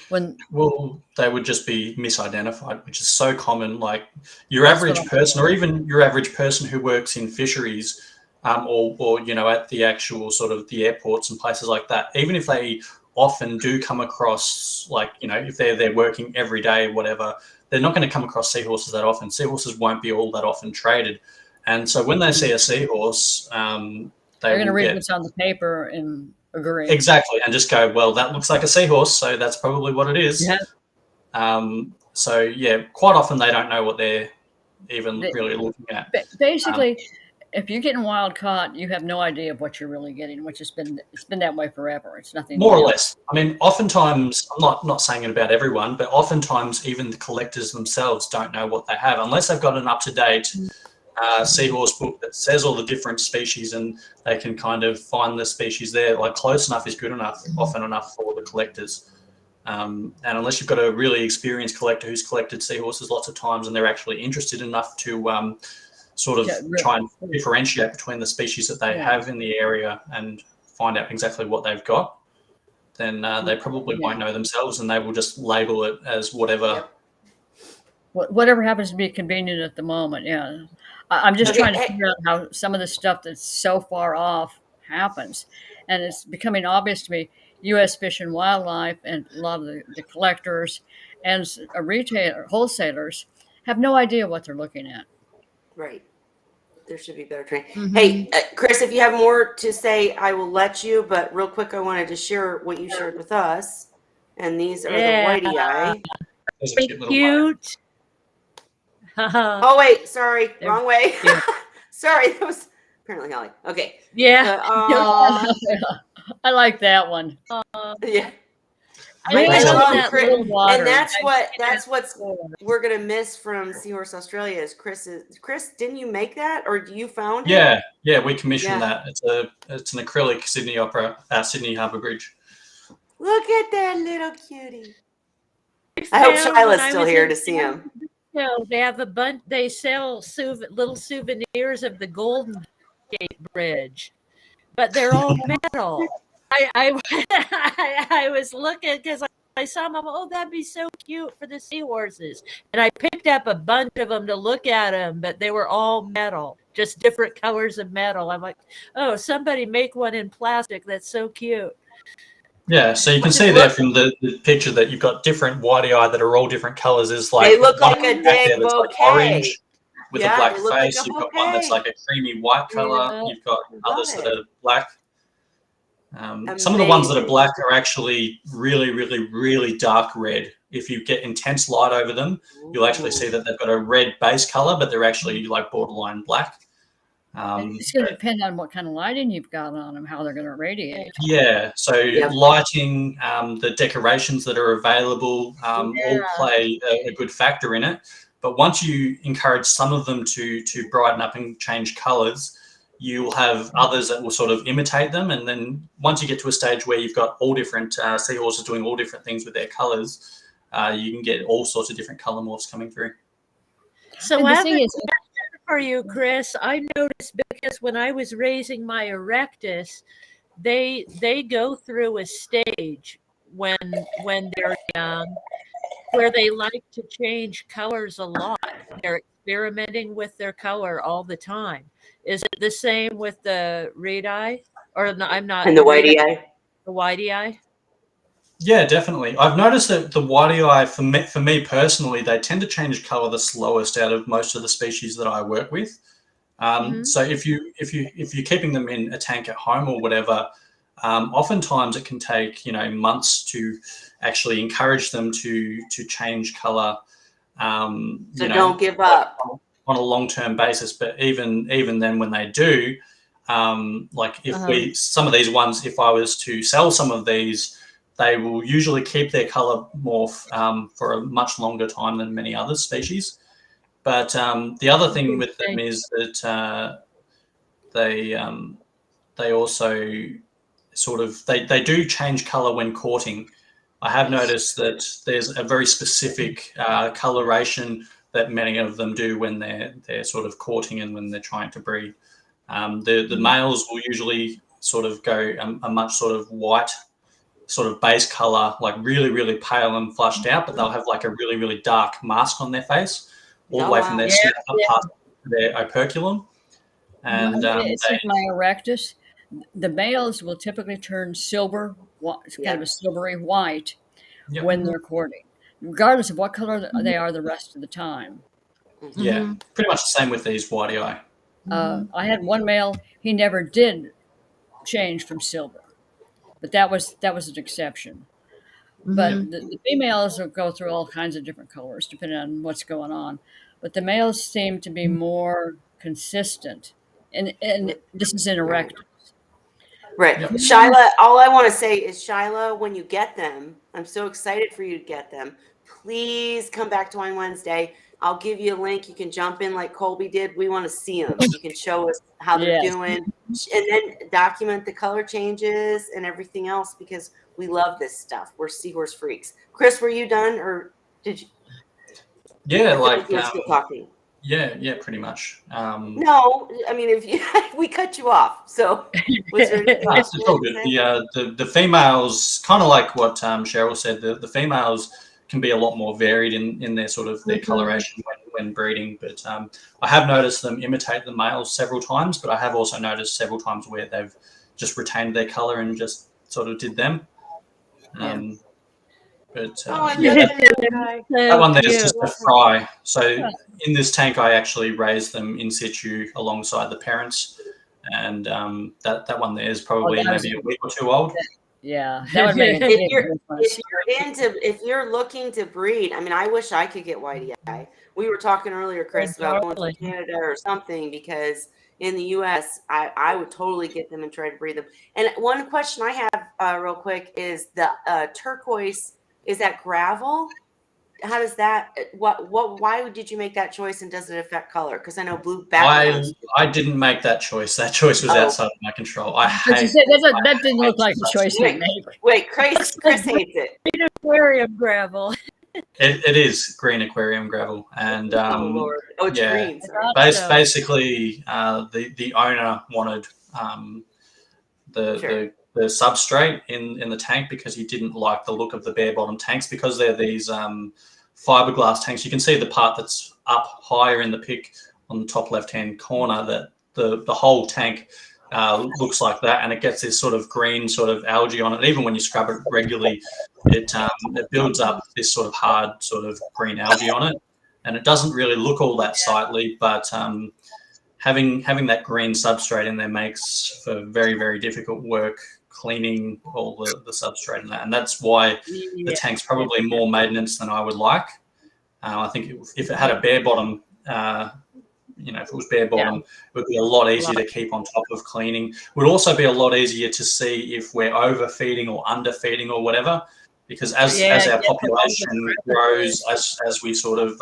when Well, they would just be misidentified, which is so common. Like your That's average what I'm person, or even your average person who works in fisheries, or at the actual sort of the airports and places like that, even if they often do come across, like, if they're working every day, whatever, they're not going to come across seahorses that often. Seahorses won't be all that often traded, and so when they see a seahorse, they're going to read what's on the paper and agree. Exactly, and just go, well, that looks like a seahorse, so that's probably what it is. Yeah. So yeah, quite often they don't know what they're even really looking at. Basically, if you're getting wild caught, you have no idea of what you're really getting, which it's been that way forever. It's nothing More new. or less. I mean, oftentimes, I'm not saying it about everyone, but oftentimes even the collectors themselves don't know what they have unless they've got an up-to-date seahorse book that says all the different species, and they can kind of find the species there. Like, close enough is good enough, often enough for the collectors. And unless you've got a really experienced collector who's collected seahorses lots of times and they're actually interested enough to sort of try and differentiate between the species that they have in the area and find out exactly what they've got, then they probably won't know themselves, and they will just label it as whatever. Whatever happens to be convenient at the moment. Yeah. I'm just trying to figure out how some of the stuff that's so far off happens. And it's becoming obvious to me, U.S. Fish and Wildlife and a lot of the collectors and wholesalers have no idea what they're looking at. Right. There should be better training. Mm-hmm. Hey, Chris, if you have more to say, I will let you. But real quick, I wanted to share what you shared with us. And these are the whitey eye. Cute. Oh, wait. Sorry. Wrong way. Sorry. That was apparently Holly. Okay. Yeah. I like that one. Yeah. And that's what's we're gonna miss from Seahorse Australia is Chris. Didn't you make that, or you found it? Yeah, we commissioned that. It's an acrylic Sydney Harbour Bridge. Look at that little cutie. I hope Shyla's still here to see him. No, they have a bunch. They sell little souvenirs of the Golden Gate Bridge, but they're all metal. I was looking because I saw them. Oh, that'd be so cute for the seahorses. And I picked up a bunch of them to look at them, but they were all metal, just different colors of metal. I'm like, oh, somebody make one in plastic. That's so cute. Yeah, so you can see there from the picture that you've got different whitey eye that are all different colors. There's like they look like a big bouquet. Like orange with a black face. Like you've got one that's like a creamy white color. You've got others that are black. Some of the ones that are black are actually really, really, really dark red. If you get intense light over them, you'll actually see that they've got a red base color, but they're actually like borderline black. It's going to depend on what kind of lighting you've got on them, how they're going to radiate. Yeah, so lighting, the decorations that are available all play a good factor in it. But once you encourage some of them to brighten up and change colors, you'll have others that will sort of imitate them. And then once you get to a stage where you've got all different seahorses doing all different things with their colors, you can get all sorts of different color morphs coming through. So I have a question for you, Chris. I noticed because when I was raising my Erectus, they go through a stage when they're young where they like to change colors a lot. They're experimenting with their color all the time. Is it the same with the red eye? Or no, I'm not. And the whitey eye? The whitey eye? Yeah, definitely. I've noticed that the whitey eye, for me personally, they tend to change color the slowest out of most of the species that I work with. So if you're keeping them in a tank at home or whatever, oftentimes it can take months to actually encourage them to change color. So don't give Like up. on a long-term basis. But even then, when they do, like if some of these ones, if I was to sell some of these, they will usually keep their color morph for a much longer time than many other species. But the other thing with them is that they also they do change color when courting. I have noticed that there's a very specific coloration that many of them do when they're sort of courting and when they're trying to breed. The males will usually sort of go a much sort of white sort of base color, like really, really pale and flushed out, but they'll have like a really, really dark mask on their face, all the way from their snout up past their operculum. And Sigma erectus, the males will typically turn silver, kind of a silvery white when they're courting, regardless of what color they are the rest of the time. Yeah, pretty much the same with these whitey eye. I had one male, he never did change from silver, but that was an exception. But the females will go through all kinds of different colors depending on what's going on. But the males seem to be more consistent. And this is in erectus. Right. Yep. Shyla, all I want to say is, Shyla, when you get them, I'm so excited for you to get them. Please come back to Wine Wednesday. I'll give you a link. You can jump in like Colby did. We want to see them. You can show us how they're doing, and then document the color changes and everything else, because we love this stuff. We're Seahorse freaks. Chris, were you done, or did you? Yeah, like you're still talking. Yeah, pretty much. No, I mean, if you we cut you off, so was there anything else it's all good. The females, kind of like what Cheryl said, the females can be a lot more varied in their sort of their coloration when breeding. But I have noticed them imitate the males several times, but I have also noticed several times where they've just retained their color and just sort of did them. But that one there's just a fry. So in this tank, I actually raised them in situ alongside the parents, and that one there is probably maybe a week or two old. Yeah, that would make if you're looking to breed, I mean, I wish I could get whitey eye. We were talking earlier, Chris, about going to Canada or something, because in the U.S., I would totally get them and try to breed them. And one question I have real quick is the turquoise. Is that gravel? How does that? Why did you make that choice, and does it affect color? Because I know blue backgrounds. I didn't make that choice. That choice was outside of my control. I hate that didn't look like a choice to make. Wait, Chris hates it. Aquarium gravel. It is green aquarium gravel, and it's green. Basically, the owner wanted the substrate in the tank because he didn't like the look of the bare bottom tanks, because they're these fiberglass tanks. You can see the part that's up higher in the pic on the top left hand corner, that the whole tank looks like that, and it gets this sort of green sort of algae on it. Even when you scrub it regularly, it builds up this sort of hard sort of green algae on it, and it doesn't really look all that sightly, but having that green substrate in there makes for very, very difficult work cleaning all the substrate and that's why the tank's probably more maintenance than I would like. I think if it had a bare bottom, if it was bare bottom, it would be a lot easier to keep on top of cleaning. It would also be a lot easier to see if we're overfeeding or underfeeding or whatever, because as our population grows, as we sort of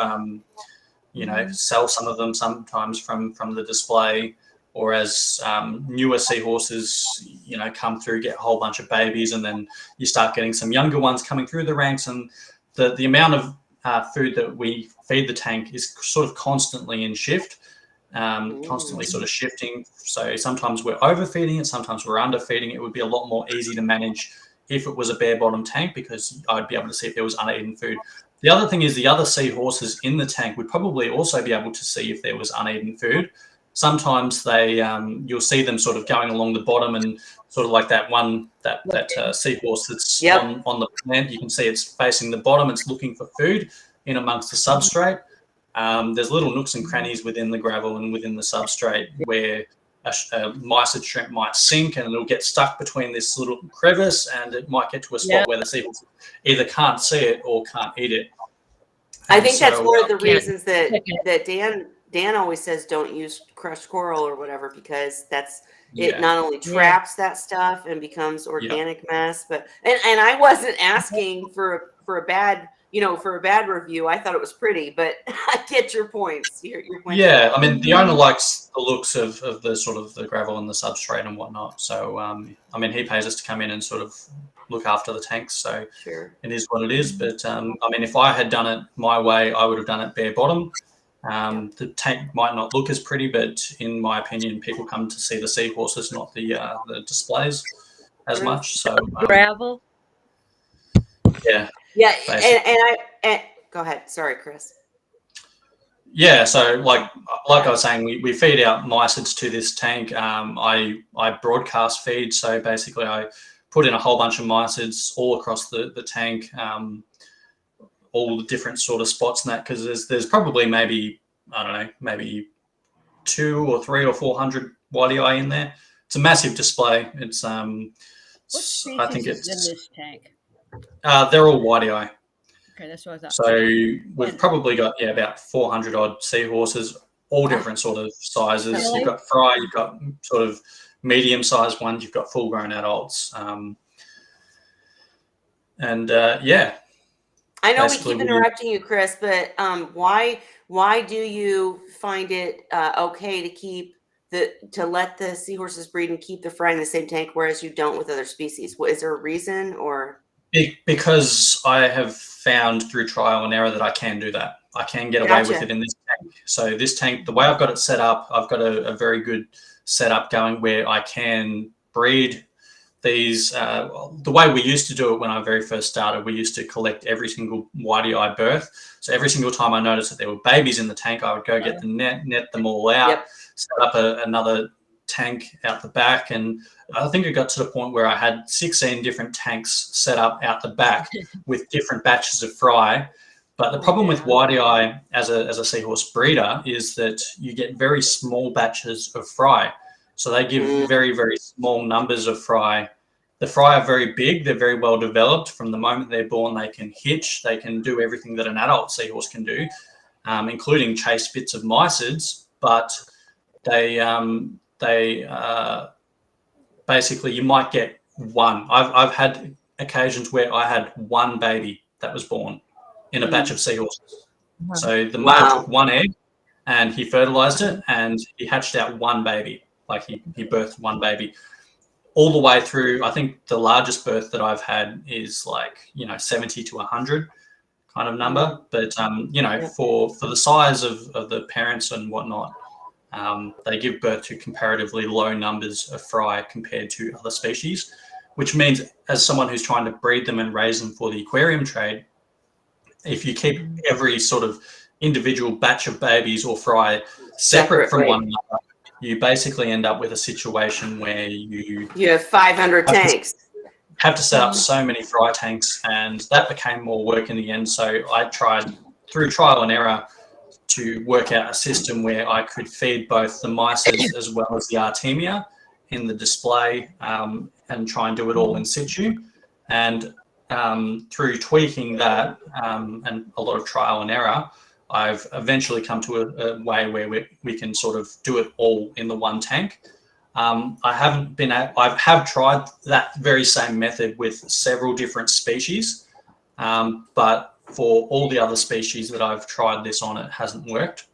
sell some of them sometimes from the display, or as newer seahorses, come through, get a whole bunch of babies, and then you start getting some younger ones coming through the ranks, and the amount of food that we feed the tank is sort of constantly in shift, constantly sort of shifting. So sometimes we're overfeeding it, sometimes we're underfeeding it. It would be a lot more easy to manage if it was a bare bottom tank, because I'd be able to see if there was uneaten food. The other thing is the other seahorses in the tank would probably also be able to see if there was uneaten food. sometimes they you'll see them sort of going along the bottom and sort of like that seahorse that's on the plant. You can see it's facing the bottom. It's looking for food in amongst the substrate. There's little nooks and crannies within the gravel and within the substrate where a mysid shrimp might sink and it'll get stuck between this little crevice, and it might get to a spot where the seahorse either can't see it or can't eat it. I think that's one of the reasons that Dan always says don't use crushed coral or whatever, because it not only traps that stuff and becomes organic mess, but and I wasn't asking for a bad review. I thought it was pretty, but I get your points. Your points. Yeah, I mean, the owner likes the looks of the sort of the gravel and the substrate and whatnot. So, I mean, he pays us to come in and sort of look after the tanks. So it is what it is. But, I mean, if I had done it my way, I would have done it bare bottom. The tank might not look as pretty, but in my opinion, people come to see the seahorses, not the displays as much. So gravel. Yeah. Yeah, and go ahead. Sorry, Chris. Yeah, so like I was saying, we feed out mysids to this tank. I broadcast feed, so basically I put in a whole bunch of mysids all across the tank, all the different sort of spots in that, because there's probably maybe 200 or 300 or 400 whitey in there. It's a massive display. It's What species I think is in this tank? They're all whitey. Okay, that's what I thought. So we've probably got about 400 odd seahorses, all different sort of sizes. Really? You've got fry, you've got sort of medium sized ones, you've got full grown adults, yeah. I know we keep interrupting you, Chris, but why do you find it okay to let the seahorses breed and keep the fry in the same tank, whereas you don't with other species? Is there a reason, or? Because I have found through trial and error that I can do that. I can get away with it in this tank. So this tank, the way I've got it set up, I've got a very good setup going where I can breed these. The way we used to do it when I very first started, we used to collect every single whitey-eye birth. So every single time I noticed that there were babies in the tank, I would go get the net them all out, set up another tank out the back, and I think it got to the point where I had 16 different tanks set up out the back with different batches of fry. But the problem with whitey-eye as a seahorse breeder is that you get very small batches of fry. So they give very, very small numbers of fry. The fry are very big. They're very well developed. From the moment they're born, they can hitch. They can do everything that an adult seahorse can do, including chase bits of mysids. But they basically, you might get one. I've had occasions where I had one baby that was born in a batch of seahorses. So the mother took one egg and he fertilized it and he hatched out one baby. Like he birthed one baby all the way through. I think the largest birth that I've had is 70 to 100 kind of number. But, for the size of the parents and whatnot, they give birth to comparatively low numbers of fry compared to other species, which means as someone who's trying to breed them and raise them for the aquarium trade, if you keep every sort of individual batch of babies or fry separate from one another, you basically end up with a situation where you have 500 tanks. Have to set up so many fry tanks, and that became more work in the end. So I tried through trial and error to work out a system where I could feed both the mysids as well as the artemia in the display, and try and do it all in situ. And through tweaking that and a lot of trial and error, I've eventually come to a way where we can sort of do it all in the one tank. I have tried that very same method with several different species, but for all the other species that I've tried this on, it hasn't worked.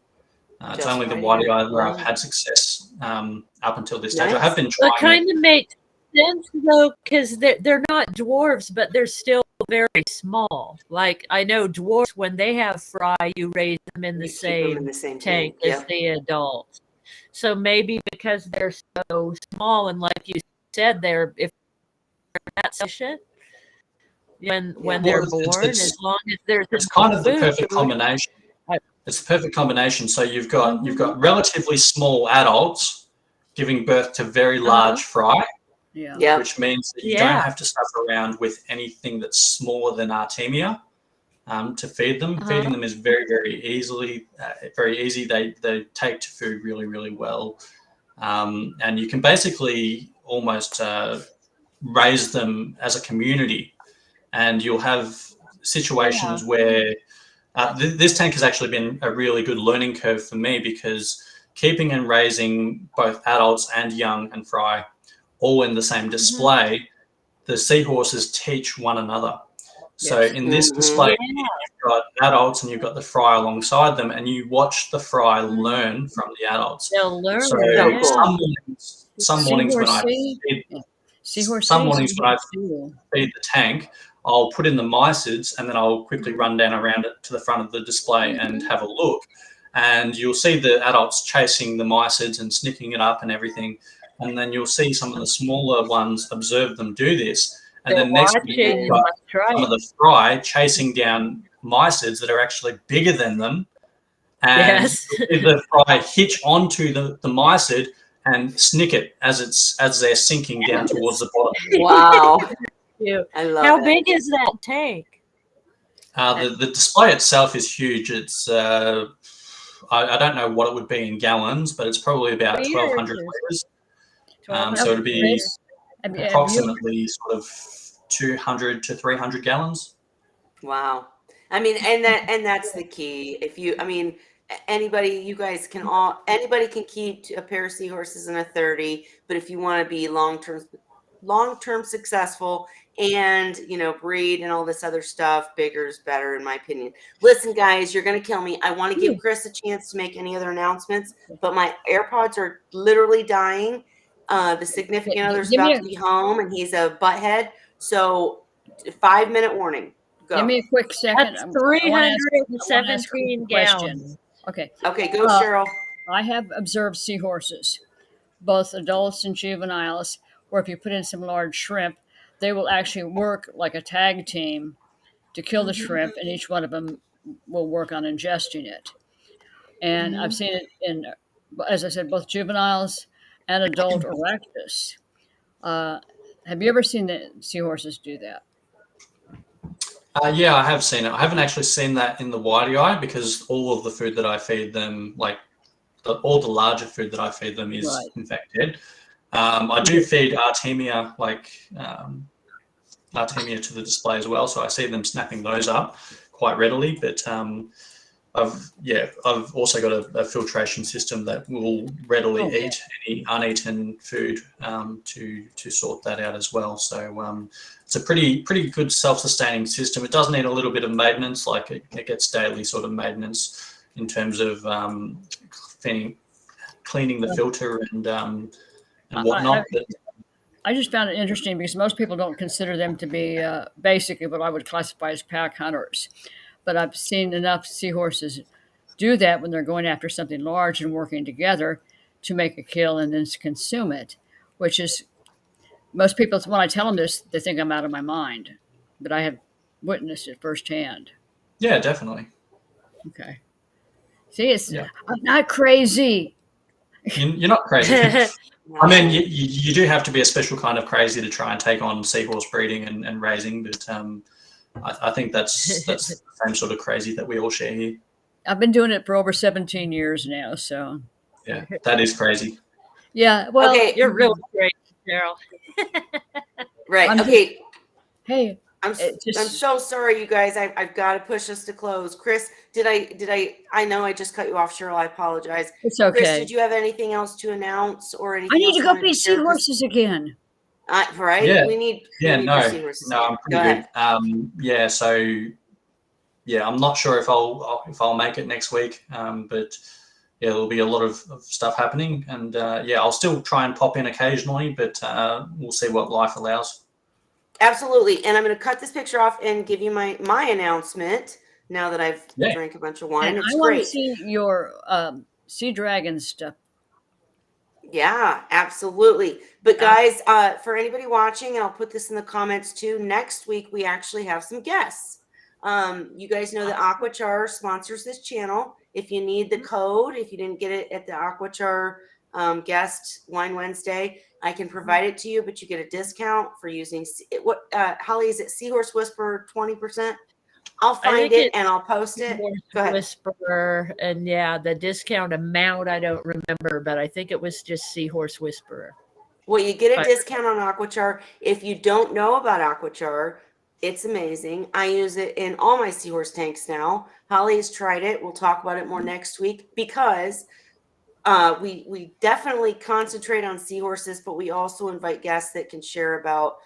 It's only the whitey-eye where I've had success up until this stage. I have been trying. It kind of makes sense though, because they're not dwarves, but they're still very small. Like I know dwarves, when they have fry, you raise them in the same tank as the adults. So maybe because they're so small, and like you said, if they're that sufficient when they're born, as long as there's it's kind of the perfect combination. It's the perfect combination. So you've got relatively small adults giving birth to very large fry, Yeah. Yep. which means that you Yeah. don't have to stuff around with anything that's smaller than Artemia to feed them. Feeding them is very, very easy. They take to food really, really well, and you can basically almost raise them as a community. And you'll have situations where this tank has actually been a really good learning curve for me, because keeping and raising both adults and young and fry all in the same display, the seahorses teach one another. So in this display, you've got adults and you've got the fry alongside them, and you watch the fry learn from the adults. They'll learn. So So cool. some mornings when I feed, some mornings when I feed the tank, I'll put in the mysids and then I'll quickly run down around it to the front of the display and have a look. And you'll see the adults chasing the mysids and snicking it up and everything. And then you'll see some of the smaller ones observe them do this. And They're then next watching. you've got some of the fry chasing down mysids that are actually bigger than them. And the fry hitch onto the mysid and snick it as they're sinking down towards the bottom. Wow. I love How it. big is that tank? The display itself is huge. It's I don't know what it would be in gallons, but it's probably about 1,200 liters. So it'd be approximately sort of 200 to 300 gallons. Wow. I mean, and that's the key. If you, I mean, anybody can keep a pair of seahorses in a 30, but if you want to be long-term successful and, breed and all this other stuff, bigger is better in my opinion. Listen, guys, you're going to kill me. I want to give Chris a chance to make any other announcements, but my AirPods are literally dying. The significant other's about to be home and he's a butthead. So 5-minute warning. Go. Give me a quick second. That's I wanna ask- I wanna ask a 317 question. gallons. Okay. Okay, go, Cheryl. I have observed seahorses, both adults and juveniles, where if you put in some large shrimp, they will actually work like a tag team to kill the shrimp, and each one of them will work on ingesting it. And I've seen it in, as I said, both juveniles and adult Oractus. Have you ever seen the seahorses do that? Yeah, I have seen it. I haven't actually seen that in the whitey eye, because all of the food that I feed them, like all the larger food that I feed them, is in fact dead. I do feed Artemia, Artemia to the display as well, so I see them snapping those up quite readily. But I've also got a filtration system that will readily eat any uneaten food to sort that out as well. So it's a pretty good self-sustaining system. It does need a little bit of maintenance, like it gets daily sort of maintenance in terms of cleaning the filter and whatnot. I just found it interesting because most people don't consider them to be basically what I would classify as pack hunters. But I've seen enough seahorses do that when they're going after something large and working together to make a kill and then consume it, which is, most people, when I tell them this, they think I'm out of my mind. But I have witnessed it firsthand. Yeah, definitely. Okay. See, I'm not crazy. You're not crazy. I mean, you do have to be a special kind of crazy to try and take on seahorse breeding and raising, but I think that's the same sort of crazy that we all share here. I've been doing it for over 17 years now, so. Yeah, that is crazy. Yeah, well. Okay. You're really great, Cheryl. Right. Okay. Hey. I'm so sorry, you guys. I've got to push us to close. Chris, did I know I just cut you off, Cheryl. I apologize. It's okay. Chris, did you have anything else to announce or anything? I need to go feed seahorses again. Right? Yeah. We need seahorses. No, I'm pretty good. So I'm not sure if I'll make it next week, but there'll be a lot of stuff happening, and I'll still try and pop in occasionally, but we'll see what life allows. Absolutely. And I'm going to cut this picture off and give you my announcement now that I've drank a bunch of wine. And it's I want great. to see your sea dragon stuff. Yeah, absolutely. But guys, for anybody watching, and I'll put this in the comments too, next week we actually have some guests. You guys know that Aquachar sponsors this channel, if you need the code, if you didn't get it at the Aquachar guest Wine Wednesday, I can provide it to you, but you get a discount for using Holly, is it Seahorse Whisperer 20%? I'll find think it and I'll post it. Go ahead. Whisperer, and yeah, the discount amount I don't remember, but I think it was just Seahorse Whisperer. Well, you get a discount on Aquachar. If you don't know about Aquachar, it's amazing. I use it in all my Seahorse tanks now. Holly has tried it. We'll talk about it more next week because we definitely concentrate on seahorses, but we also invite guests that can share about,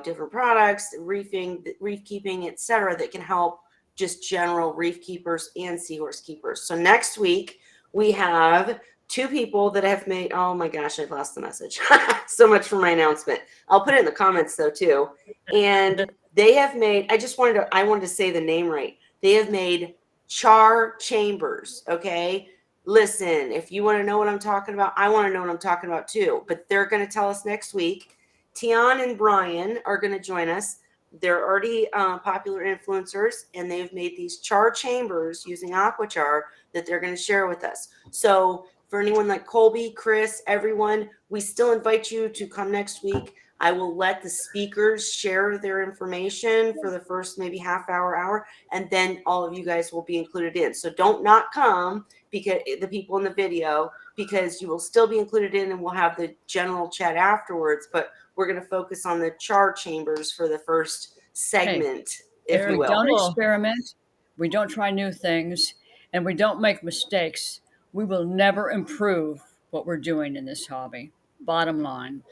different products, reefing, reef keeping, etc., that can help just general reef keepers and seahorse keepers. So next week we have 2 people that have made, oh my gosh, I've lost the message. So much for my announcement. I'll put it in the comments though too. And they have made, I wanted to say the name right. They have made char chambers. Okay. Listen, if you want to know what I'm talking about, I want to know what I'm talking about too, but they're going to tell us next week. Tian and Brian are going to join us. They're already popular influencers, and they've made these char chambers using Aquachar that they're going to share with us. So for anyone like Colby, Chris, everyone, we still invite you to come next week. I will let the speakers share their information for the first maybe half hour, and then all of you guys will be included in. So don't not come, because the people in the video, because you will still be included in, and we'll have the general chat afterwards, but we're going to focus on the char chambers for the first segment, if you We will. don't experiment, we don't try new things, and we don't make mistakes. We will never improve what we're doing in this hobby, bottom line.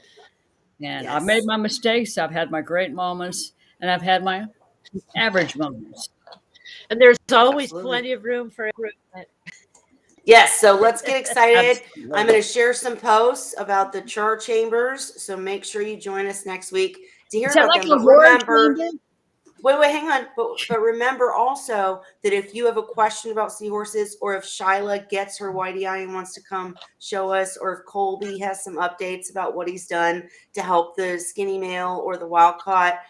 And I've made my mistakes, I've had my great moments, and I've had my average moments. And there's always plenty of room for improvement. Yes, so let's get excited. I'm going to share some posts about the char chambers, so make sure you join us next week to hear about them. But remember, wait, hang on. But remember also that if you have a question about seahorses, or if Shyla gets her whitey eye and wants to come show us, or if Colby has some updates about what he's done to help the skinny male or the wild caught,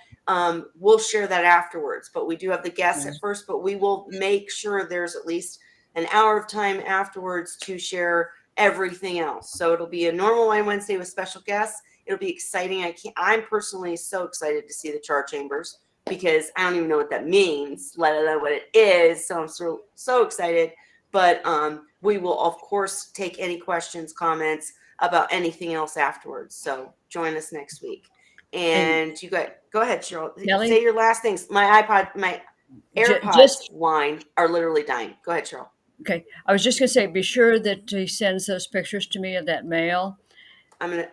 we'll share that afterwards. But we do have the guests at first, but we will make sure there's at least an hour of time afterwards to share everything else. So it'll be a normal Wine Wednesday with special guests. It'll be exciting. I'm personally so excited to see the char chambers, because I don't even know what that means, let alone what it is. So I'm so excited. But we will, of course, take any questions, comments about anything else afterwards. So join us next week. And you go ahead, Cheryl. Kelly? Say your last things. My AirPods wine are literally dying. Go ahead, Cheryl. Okay, I was just going to say, be sure that he sends those pictures to me of that male. I'm gonna.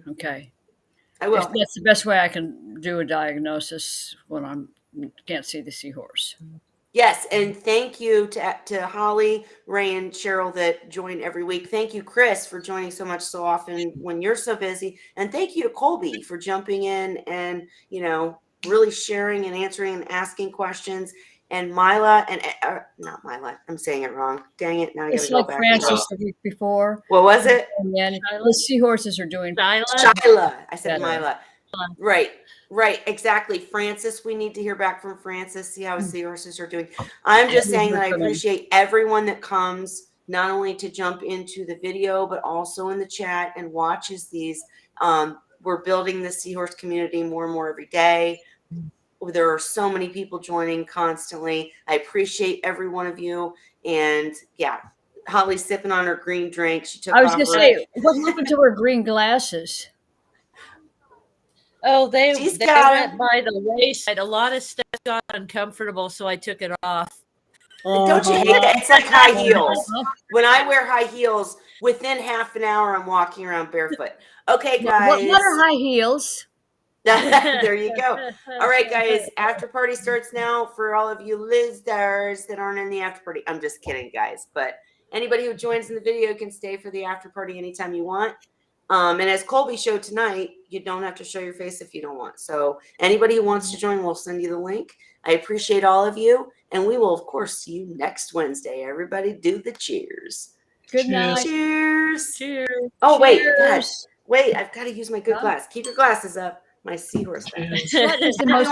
Okay. I will. That's the best way I can do a diagnosis when I can't see the seahorse. Yes, and thank you to Holly, Ray, and Cheryl that join every week. Thank you, Chris, for joining so much so often when you're so busy. And thank you to Colby for jumping in and, really sharing and answering and asking questions. And Mila, and not Mila, I'm saying it wrong. Dang it. Now I gotta go back. Francis the week before. What was it? And then the seahorses are doing Shyla. I said Mila. Right, exactly. Francis, we need to hear back from Francis, see how his seahorses are doing. I'm just saying that I appreciate everyone that comes, not only to jump into the video, but also in the chat and watches these. We're building the seahorse community more and more every day. There are so many people joining constantly. I appreciate every one of you. And yeah, Holly's sipping on her green drink. I was going to say, what happened to her green glasses? Oh, they went by the wayside. A lot of stuff got uncomfortable, so I took it off. Don't you hate that? It's like high heels. When I wear high heels, within half an hour, I'm walking around barefoot. Okay, guys. What are high heels? There you go. All right, guys. After party starts now for all of you listeners that aren't in the after party. I'm just kidding, guys. But anybody who joins in the video can stay for the after party anytime you want. And as Colby showed tonight, you don't have to show your face if you don't want. So anybody who wants to join, we'll send you the link. I appreciate all of you. And we will, of course, see you next Wednesday. Everybody do the cheers. Good night. Cheers. Cheers. Oh, wait. Cheers. Wait, I've got to use my good glass. Keep your glasses up. My seahorse. What is the most